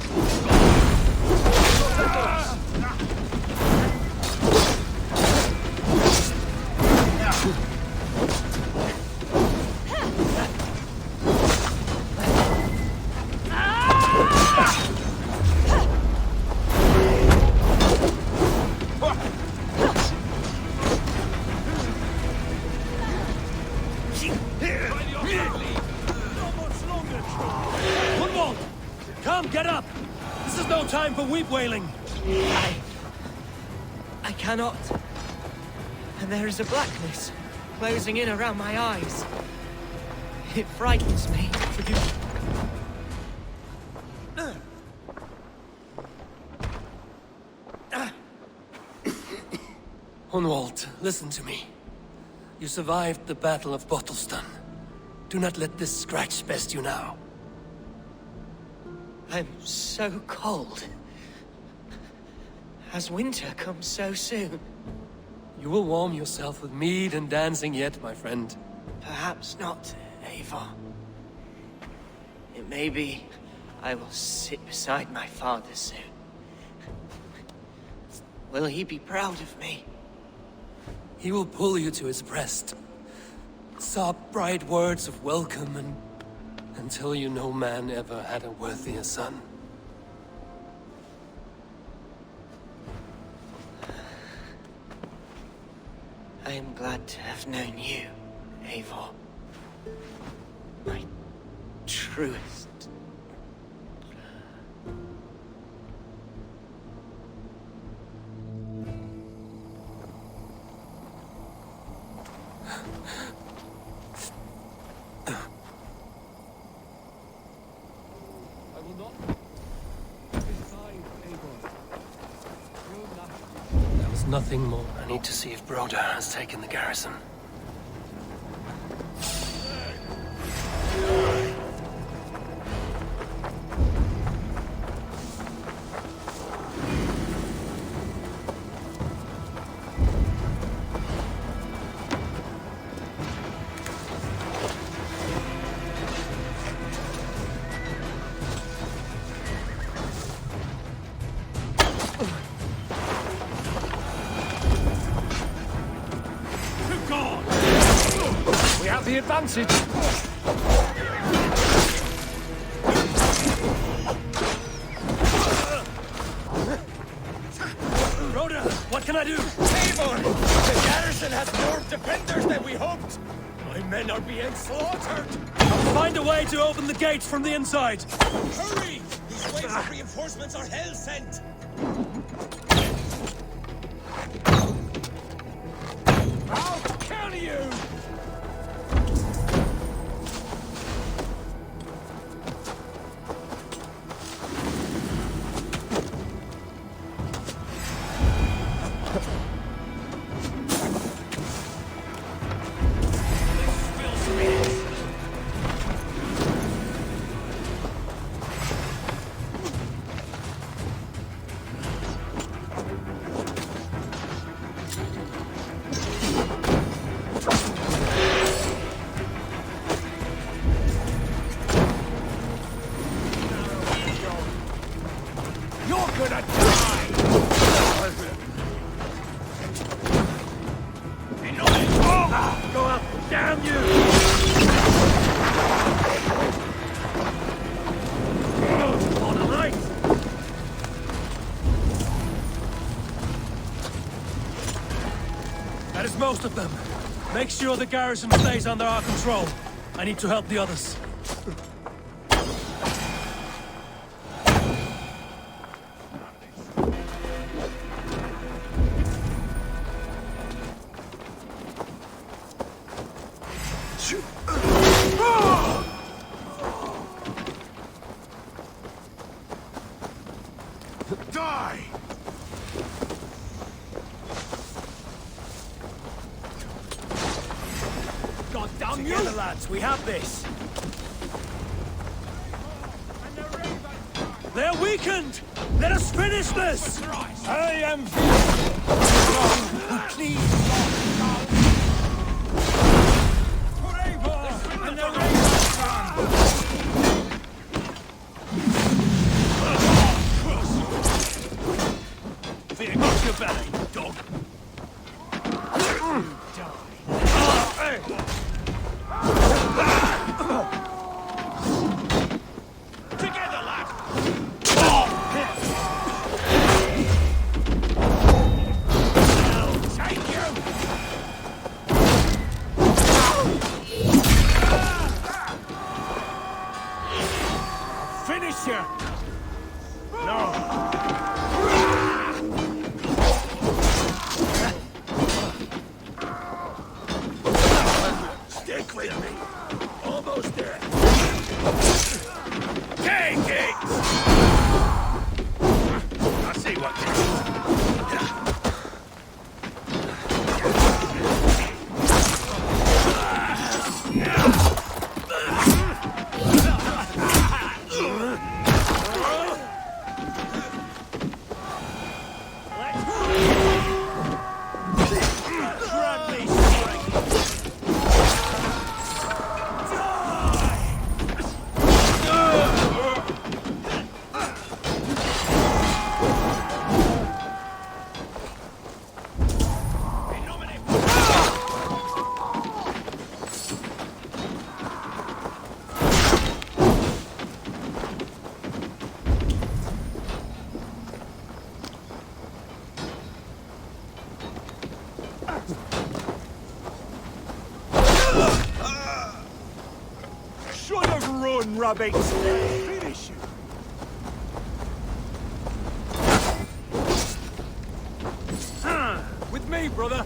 Time for weep wailing! I cannot. And there is a blackness closing in around my eyes. It frightens me. Hunwald, listen to me. You survived the Battle of Bottleston. Do not let this scratch best you now. I'm so cold. Has winter come so soon? You will warm yourself with mead and dancing yet, my friend. Perhaps not, Eivor. It may be I will sit beside my father soon. Will he be proud of me? He will pull you to his breast. Sob bright words of welcome and until you no man ever had a worthier son. I am glad to have known you, Eivor. My truest. Nothing more. I need to see if Broder has taken the garrison. The advantage. Broder, what can I do? Eivor! The garrison has more defenders than we hoped! I My men are being slaughtered! Find a way to open the gates from the inside! Hurry! These waves of reinforcements are hell sent! I'll kill you! That is most of them. Make sure the garrison stays under our control. I need to help the others. Die! God damn you! Together, lads, we have this! They're weakened! Let us finish this! I am... Please, Fear got your belly, dog. Together, lad! Take you! finish you! No! Stick with me! Almost there! Take it! I see what you Should have run, rabbits! Finish you! With me, brother!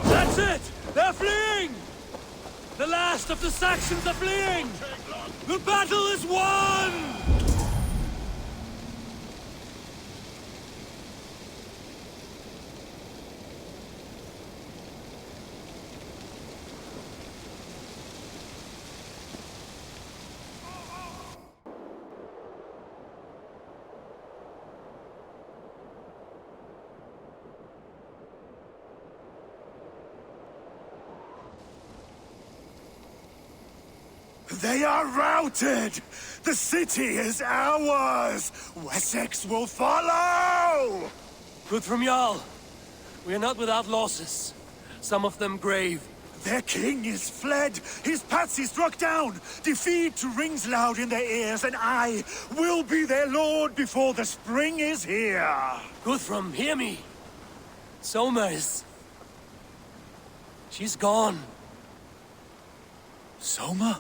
That's it! They're fleeing! The last of the Saxons are fleeing! The battle is won! They are routed! The city is ours! Wessex will follow! Good from Jarl. We are not without losses. Some of them grave, Their king is fled, his patsy struck down, defeat rings loud in their ears, and I will be their lord before the spring is here. Guthrum, hear me. Soma is... she's gone. Soma?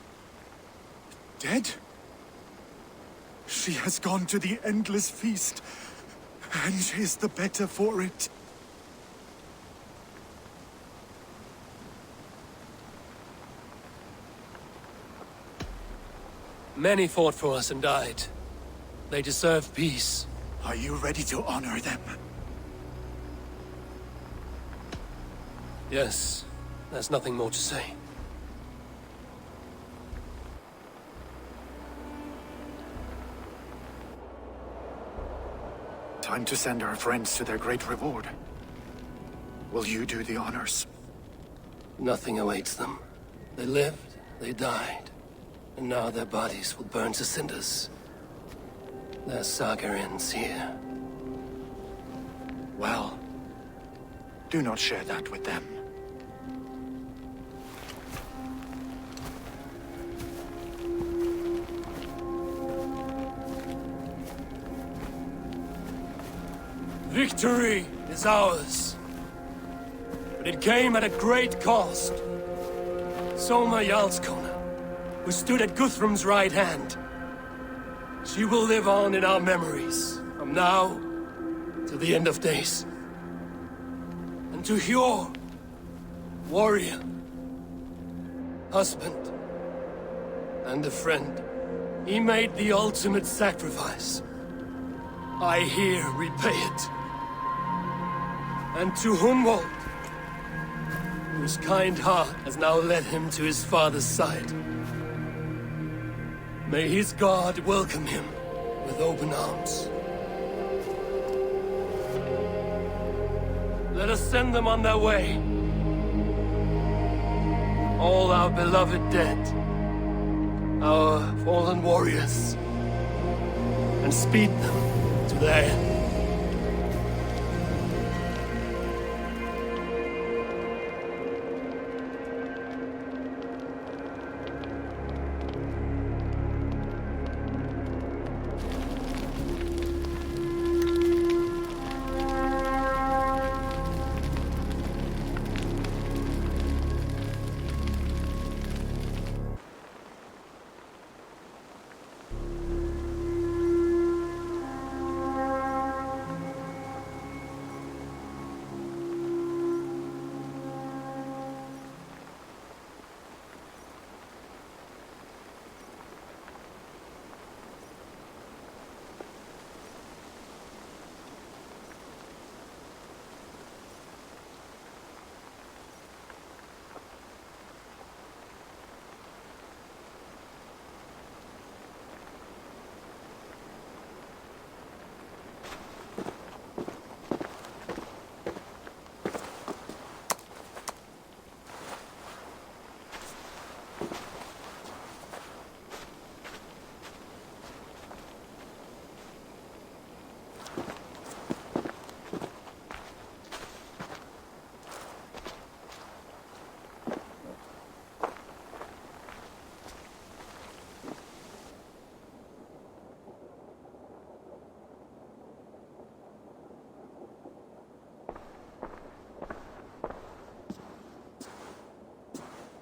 Dead? She has gone to the endless feast, and is the better for it. Many fought for us and died. They deserve peace. Are you ready to honor them? Yes. There's nothing more to say. Time to send our friends to their great reward. Will you do the honors? Nothing awaits them. They lived, they died. And now their bodies will burn to cinders. Their saga ends here. Well, do not share that with them. Victory is ours. But it came at a great cost. Soma Jarlskona, who stood at Guthrum's right hand. She will live on in our memories, from now to the end of days. And to Hjor, warrior, husband, and a friend, he made the ultimate sacrifice. I here repay it. And to Hunwald, whose kind heart has now led him to his father's side. May his God welcome him with open arms. Let us send them on their way. All our beloved dead, our fallen warriors, and speed them to their end.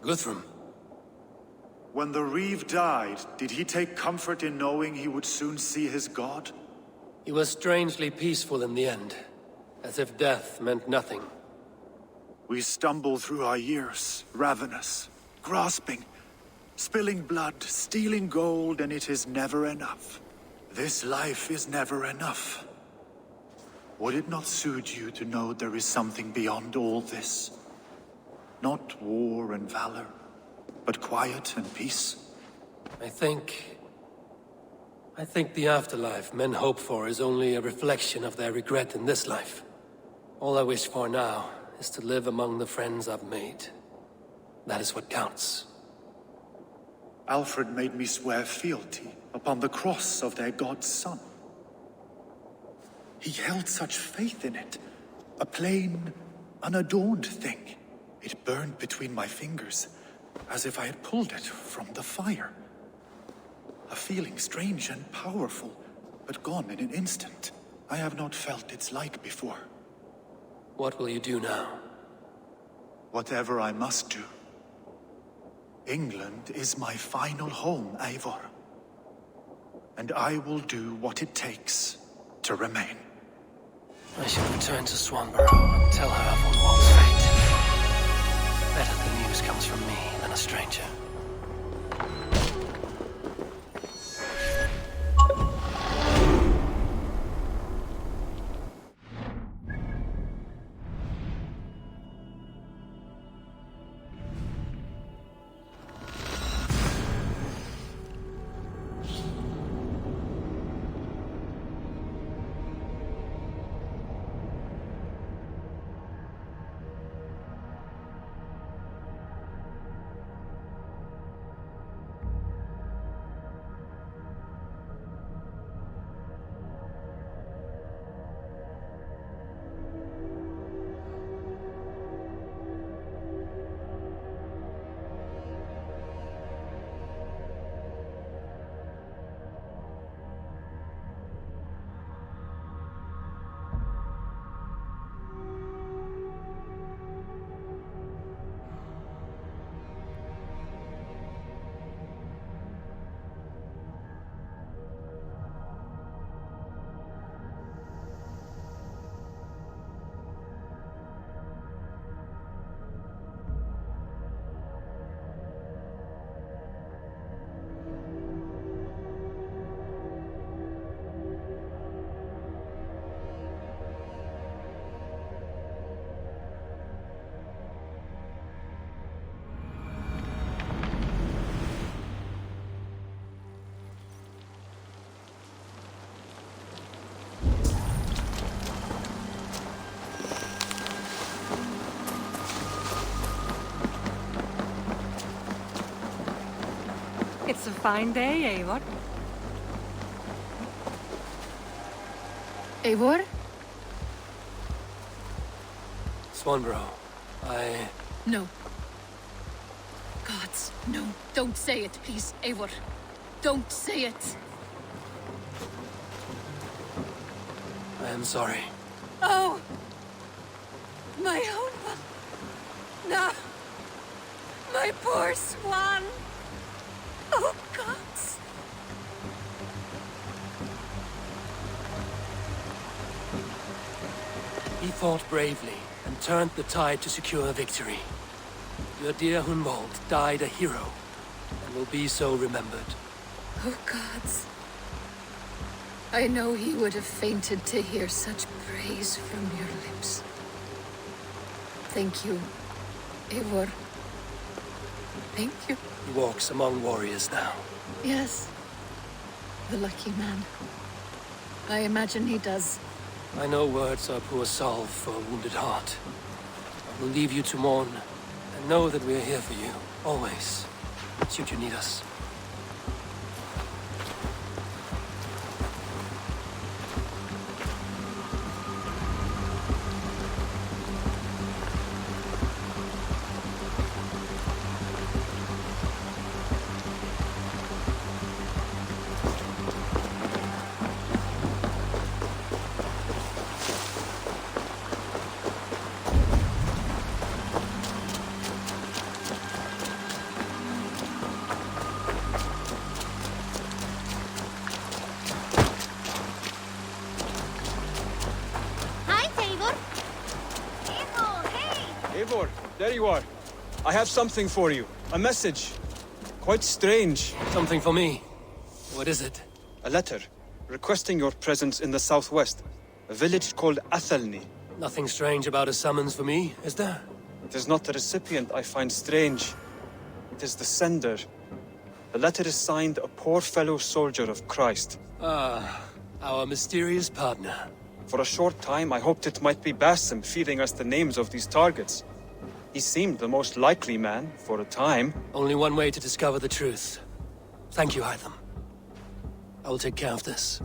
Guthrum. When the Reeve died, did he take comfort in knowing he would soon see his god? He was strangely peaceful in the end, as if death meant nothing. We stumble through our years, ravenous, grasping, spilling blood, stealing gold, and it is never enough. This life is never enough. Would it not suit you to know there is something beyond all this? Not war and valor, but quiet and peace? I think the afterlife men hope for is only a reflection of their regret in this life. All I wish for now is to live among the friends I've made. That is what counts. Alfred made me swear fealty upon the cross of their god's son. He held such faith in it, a plain, unadorned thing. It burned between my fingers, as if I had pulled it from the fire. A feeling strange and powerful, but gone in an instant. I have not felt its like before. What will you do now? Whatever I must do. England is my final home, Eivor. And I will do what it takes to remain. I should return to Swanborough and tell her of Hunwald's fate. Better the news comes from me than a stranger. It's a fine day, Eivor. Eivor? Swanborough, No. Gods, no. Don't say it, please, Eivor. Don't say it. I am sorry. Oh! My own one. No! My poor swan! Oh, gods! He fought bravely and turned the tide to secure victory. Your dear Hunwald died a hero and will be so remembered. Oh, gods. I know he would have fainted to hear such praise from your lips. Thank you, Eivor. Thank you. He walks among warriors now. Yes. The lucky man. I imagine he does. I know words are poor salve for a wounded heart. I will leave you to mourn, and know that we are here for you, always, should you need us. Eivor, there you are. I have something for you. A message. Quite strange. Something for me. What is it? A letter, requesting your presence in the southwest. A village called Athelney. Nothing strange about a summons for me, is there? It is not the recipient I find strange. It is the sender. The letter is signed a poor fellow soldier of Christ. Ah, our mysterious partner. For a short time, I hoped it might be Basim feeding us the names of these targets. He seemed the most likely man, for a time. Only one way to discover the truth. Thank you, Hytham. I will take care of this.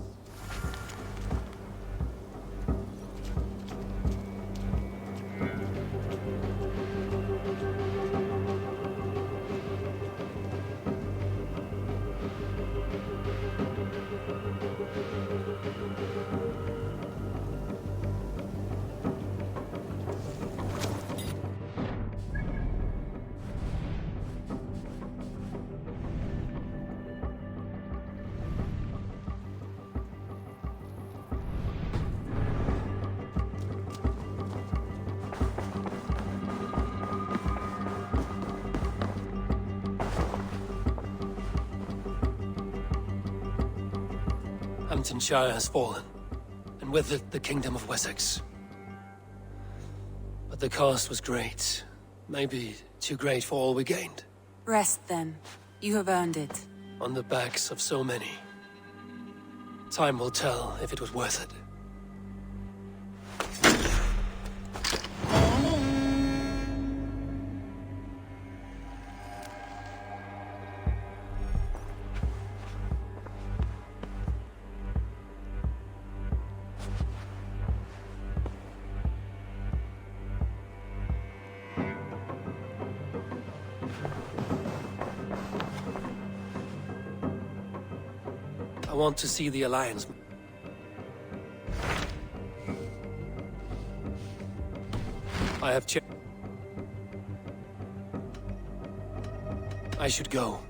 Hamptonshire has fallen, and with it the Kingdom of Wessex. But the cost was great. Maybe too great for all we gained. Rest then. You have earned it. On the backs of so many. Time will tell if it was worth it. I want to see the Alliance. I have checked. I should go.